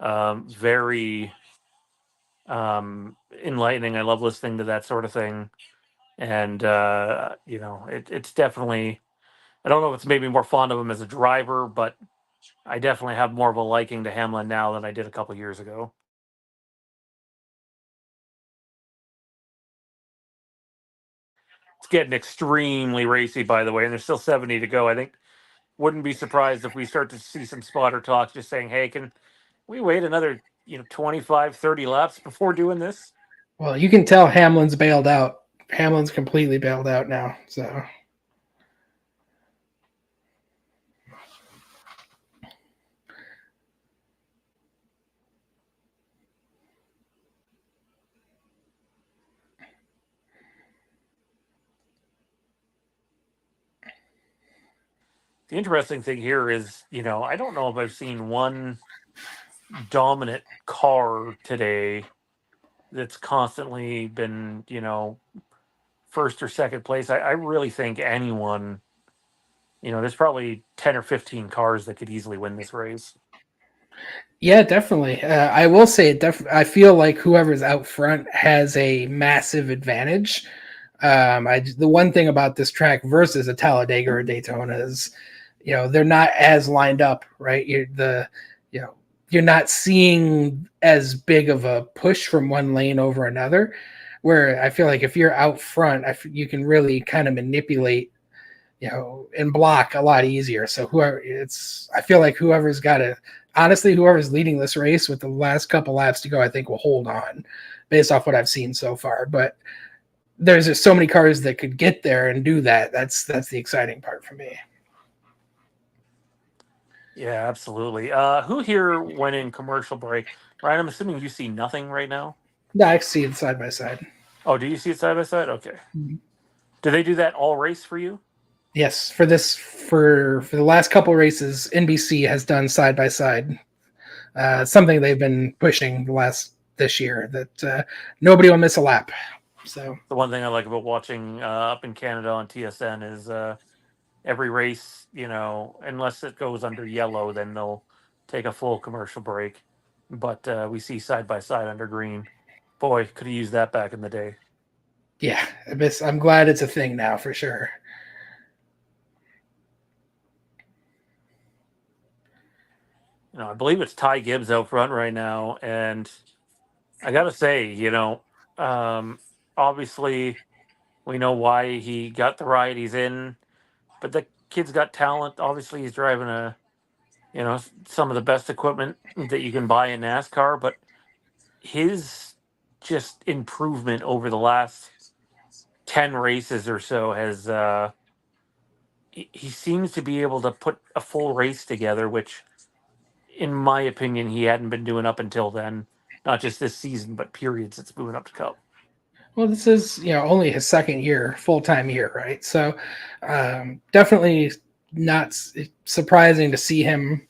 very enlightening. I love listening to that sort of thing, and it's definitely. I don't know if it's made me more fond of him as a driver, but I definitely have more of a liking to Hamlin now than I did a couple years ago. It's getting extremely racy, by the way, and there's still 70 to go. I think wouldn't be surprised if we start to see some spotter talk just saying, hey, can we wait another 25, 30 laps before doing this? Well, you can tell Hamlin's bailed out. Hamlin's completely bailed out now. So The interesting thing here is, I don't know if I've seen one dominant car today that's constantly been, first or second place. I really think anyone, there's probably 10 or 15 cars that could easily win this race. Yeah, definitely. I will say, I feel like whoever's out front has a massive advantage. The one thing about this track versus a Talladega or Daytona is, they're not as lined up, right? You're not seeing as big of a push from one lane over another. Where I feel like if you're out front, you can really kind of manipulate, and block a lot easier. So I feel like whoever's leading this race with the last couple laps to go, I think will hold on based off what I've seen so far. But there's just so many cars that could get there and do that. That's the exciting part for me. Yeah, absolutely. Who here went in commercial break? Ryan, I'm assuming you see nothing right now. No, I see it side by side. Oh, do you see it side by side? Okay. Mm-hmm. Do they do that all race for you? Yes, for the last couple races, NBC has done side by side. Something they've been pushing this year that nobody will miss a lap. So the one thing I like about watching up in Canada on TSN is every race, unless it goes under yellow, then they'll take a full commercial break. But we see side by side under green. Boy, could have used that back in the day. Yeah, I'm glad it's a thing now for sure. I believe it's Ty Gibbs out front right now, and I gotta say, obviously we know why he got the ride he's in, but the kid's got talent. Obviously, he's driving some of the best equipment that you can buy in NASCAR, but his just improvement over the last 10 races or so has he seems to be able to put a full race together, which in my opinion he hadn't been doing up until then, not just this season but period since moving up to Cup. Well, this is only his second year, full-time year, right? So definitely not surprising to see him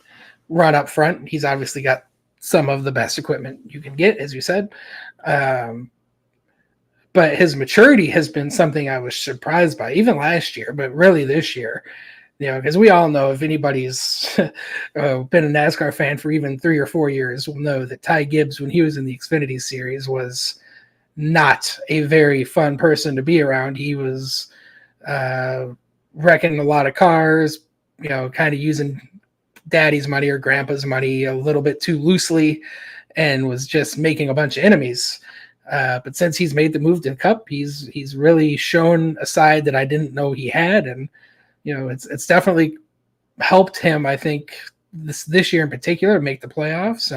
run up front. He's obviously got some of the best equipment you can get, as you said. But his maturity has been something I was surprised by, even last year, but really this year. Because we all know, if anybody's been a NASCAR fan for even 3 or 4 years, will know that Ty Gibbs, when he was in the Xfinity series, was not a very fun person to be around. He was wrecking a lot of cars, kind of using daddy's money or grandpa's money a little bit too loosely, and was just making a bunch of enemies. But since he's made the move to the Cup, he's really shown a side that I didn't know he had, and it's definitely helped him, I think, this year in particular, make the playoffs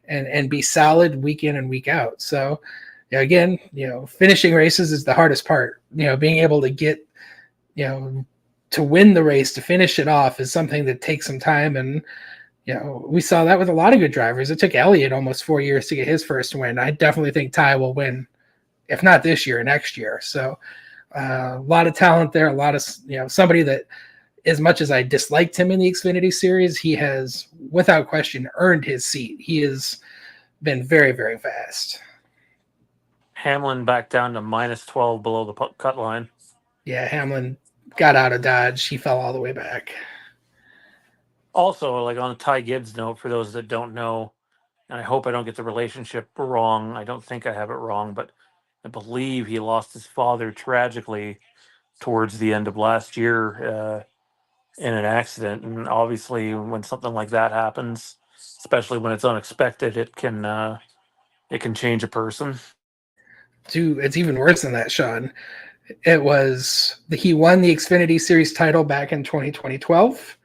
and be solid week in and week out. So again, finishing races is the hardest part. Being able to get, to win the race, to finish it off, is something that takes some time. And, we saw that with a lot of good drivers. It took Elliott almost 4 years to get his first win. I definitely think Ty will win, if not this year, next year. So a lot of talent there, a lot of, somebody that, as much as I disliked him in the Xfinity series, he has, without question, earned his seat. He has been very, very fast. Hamlin back down to -12 below the cut line. Yeah, Hamlin got out of Dodge. He fell all the way back. Also, like on a Ty Gibbs note, for those that don't know, and I hope I don't get the relationship wrong. I don't think I have it wrong, but I believe he lost his father tragically towards the end of last year in an accident. And obviously, when something like that happens, especially when it's unexpected, it can change a person. Dude, it's even worse than that, Sean. He won the Xfinity Series title back in 2012,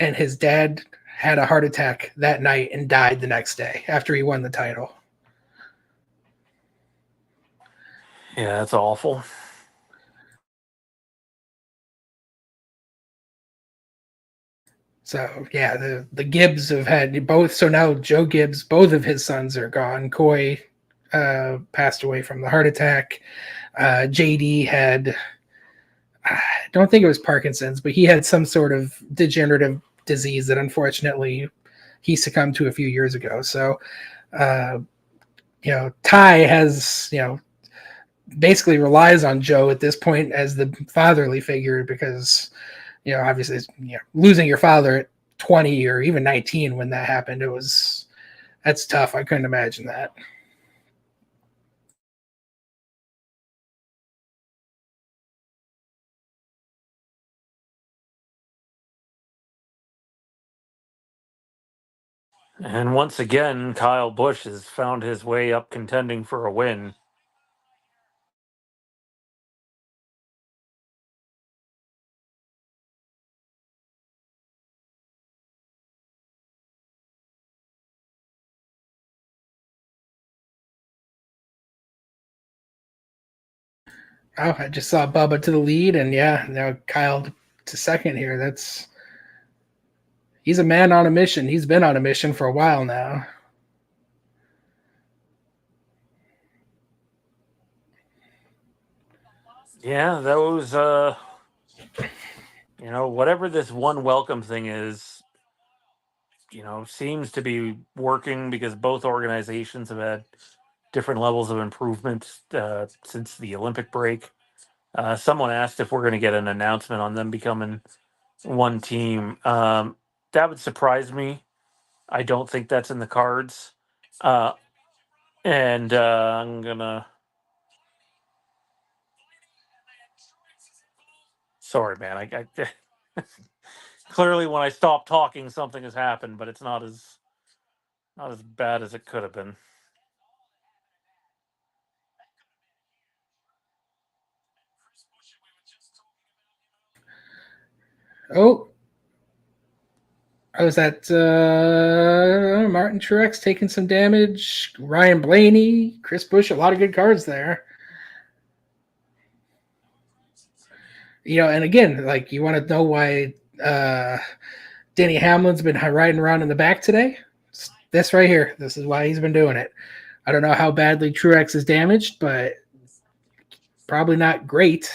and his dad had a heart attack that night and died the next day after he won the title. Yeah, that's awful. So yeah, the Gibbs have had both. So now Joe Gibbs, both of his sons are gone. Coy passed away from the heart attack. JD had I don't think it was Parkinson's, but he had some sort of degenerative disease that unfortunately he succumbed to a few years ago. So, uh, Ty has, basically relies on Joe at this point as the fatherly figure because, obviously, losing your father at 20 or even 19 when that happened, that's tough. I couldn't imagine that. And once again, Kyle Busch has found his way up contending for a win. Oh, I just saw Bubba to the lead, and now Kyle to second here. He's a man on a mission. He's been on a mission for a while now. Yeah, those whatever this one welcome thing is, seems to be working because both organizations have had different levels of improvement since the Olympic break. Someone asked if we're going to get an announcement on them becoming one team. That would surprise me. I don't think that's in the cards. Uh, and I'm going to. Sorry, man. I clearly when I stop talking, something has happened, but it's not as bad as it could have been. Oh, was that Martin Truex taking some damage? Ryan Blaney, Chris Busch, a lot of good cards there. And again, like you want to know why Denny Hamlin's been riding around in the back today? It's this right here. This is why he's been doing it. I don't know how badly Truex is damaged, but probably not great.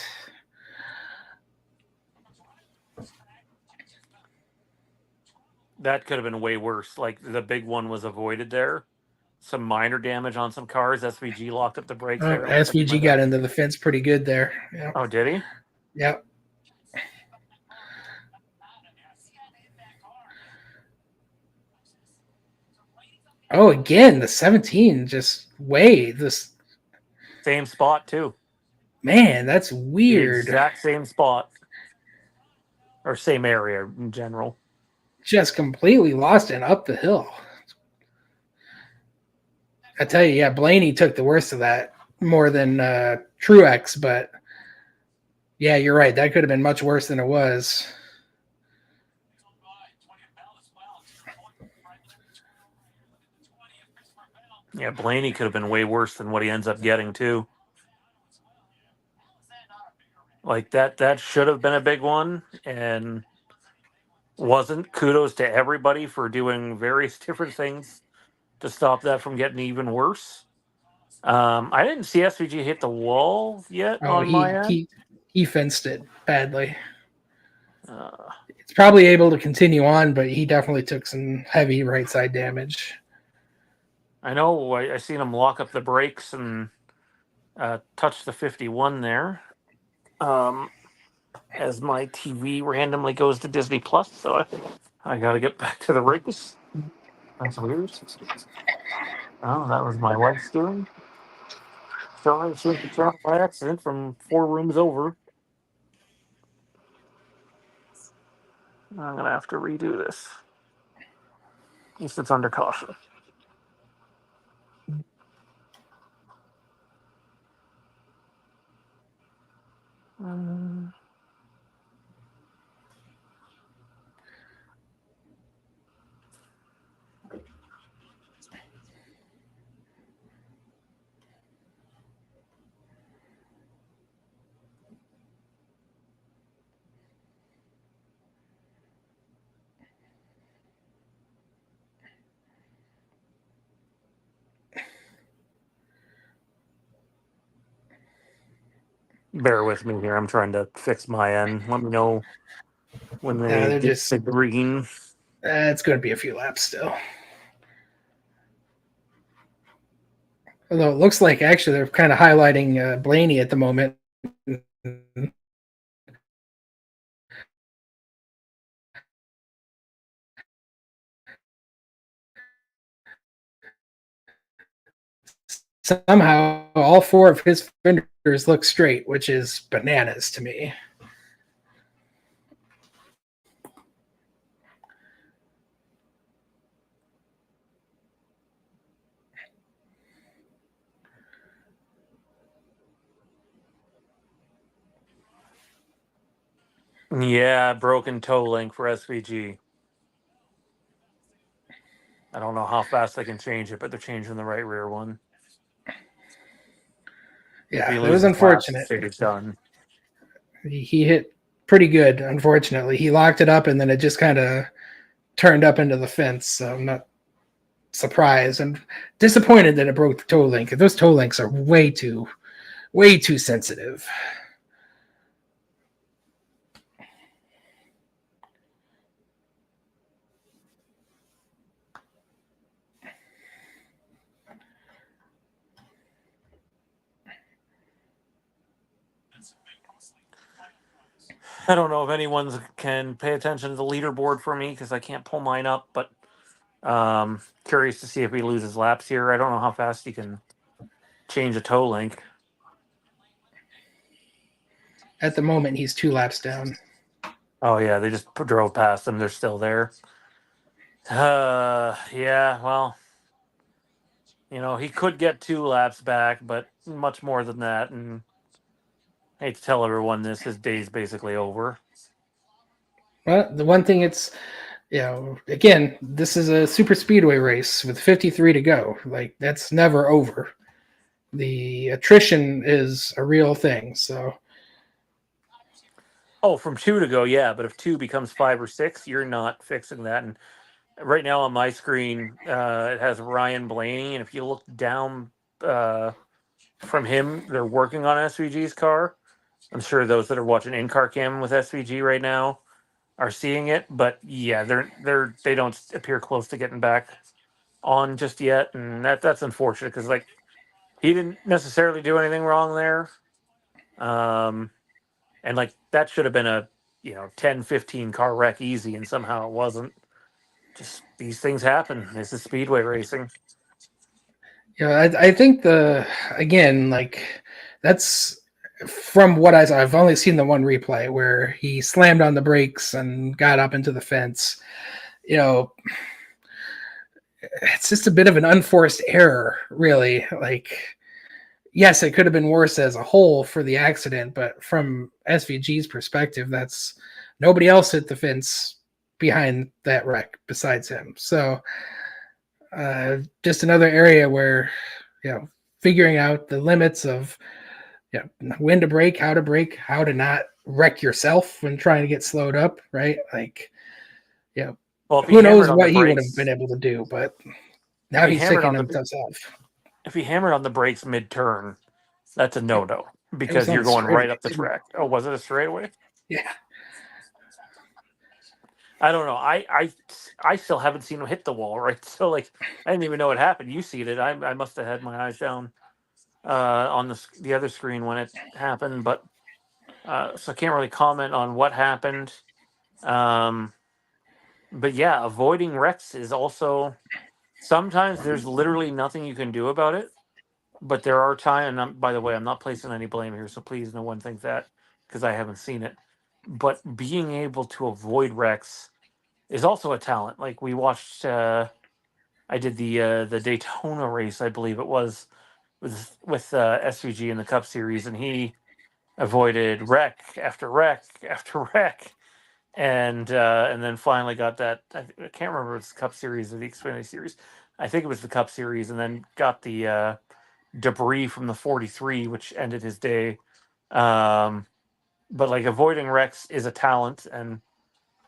That could have been way worse. Like the big one was avoided there. Some minor damage on some cars. SVG locked up the brakes there. It looks like he SVG might got have. into the fence pretty good there. Yeah. Oh, did he? Yep. Oh, again, the 17 just way this. Same spot too. Man, that's The weird. exact same spot. Or same area in general. Just completely lost it up the hill. I tell you, Blaney took the worst of that more than Truex, but yeah, you're right. That could have been much worse than it was. Yeah, Blaney could have been way worse than what he ends up getting too. Like that should have been a big one and wasn't. Kudos to everybody for doing various different things to stop that from getting even worse. I didn't see SVG hit the wall yet Oh, on my end. he fenced it badly. Uh, It's probably able to continue on, but he definitely took some heavy right side damage. I know I seen him lock up the brakes and touch the 51 there. As my TV randomly goes to Disney Plus, so I got to get back to the race. That's weird. Oh, that was my wife's doing. So I switched the channel by accident from 4 rooms over. I'm gonna have to redo this. At least it's under caution. Um, Bear with me here. I'm trying to fix my end. Let me know when they They're get just the green. it's going to be a few laps still. Although it looks like actually they're kind of highlighting Blaney at the moment. Somehow, all four of his fenders look straight, which is bananas to me. Yeah, broken toe link for SVG. I don't know how fast they can change it, but they're changing the right rear one. If he Yeah, that was loses laps, unfortunate. it's done. He hit pretty good, unfortunately. He locked it up and then it just kind of turned up into the fence. So I'm not surprised and disappointed that it broke the toe link. Those toe links are way too sensitive. I don't know if anyone can pay attention to the leaderboard for me because I can't pull mine up, but curious to see if he loses laps here. I don't know how fast he can change a toe link. At the moment, he's 2 laps down. Oh yeah, they just drove past them. They're still there. Yeah. Well, he could get 2 laps back, but much more than that. And I hate to tell everyone this, his day's basically over. Well, the one thing again, this is a super speedway race with 53 to go. Like, that's never over. The attrition is a real thing. So, Oh, from 2 to go, yeah. But if 2 becomes 5 or 6, you're not fixing that. And right now on my screen, it has Ryan Blaney, and if you look down from him, they're working on SVG's car. I'm sure those that are watching in-car cam with SVG right now are seeing it, but yeah, they don't appear close to getting back on just yet, and that's unfortunate because like he didn't necessarily do anything wrong there, and like that should have been a 10-15 car wreck easy, and somehow it wasn't. Just these things happen. This is speedway racing. I think again, like, that's from what I've only seen the one replay where he slammed on the brakes and got up into the fence. You know, it's just a bit of an unforced error, really. Like, yes, it could have been worse as a whole for the accident, but from SVG's perspective, that's nobody else hit the fence behind that wreck besides him. So, just another area where, figuring out the limits of, when to brake, how to not wreck yourself when trying to get slowed up, right? Like, Well, if he who hammered knows on the what he would have been brakes, able to do, but if now he he's hammered taking on the himself. if he hammered on the brakes mid-turn, that's a Yep. no-no It was because on you're the going right straightaway up the too. track. Oh, was it a straightaway? Yeah. I don't know. I still haven't seen him hit the wall, right? So like I didn't even know what happened. You see it. I must have had my eyes down on the other screen when it happened, but so I can't really comment on what happened. Um, but yeah, avoiding wrecks is also sometimes there's literally nothing you can do about it. But there are times, and by the way, I'm not placing any blame here, so please no one think that because I haven't seen it. But being able to avoid wrecks is also a talent. Like we watched, I did the Daytona race, I believe it was, with SVG in the Cup Series, and he avoided wreck after wreck after wreck, and then finally got that. I can't remember if it's the Cup Series or the Xfinity Series. I think it was the Cup Series, and then got the debris from the 43, which ended his day. Um, but like avoiding wrecks is a talent, and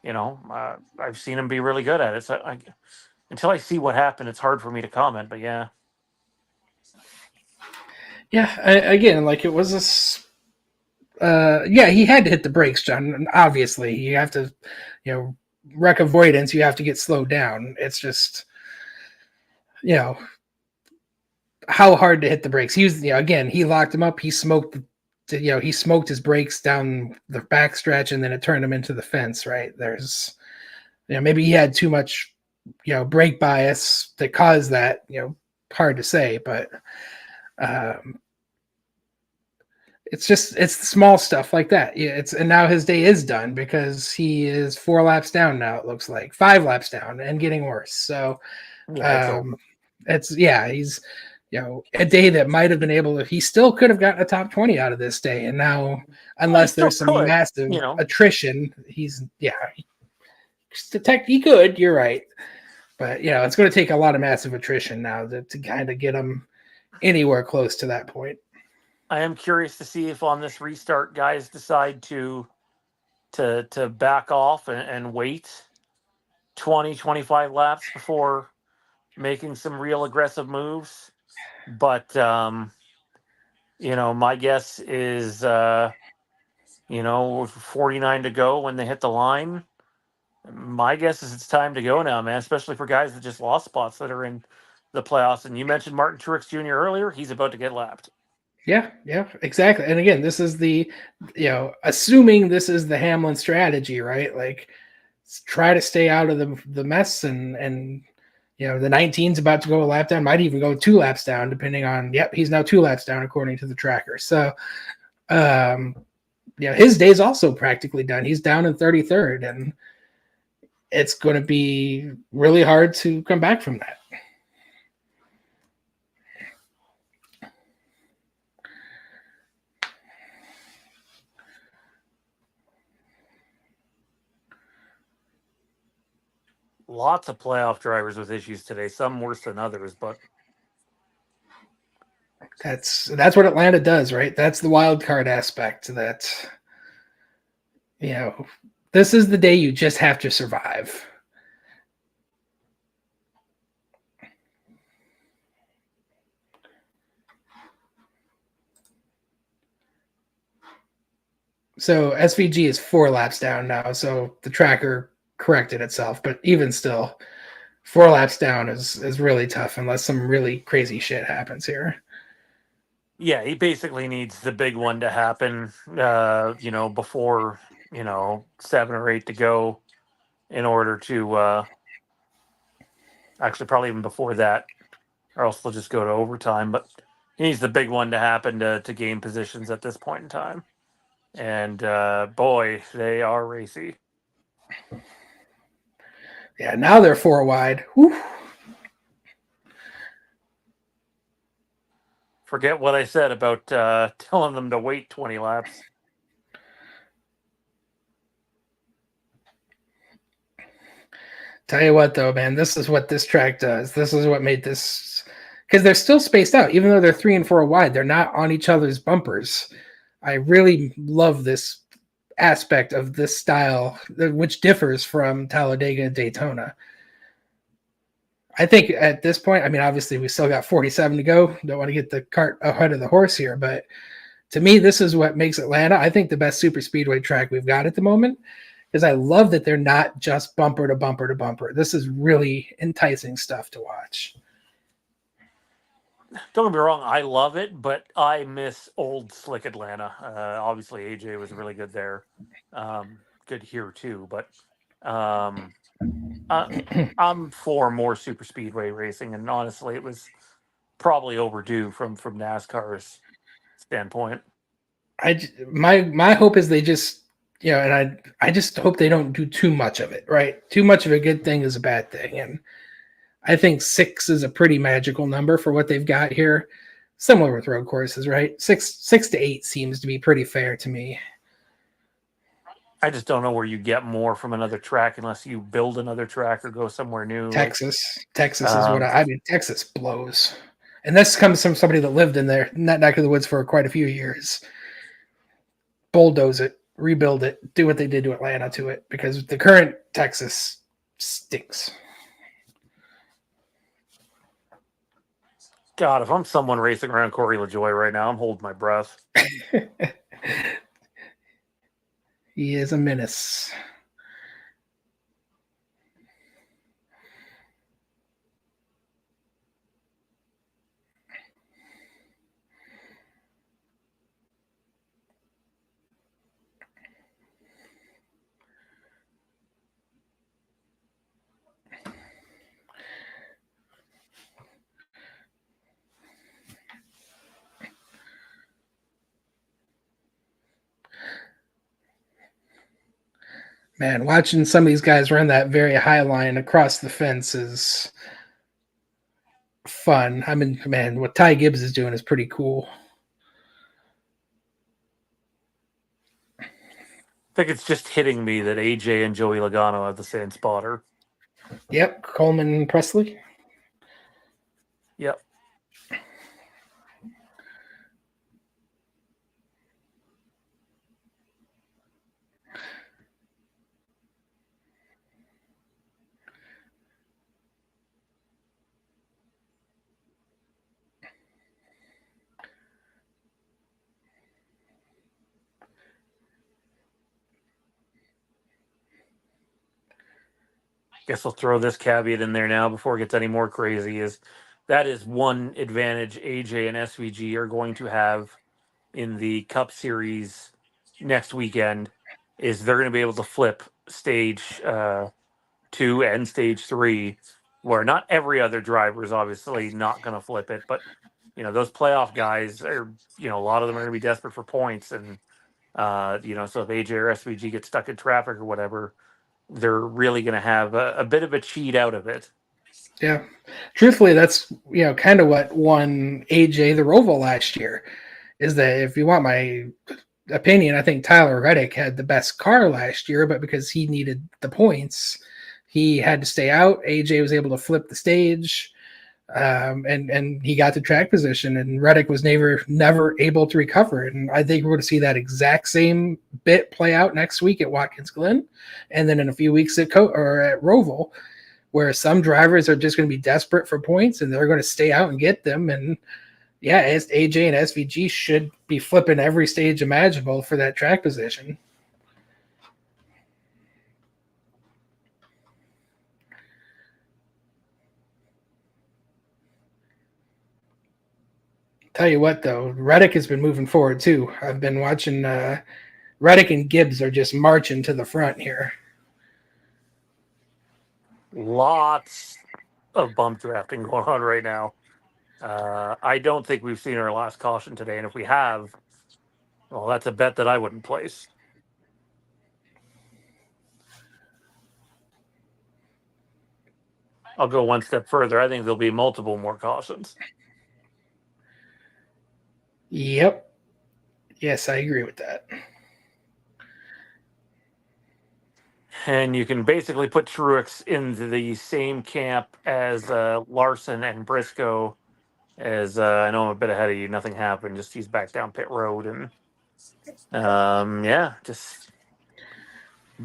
I've seen him be really good at it. So until I see what happened, it's hard for me to comment. But yeah, Yeah. Again, like, it was Yeah, he had to hit the brakes, John. Obviously, you have to, wreck avoidance. You have to get slowed down. It's just, you know, how hard to hit the brakes. He was, again, he locked him up. He smoked, he smoked his brakes down the back stretch, and then it turned him into the fence. Right there's, maybe he had too much, brake bias that caused that. Hard to say, but um, it's the small stuff like that. Yeah, and now his day is done because he is 4 laps down now. It looks like 5 laps down and getting worse. So Yeah, he's a day that might have been able to. He still could have gotten a top 20 out of this day, and now well, he unless still there's some could, massive attrition, he could. You're right, but it's going to take a lot of massive attrition now to kind of get him anywhere close to that point. I am curious to see if on this restart guys decide to back off and wait 20-25 laps before making some real aggressive moves. But my guess is 49 to go when they hit the line. My guess is it's time to go now, man, especially for guys that just lost spots that are in the playoffs. And you mentioned Martin Truex Jr. earlier. He's about to get lapped. Yeah, exactly. And again, this is the, assuming this is the Hamlin strategy, right? Like, try to stay out of the mess, and the 19's about to go a lap down, might even go 2 laps down, depending on. Yep, he's now 2 laps down according to the tracker. So, his day's also practically done. He's down in 33rd, and it's going to be really hard to come back from that. Lots of playoff drivers with issues today, some worse than others, but that's what Atlanta does, right? That's the wild card aspect that, this is the day you just have to survive. So SVG is 4 laps down now, so the tracker corrected itself, but even still, 4 laps down is really tough unless some really crazy shit happens here. yeah, he basically needs the big one to happen, before 7 or 8 to go, in order to actually probably even before that, or else they'll just go to overtime. But he needs the big one to happen to gain positions at this point in time. And boy, they are racy. Yeah, now they're 4 wide. Whew. Forget what I said about telling them to wait 20 laps. Tell you what, though, man, this is what this track does. This is what made this, because they're still spaced out, even though they're 3 and 4 wide. They're not on each other's bumpers. I really love this aspect of this style, which differs from Talladega and Daytona. I think at this point, I mean, obviously we still got 47 to go. Don't want to get the cart ahead of the horse here, but to me, this is what makes Atlanta, I think, the best super speedway track we've got at the moment. Is I love that they're not just bumper to bumper to bumper. This is really enticing stuff to watch. Don't get me wrong, I love it, but I miss old slick Atlanta. Obviously, AJ was really good there. Good here too, but I'm for more super speedway racing, and honestly, it was probably overdue from NASCAR's standpoint. My hope is they just, and I just hope they don't do too much of it, right? Too much of a good thing is a bad thing. And I think 6 is a pretty magical number for what they've got here. Similar with road courses, right? 6 to 8 seems to be pretty fair to me. I just don't know where you get more from another track unless you build another track or go somewhere new. Texas is what I mean. Texas blows. And this comes from somebody that lived in there, in that neck of the woods for quite a few years. Bulldoze it, rebuild it, do what they did to Atlanta to it, because the current Texas stinks. God, if I'm someone racing around Corey LaJoy right now, I'm holding my breath. He is a menace. Man, watching some of these guys run that very high line across the fence is fun. I mean, man, what Ty Gibbs is doing is pretty cool. I think it's just hitting me that AJ and Joey Logano have the same spotter. Yep, Coleman Presley. Yep. Guess I'll throw this caveat in there now before it gets any more crazy. Is that is one advantage AJ and SVG are going to have in the Cup Series next weekend is they're going to be able to flip stage 2 and stage 3, where not every other driver is obviously not going to flip it, but those playoff guys are a lot of them are going to be desperate for points, and so if AJ or SVG get stuck in traffic or whatever, they're really going to have a bit of a cheat out of it. Yeah, truthfully, that's kind of what won AJ the Roval last year. Is that if you want my opinion, I think Tyler Reddick had the best car last year, but because he needed the points, he had to stay out. AJ was able to flip the stage, and he got to track position, and Reddick was never able to recover it. And I think we're going to see that exact same bit play out next week at Watkins Glen, and then in a few weeks at Roval, where some drivers are just going to be desperate for points and they're going to stay out and get them. And yeah, AJ and SVG should be flipping every stage imaginable for that track position. Tell you what, though, Reddick has been moving forward too. I've been watching Reddick and Gibbs are just marching to the front here. Lots of bump drafting going on right now. I don't think we've seen our last caution today, and if we have, well, that's a bet that I wouldn't place. I'll go one step further. I think there'll be multiple more cautions. Yep. Yes, I agree with that. And you can basically put Truex in the same camp as Larson and Briscoe. As I know I'm a bit ahead of you, nothing happened. Just he's back down pit road, and just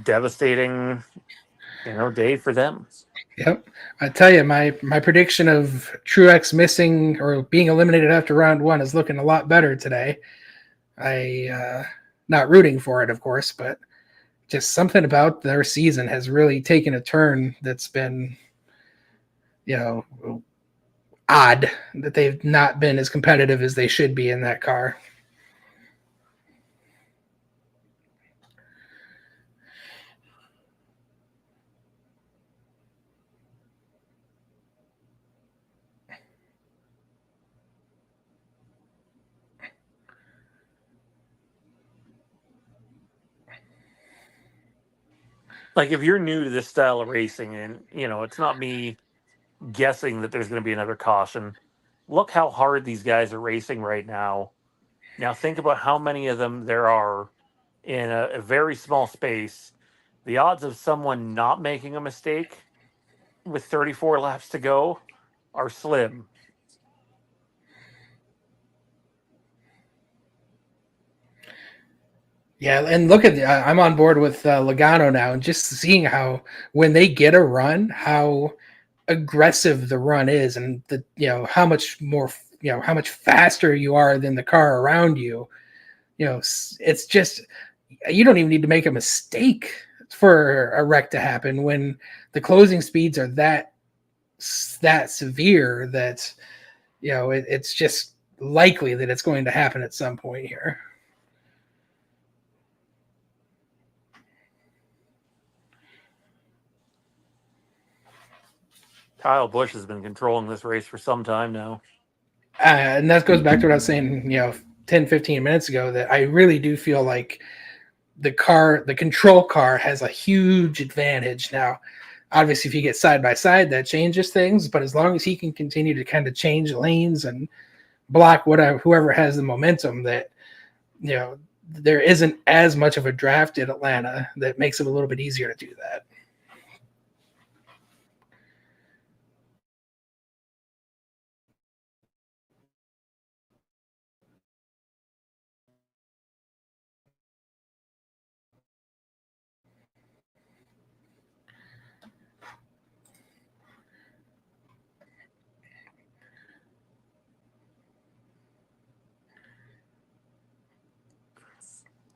devastating, day for them. Yep. I tell you, my prediction of Truex missing or being eliminated after round 1 is looking a lot better today. Not rooting for it, of course, but just something about their season has really taken a turn that's been, odd, that they've not been as competitive as they should be in that car. Like, if you're new to this style of racing, and it's not me guessing that there's going to be another caution. Look how hard these guys are racing right now. Now think about how many of them there are in a very small space. The odds of someone not making a mistake with 34 laps to go are slim. Yeah, and look at I'm on board with Logano now, and just seeing how when they get a run, how aggressive the run is, and how much more how much faster you are than the car around you. It's just you don't even need to make a mistake for a wreck to happen when the closing speeds are that severe that it's just likely that it's going to happen at some point here. Kyle Busch has been controlling this race for some time now. And that goes back to what I was saying, 10, 15 minutes ago, that I really do feel like the control car has a huge advantage now. Obviously, if you get side by side, that changes things. But as long as he can continue to kind of change lanes and block whoever has the momentum, that there isn't as much of a draft in Atlanta that makes it a little bit easier to do that.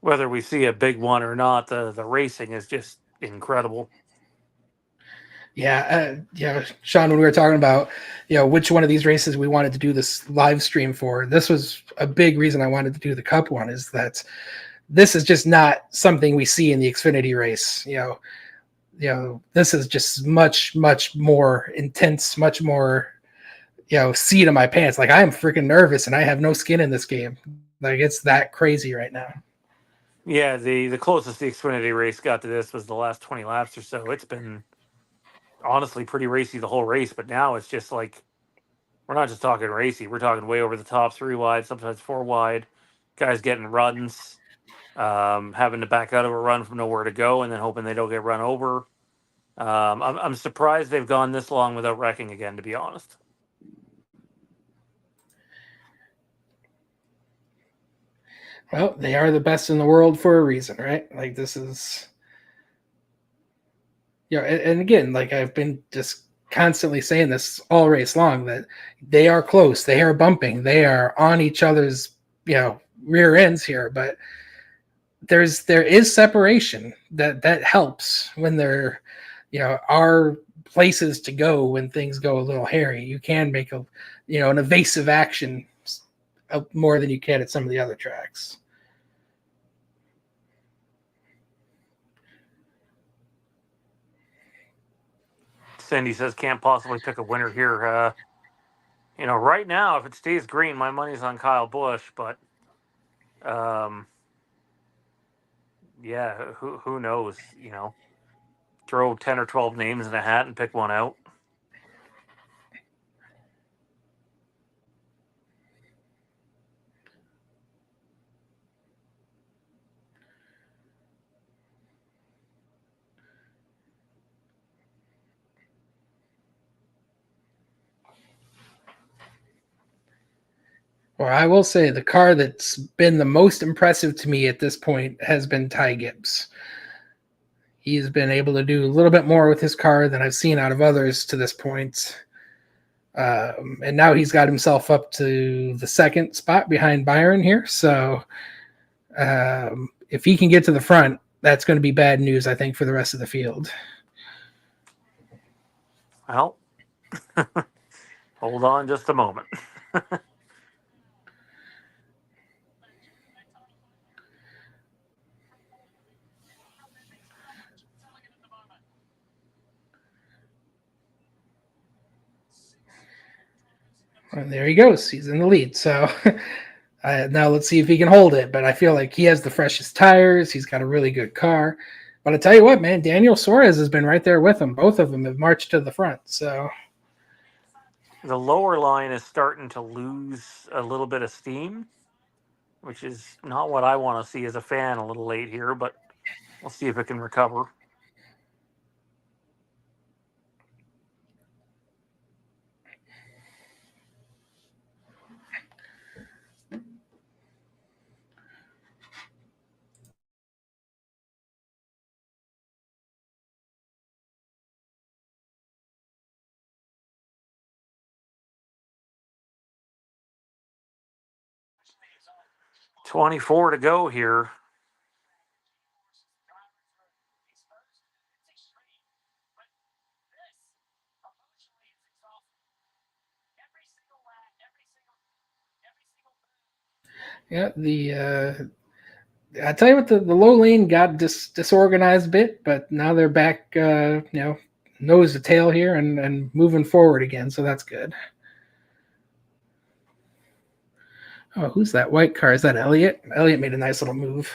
Whether we see a big one or not, the racing is just incredible. Yeah, Sean, when we were talking about, which one of these races we wanted to do this live stream for, this was a big reason I wanted to do the Cup one, is that this is just not something we see in the Xfinity race. This is just much, much more intense, much more, seat of my pants. Like, I am freaking nervous and I have no skin in this game. Like, it's that crazy right now. Yeah, the closest the Xfinity race got to this was the last 20 laps or so. It's been honestly pretty racy the whole race, but now it's just like, we're not just talking racy. We're talking way over the top, 3 wide, sometimes 4 wide. Guys getting runs, having to back out of a run from nowhere to go, and then hoping they don't get run over. I'm surprised they've gone this long without wrecking again, to be honest. Well, they are the best in the world for a reason, right? Like, this is, and again, like, I've been just constantly saying this all race long, that they are close, they are bumping, they are on each other's, rear ends here, but there is separation that helps when there, are places to go when things go a little hairy. You can make an evasive action more than you can at some of the other tracks. Cindy says can't possibly pick a winner here. Right now, if it stays green, my money's on Kyle Busch, but yeah, who knows? Throw 10 or 12 names in a hat and pick one out. Well, I will say the car that's been the most impressive to me at this point has been Ty Gibbs. He's been able to do a little bit more with his car than I've seen out of others to this point. And now he's got himself up to the second spot behind Byron here. So if he can get to the front, that's going to be bad news, I think, for the rest of the field. Well, hold on just a moment. And there he goes. He's in the lead. So now let's see if he can hold it. But I feel like he has the freshest tires. He's got a really good car. But I tell you what, man, Daniel Suarez has been right there with him. Both of them have marched to the front. So The lower line is starting to lose a little bit of steam, which is not what I want to see as a fan a little late here, but we'll see if it can recover. $24 to go here. Yeah, I tell you what, the low lane got disorganized a bit, but now they're back, nose to tail here and moving forward again, so that's good. Oh, who's that white car? Is that Elliott? Elliott made a nice little move.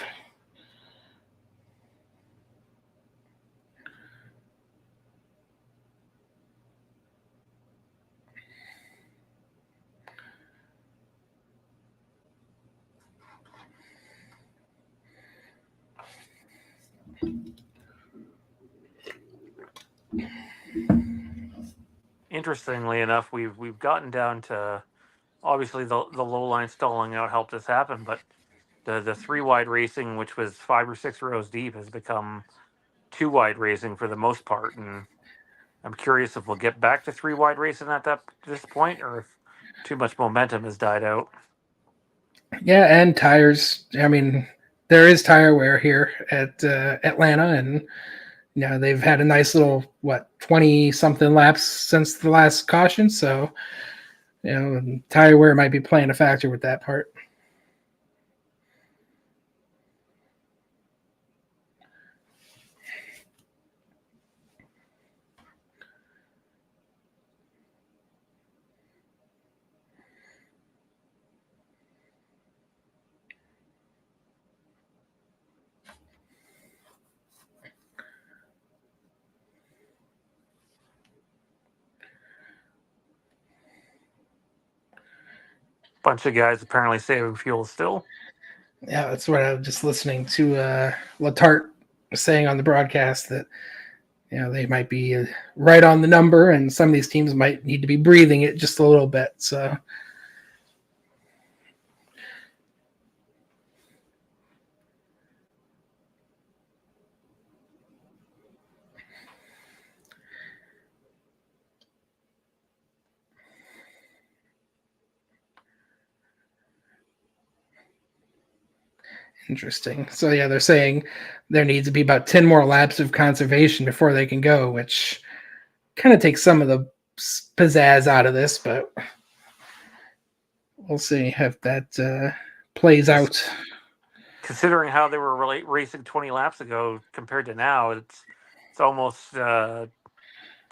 Interestingly enough, we've gotten down to obviously the low line stalling out helped us happen, but the three wide racing, which was 5 or 6 rows deep, has become two wide racing for the most part, and I'm curious if we'll get back to three wide racing at this point, or if too much momentum has died out. Yeah, and tires. I mean, there is tire wear here at Atlanta, and they've had a nice little 20 something laps since the last caution, so tire wear might be playing a factor with that part. Bunch of guys apparently saving fuel still. Yeah, that's what I was just listening to Latart saying on the broadcast, that they might be right on the number, and some of these teams might need to be breathing it just a little bit. So interesting. So yeah, they're saying there needs to be about 10 more laps of conservation before they can go, which kind of takes some of the pizzazz out of this, but we'll see if that plays out. Considering how they were racing 20 laps ago compared to now, it's almost the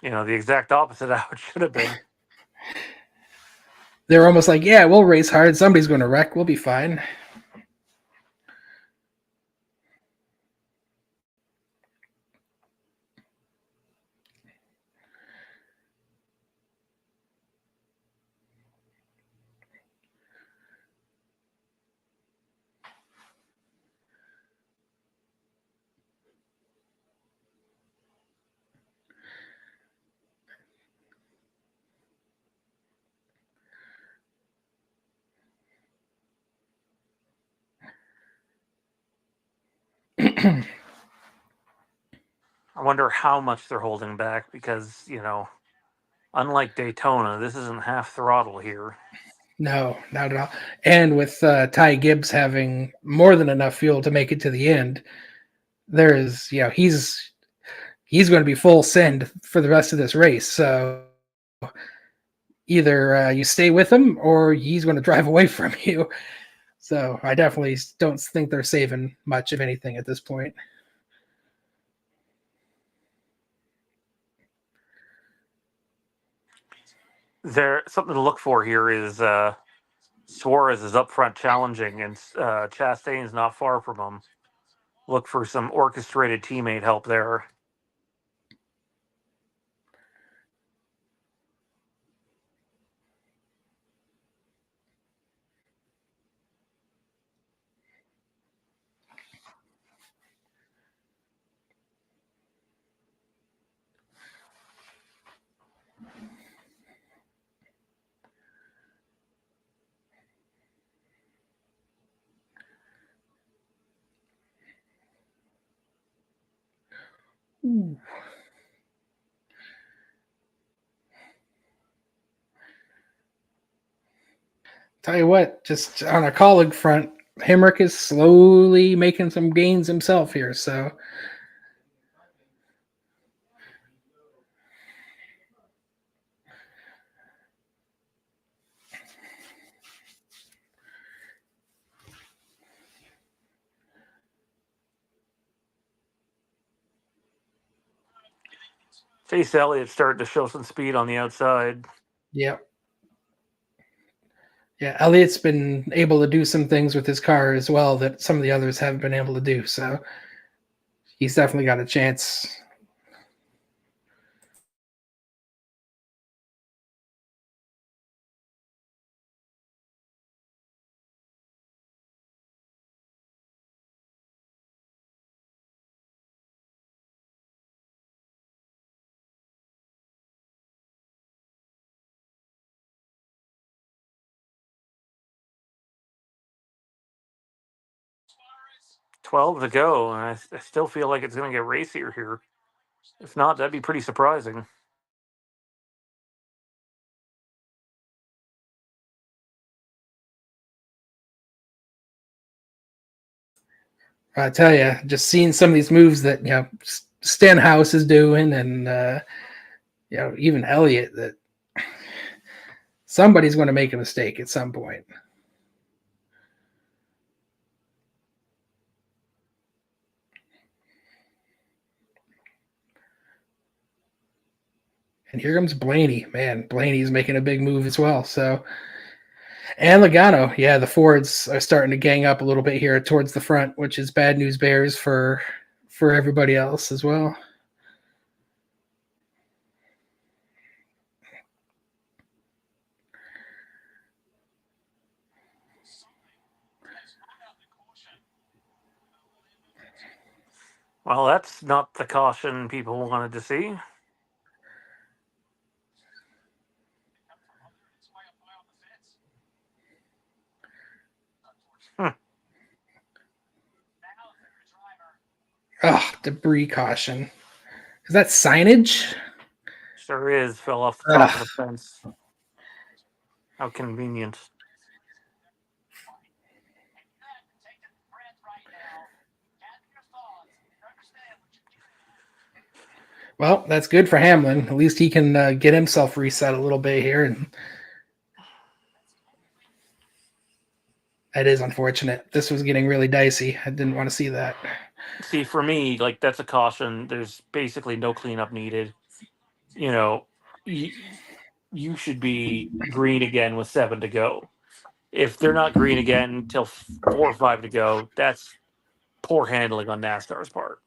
exact opposite of how it should have been. They're almost like, yeah, we'll race hard. Somebody's going to wreck. We'll be fine. I wonder how much they're holding back because, unlike Daytona, this isn't half throttle here. No, not at all. And with Ty Gibbs having more than enough fuel to make it to the end, there is, he's going to be full send for the rest of this race. So either you stay with him or he's going to drive away from you. So I definitely don't think they're saving much of anything at this point. There, something to look for here is Suarez is up front challenging, and Chastain's not far from him. Look for some orchestrated teammate help there. Ooh. Tell you what, just on a Kaulig front, Hemrick is slowly making some gains himself here. So Chase Elliott started to show some speed on the outside. Yep. Yeah, Elliott's been able to do some things with his car as well that some of the others haven't been able to do. So he's definitely got a chance. $12 to go, and I still feel like it's going to get racier here. If not, that'd be pretty surprising. I tell you, just seeing some of these moves that Stenhouse is doing, and even Elliott, that somebody's going to make a mistake at some point. And here comes Blaney. Man, Blaney's making a big move as well. So, and Logano, yeah, the Fords are starting to gang up a little bit here towards the front, which is bad news bears for everybody else as well. Well, that's not the caution people wanted to see. Oh, debris caution. Is that signage? Sure is. Fell off the top of the fence. How convenient. Well, that's good for Hamlin. At least he can get himself reset a little bit here. And that is unfortunate. This was getting really dicey. I didn't want to see that. See, for me, like, that's a caution. There's basically no cleanup needed. You know, you should be green again with 7 to go. If they're not green again till 4 or 5 to go, that's poor handling on NASCAR's part.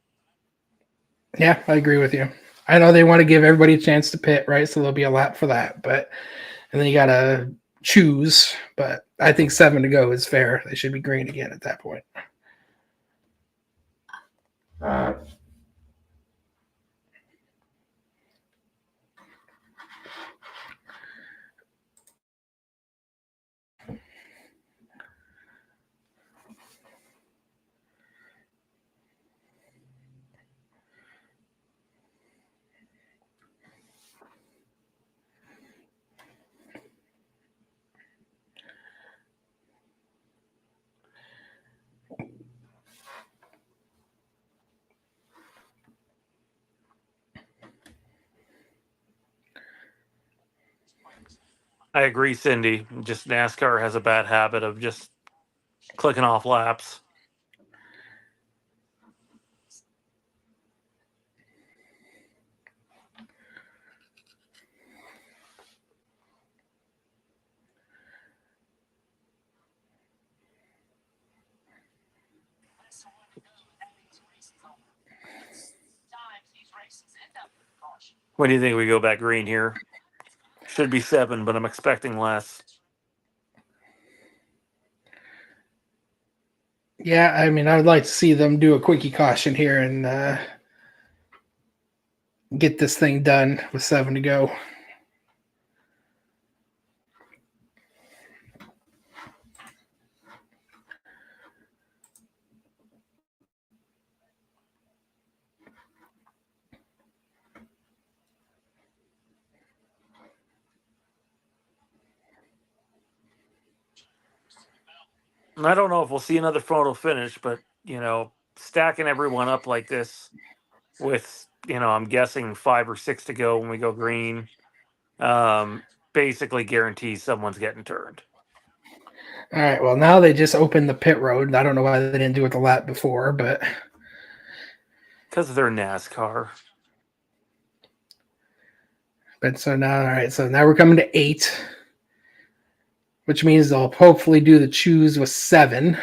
Yeah, I agree with you. I know they want to give everybody a chance to pit, right? So there'll be a lap for that. But and then you got to choose. But I think 7 to go is fair. They should be green again at that point. I agree, Cindy. Just NASCAR has a bad habit of just clicking off laps. What do you think we go back green here? Should be 7, but I'm expecting less. Yeah, I mean, I would like to see them do a quickie caution here and get this thing done with 7 to go. I don't know if we'll see another photo finish, but, stacking everyone up like this with, I'm guessing 5 or 6 to go when we go green, basically guarantees someone's getting turned. All right, well, now they just opened the pit road. I don't know why they didn't do it the lap before, but because they're NASCAR. But so now, all right. So now we're coming to 8, which means they'll hopefully do the choose with 7.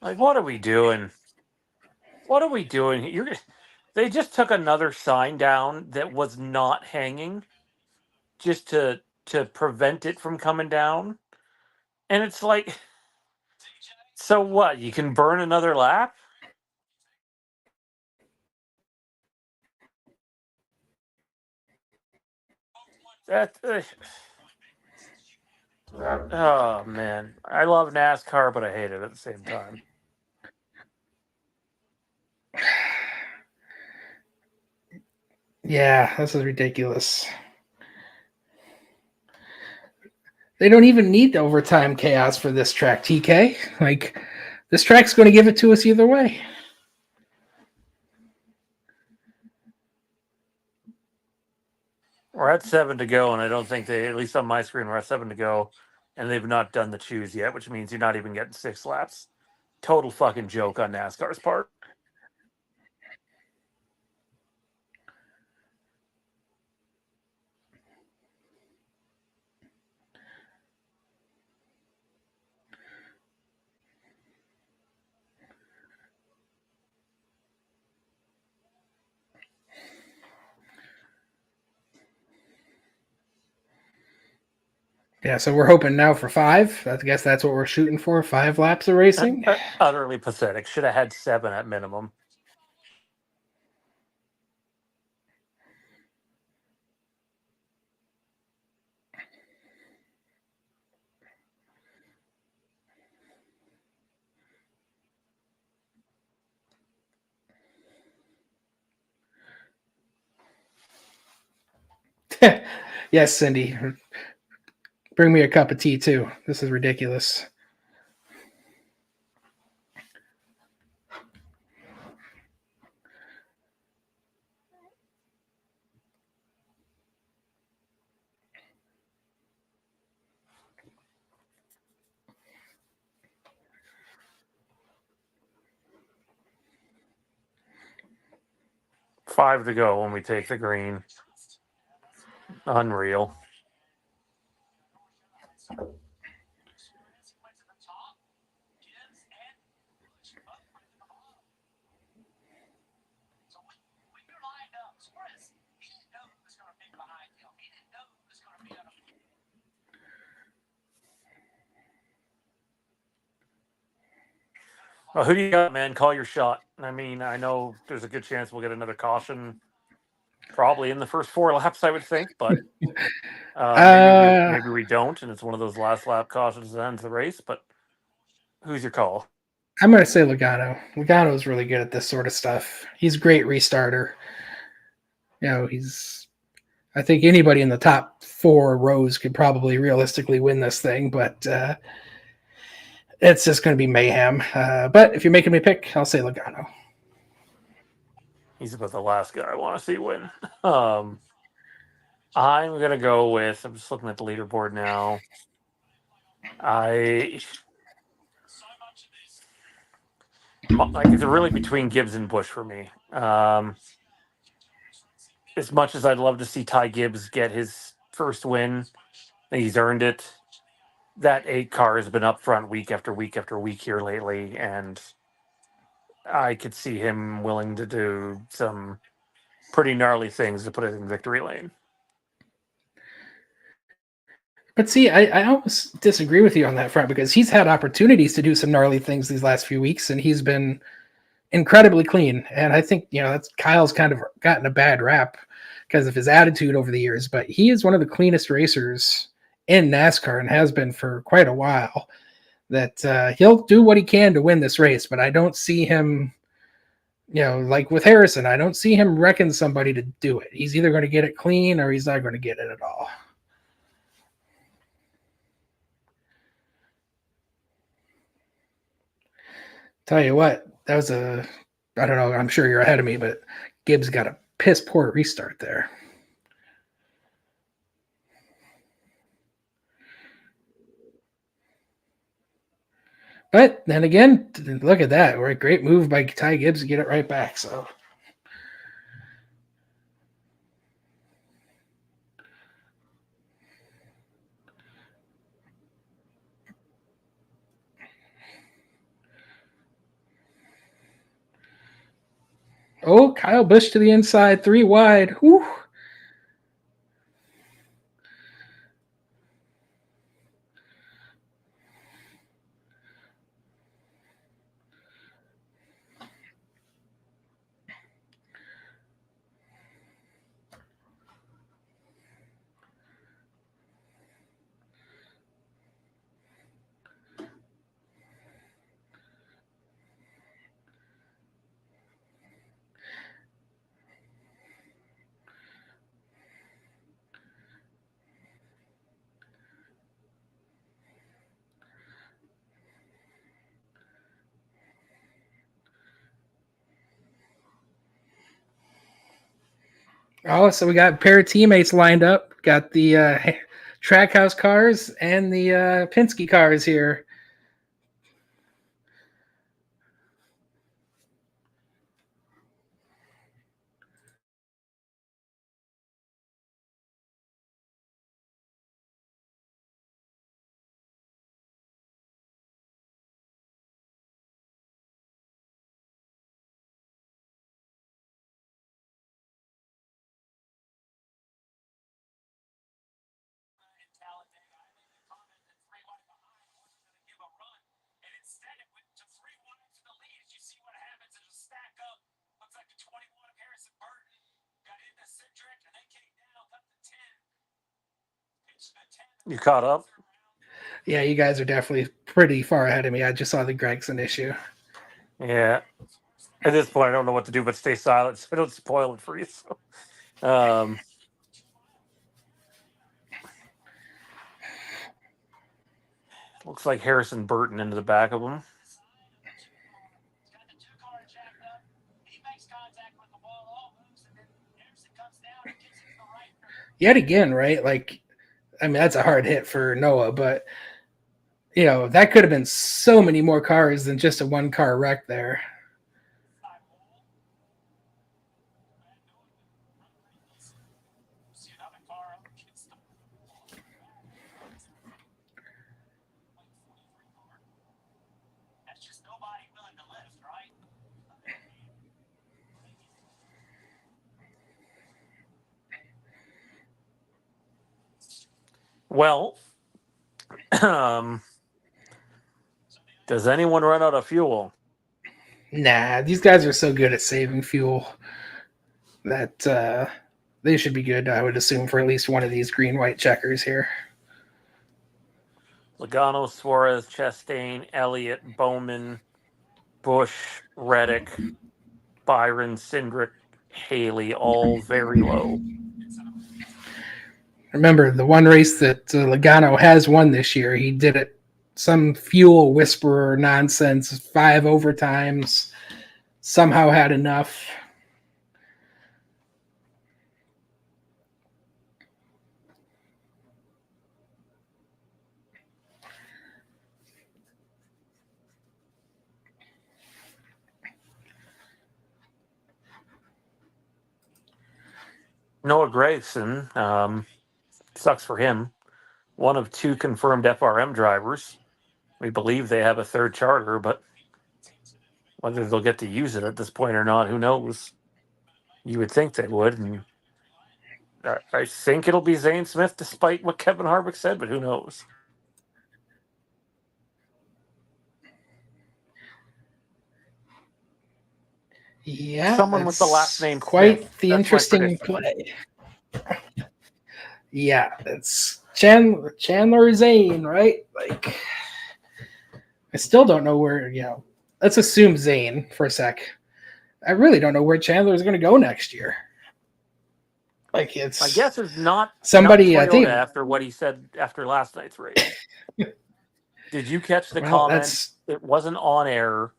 Like, what are we doing? What are we doing? They just took another sign down that was not hanging just to prevent it from coming down. And it's like, so what? You can burn another lap? That oh man, I love NASCAR, but I hate it at the same time. Yeah, this is ridiculous. They don't even need overtime chaos for this track, TK. Like, this track's going to give it to us either way. We're at 7 to go, and I don't think they, at least on my screen, we're at 7 to go, and they've not done the choose yet, which means you're not even getting 6 laps. Total fucking joke on NASCAR's part. Yeah, so we're hoping now for 5. I guess that's what we're shooting for, 5 laps of racing. Utterly pathetic. Should have had 7 at minimum. Yes, Cindy. Bring me a cup of tea, too. This is ridiculous. Five to go when we take the green. Unreal. Well, who do you got, man? Call your shot. I mean, I know there's a good chance we'll get another caution, probably in the first 4 laps, I would think, but maybe we don't, and it's one of those last lap cautions that ends the race. But who's your call? I'm going to say Logano. Logano's really good at this sort of stuff. He's a great restarter. You know, I think anybody in the top 4 rows could probably realistically win this thing, but it's just going to be mayhem. But if you're making me pick, I'll say Logano. He's about the last guy I want to see win. I'm going to go with, I'm just looking at the leaderboard now. It's really between Gibbs and Busch for me. As much as I'd love to see Ty Gibbs get his first win, he's earned it. That 8 car has been up front week after week after week here lately, and I could see him willing to do some pretty gnarly things to put it in victory lane. But see, I almost disagree with you on that front because he's had opportunities to do some gnarly things these last few weeks, and he's been incredibly clean. And I think that's Kyle's kind of gotten a bad rap because of his attitude over the years. But he is one of the cleanest racers in NASCAR and has been for quite a while. That he'll do what he can to win this race, but I don't see him. Like with Harrison, I don't see him wrecking somebody to do it. He's either going to get it clean or he's not going to get it at all. Tell you what, that was I don't know, I'm sure you're ahead of me, but Gibbs got a piss poor restart there. But then again, look at that. Right, great move by Ty Gibbs to get it right back. So. Oh, Kyle Busch to the inside, 3 wide. Whew. Oh, so we got a pair of teammates lined up. Got the Trackhouse cars and the Penske cars here. You caught up? Yeah, you guys are definitely pretty far ahead of me. I just saw the Gregson issue. Yeah. At this point, I don't know what to do but stay silent so I don't spoil it for you. So, looks like Harrison Burton into the back of him. Yet again, right? Like, I mean, that's a hard hit for Noah, but that could have been so many more cars than just a 1-car wreck there. Well, does anyone run out of fuel? Nah, these guys are so good at saving fuel that they should be good, I would assume, for at least one of these green-white checkers here. Logano, Suarez, Chastain, Elliott, Bowman, Bush, Reddick, Byron, Cindric, Haley, all very low. Remember, the one race that Logano has won this year, he did it some fuel whisperer nonsense, 5 overtimes, somehow had enough. Noah Gragson, sucks for him. One of 2 confirmed FRM drivers. We believe they have a 3rd charter, but whether they'll get to use it at this point or not, who knows? You would think they would. And I think it'll be Zane Smith, despite what Kevin Harvick said, but who knows? Yeah, Someone with the last it's name quite Smith. the That's my interesting prediction. play. Yeah, it's Chandler Zane, right? Like, I still don't know where, let's assume Zane for a sec. I really don't know where Chandler is going to go next year. Like, My it's guess is not somebody, I Toyota think. after what he said after last night's race. Did you catch the Well, comment? that's It wasn't on air.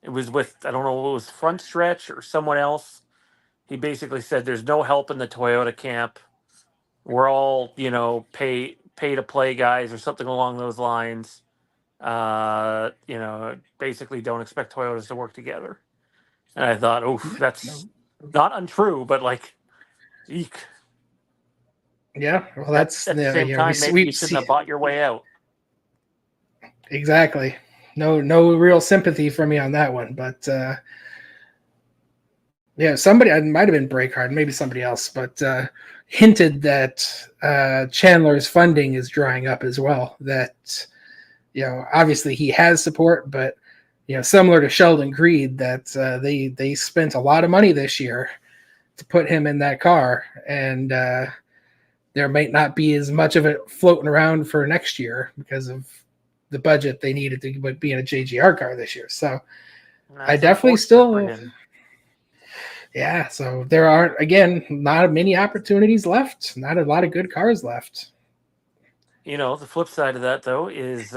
It was with, I don't know, it was Front Stretch or someone else. He basically said there's no help in the Toyota camp. We're all, pay to play guys or something along those lines. Basically don't expect Toyotas to work together. And I thought, oof, that's not untrue, but like, eek. yeah. Well, At, that's at the same time, maybe we you shouldn't see have bought your way out. exactly. No real sympathy for me on that one, but yeah, somebody, I might have been Breakhard, maybe somebody else, but hinted that Chandler's funding is drying up as well. That obviously he has support, but similar to Sheldon Creed, that they spent a lot of money this year to put him in that car, and there might not be as much of it floating around for next year because of the budget they needed to be in a JGR car this year. So And I that's definitely unfortunate for still, him. yeah. So there are, again, not many opportunities left. Not a lot of good cars left. The flip side of that, though, is,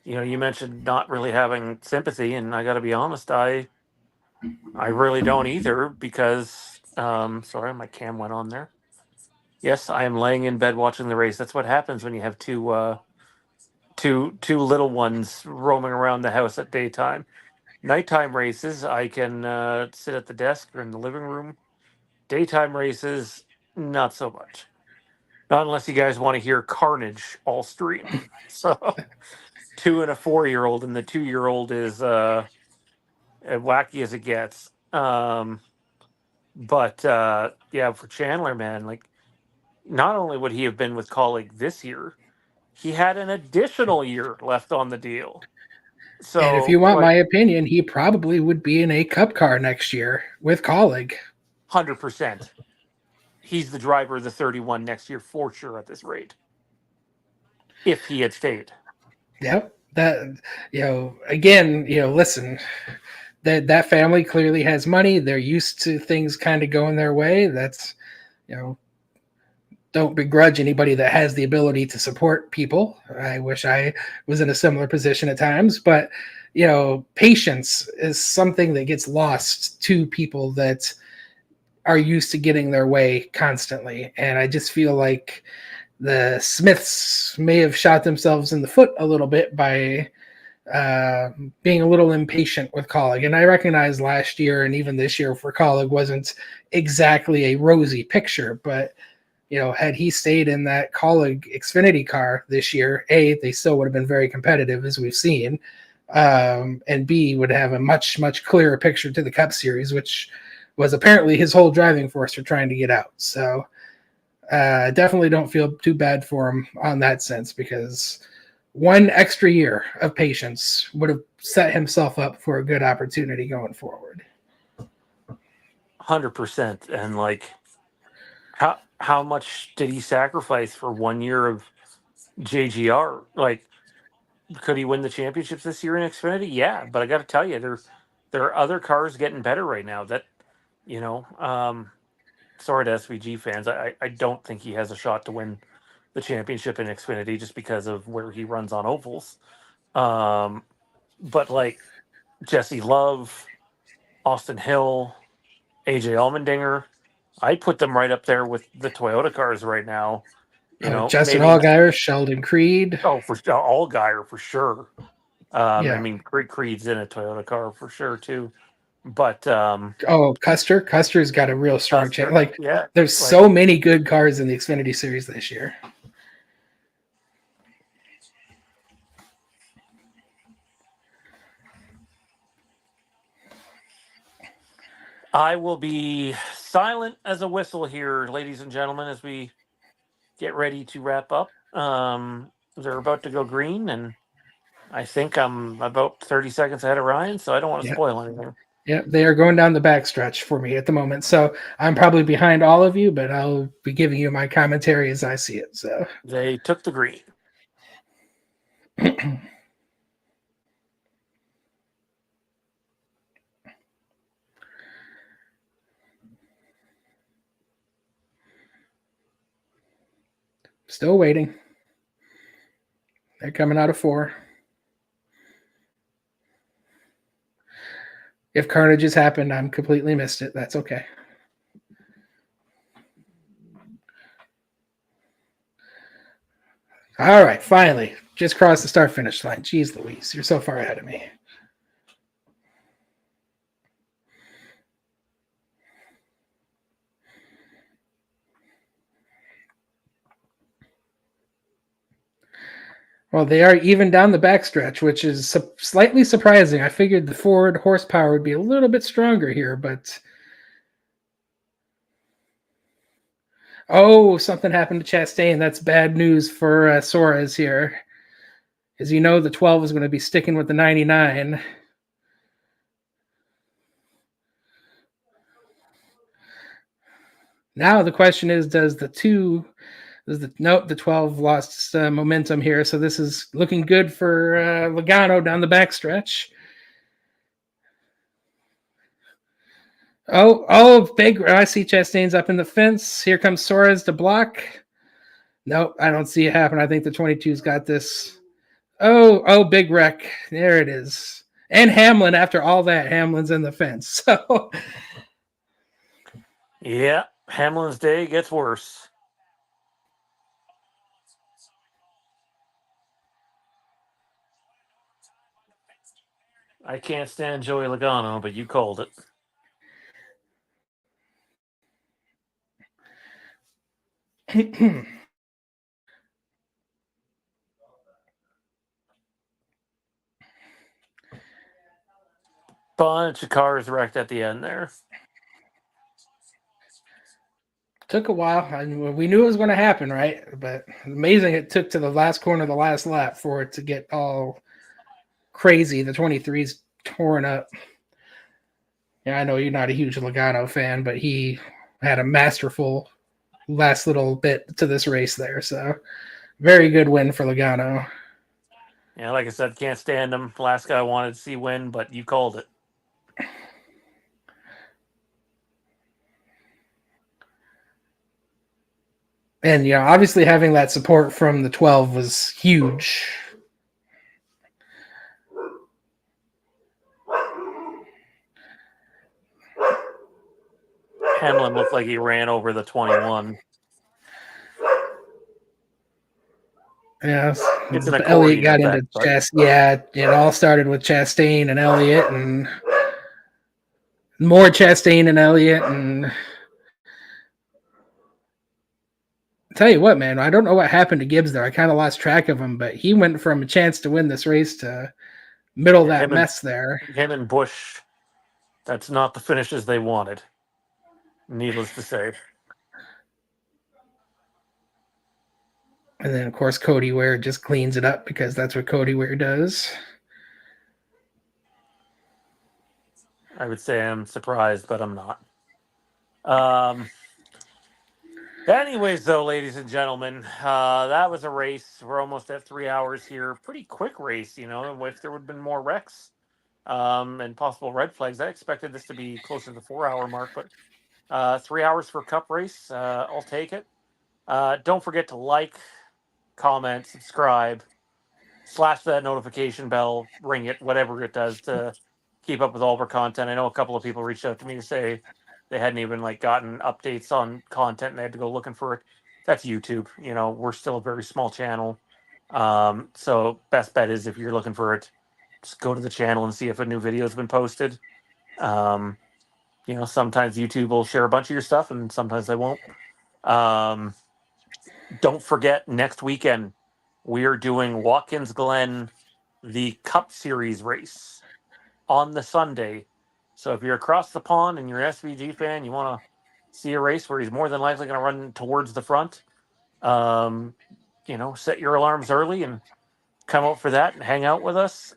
you mentioned not really having sympathy, and I got to be honest, I really don't either because, sorry, my cam went on there. Yes, I am laying in bed watching the race. That's what happens when you have two little ones roaming around the house at daytime. Nighttime races, I can sit at the desk or in the living room. Daytime races, not so much. Not unless you guys want to hear carnage all stream. So, 2 and a 4-year-old, and the 2-year-old is as wacky as it gets. But yeah, for Chandler, man, like not only would he have been with Kaulig this year, he had an additional year left on the deal. And if you So, want my like, opinion, he probably would be in a cup car next year with Kaulig. 100%. He's the driver of the 31 next year for sure at this rate. If he had stayed. Yep. That again, listen, that family clearly has money. They're used to things kind of going their way. That's you know, don't begrudge anybody that has the ability to support people. I wish I was in a similar position at times, but patience is something that gets lost to people that are used to getting their way constantly. And I just feel like the Smiths may have shot themselves in the foot a little bit by being a little impatient with Kaulig. And I recognize last year and even this year for Kaulig wasn't exactly a rosy picture, but had he stayed in that Kaulig Xfinity car this year, A, they still would have been very competitive, as we've seen, and B, would have a much, much clearer picture to the Cup Series, which was apparently his whole driving force for trying to get out. So definitely don't feel too bad for him on that sense, because one extra year of patience would have set himself up for a good opportunity going forward. 100%. And like, how much did he sacrifice for 1 year of JGR? Like, could he win the championships this year in Xfinity? Yeah, but I got to tell you, there are other cars getting better right now. That you know, sorry to SVG fans, I don't think he has a shot to win the championship in Xfinity just because of where he runs on ovals. But like Jesse Love, Austin Hill, AJ Allmendinger, I put them right up there with the Toyota cars right now. Justin Maybe not. Allgaier, Sheldon Creed. Oh, for Allgaier for sure. I Yeah. mean, Creed's in a Toyota car for sure too. But Oh, Custer. Custer's got a real strong chance. Custer, Like, yeah, there's like so many good cars in the Xfinity series this year. I will be silent as a whistle here, ladies and gentlemen, as we get ready to wrap up. They're about to go green, and I think I'm about 30 seconds ahead of Ryan, so I don't want to Yeah. spoil anything. Yeah, they are going down the backstretch for me at the moment. So I'm probably behind all of you, but I'll be giving you my commentary as I see it. So They took the green. still waiting. They're coming out of 4. If carnage has happened, I'm completely missed it. That's okay. All right, finally, just crossed the start-finish line. Jeez Louise, you're so far ahead of me. Well, they are even down the backstretch, which is slightly surprising. I figured the Ford horsepower would be a little bit stronger here, but... Oh, something happened to Chastain. That's bad news for Suarez here. As you know, the 12 is going to be sticking with the 99. Now the question is, nope, the 12 lost momentum here, so this is looking good for Logano down the backstretch. Big! I see Chastain's up in the fence. Here comes Suarez to block. Nope, I don't see it happen. I think the 22's got this. Big wreck. There it is. And Hamlin, after all that, Hamlin's in the fence. So, yeah, Hamlin's day gets worse. I can't stand Joey Logano, but you called it. Bunch of cars wrecked at the end there. Took a while. We knew it was going to happen, right? But amazing it took to the last corner of the last lap for it to get all crazy. The 23's torn up. Yeah, I know you're not a huge Logano fan, but he had a masterful last little bit to this race there. So, very good win for Logano. Yeah, like I said, can't stand him. Last guy I wanted to see win, but you called it. And, obviously having that support from the 12 was huge. Hamlin looked like he ran over the 21. Yeah, It's an Elliott accordion got effect, into but Chastain. Yeah, it all started with Chastain and Elliott, and more Chastain and Elliott. And tell you what, man, I don't know what happened to Gibbs there. I kind of lost track of him, but he went from a chance to win this race to middle of that mess there. Him and Busch, that's not the finishes they wanted, needless to say. And then, of course, Cody Ware just cleans it up because that's what Cody Ware does. I would say I'm surprised, but I'm not. Anyways, though, ladies and gentlemen, that was a race. We're almost at 3 hours here. Pretty quick race, if there would have been more wrecks and possible red flags. I expected this to be closer to the 4-hour mark, but 3 hours for a cup race, I'll take it. Don't forget to like, comment, subscribe, slash that notification bell, ring it, whatever it does to keep up with all of our content. I know a couple of people reached out to me to say they hadn't even gotten updates on content and they had to go looking for it. That's YouTube. We're still a very small channel. So best bet is if you're looking for it, just go to the channel and see if a new video has been posted. Sometimes YouTube will share a bunch of your stuff and sometimes they won't. Don't forget, next weekend, we are doing Watkins Glen, the Cup Series race on the Sunday. So if you're across the pond and you're an SVG fan, you want to see a race where he's more than likely going to run towards the front, set your alarms early and come out for that and hang out with us.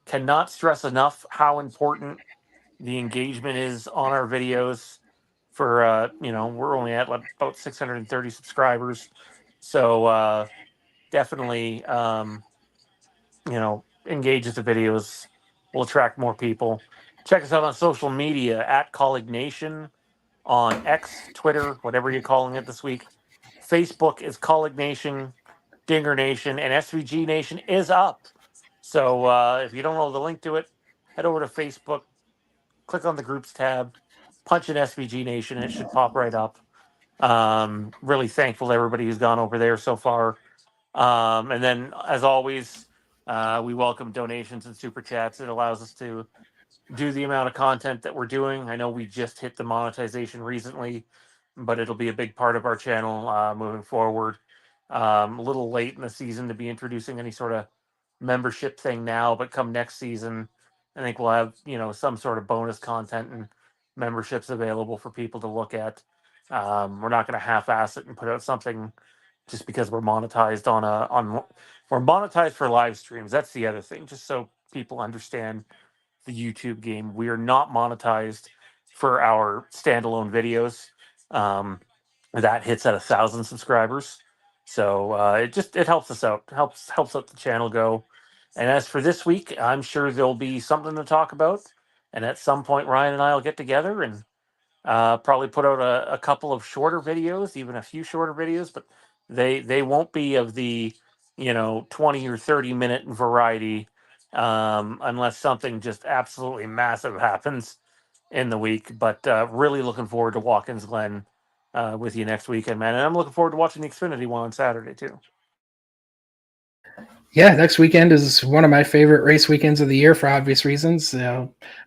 Cannot stress enough how important the engagement is on our videos. We're only at about 630 subscribers, so definitely, engage with the videos. Will attract more people. Check us out on social media at Kaulignation on X, Twitter, whatever you're calling it this week. Facebook is Kaulignation, Dinger Nation, and SVG Nation is up. So if you don't know the link to it, head over to Facebook, click on the groups tab, punch in SVG Nation, and it should pop right up. Really thankful to everybody who's gone over there so far. And then, as always, we welcome donations and super chats. It allows us to do the amount of content that we're doing. I know we just hit the monetization recently, but it'll be a big part of our channel moving forward. A little late in the season to be introducing any sort of membership thing now, but come next season, I think we'll have some sort of bonus content and memberships available for people to look at. We're not going to half-ass it and put out something just because we're monetized we're monetized for live streams. That's the other thing, just so people understand the YouTube game. We are not monetized for our standalone videos. That hits at 1,000 subscribers, so it helps us out, helps out the channel go. And as for this week, I'm sure there'll be something to talk about, and at some point Ryan and I will get together and probably put out a couple of shorter videos, even a few shorter videos, but they won't be of the 20 or 30-minute variety, unless something just absolutely massive happens in the week. But really looking forward to Watkins Glen with you next weekend, man. And I'm looking forward to watching the Xfinity one on Saturday too. Yeah, next weekend is one of my favorite race weekends of the year for obvious reasons.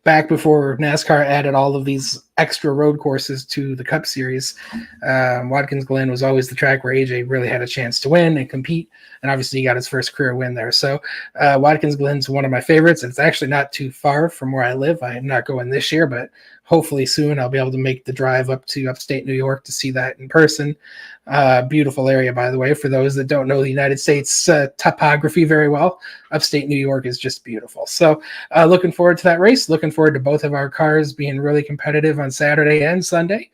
Back before NASCAR added all of these extra road courses to the Cup Series, Watkins Glen was always the track where AJ really had a chance to win and compete, and obviously he got his first career win there. So Watkins Glen's one of my favorites. It's actually not too far from where I live. I'm not going this year, but hopefully soon I'll be able to make the drive up to upstate New York to see that in person. Beautiful area, by the way, for those that don't know the United States topography very well. Upstate New York is just beautiful. So looking forward to that race. Looking forward to both of our cars being really competitive on Saturday and Sunday.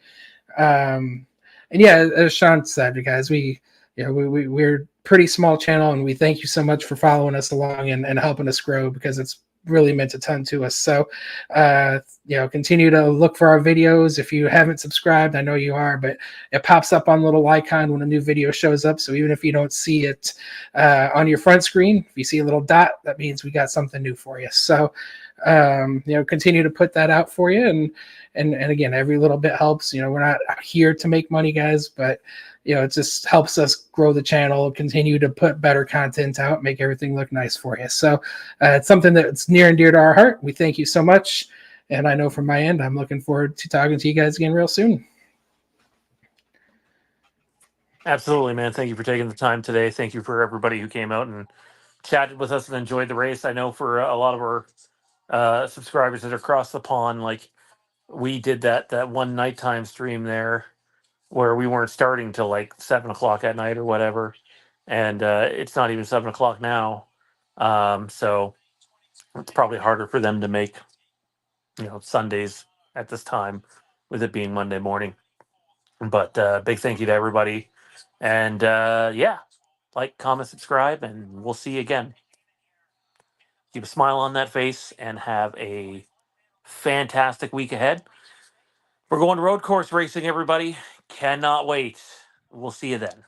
And yeah, as Sean said, guys, we're a pretty small channel, and we thank you so much for following us along and helping us grow, because it's really meant a ton to us. So continue to look for our videos. If you haven't subscribed, I know you are, but it pops up on a little icon when a new video shows up. So even if you don't see it on your front screen, if you see a little dot, that means we got something new for you. So continue to put that out for you, and again, every little bit helps. We're not here to make money, guys, but it just helps us grow the channel, continue to put better content out, make everything look nice for you. So it's something that's near and dear to our heart. We thank you so much. And I know from my end, I'm looking forward to talking to you guys again real soon. Absolutely, man. Thank you for taking the time today. Thank you for everybody who came out and chatted with us and enjoyed the race. I know for a lot of our subscribers that are across the pond, like we did that one nighttime stream there where we weren't starting till like 7 o'clock at night or whatever, and it's not even 7 o'clock now. So it's probably harder for them to make Sundays at this time, with it being Monday morning. But big thank you to everybody, and like, comment, subscribe, and we'll see you again. Keep a smile on that face and have a fantastic week ahead. We're going road course racing, everybody. Cannot wait. We'll see you then.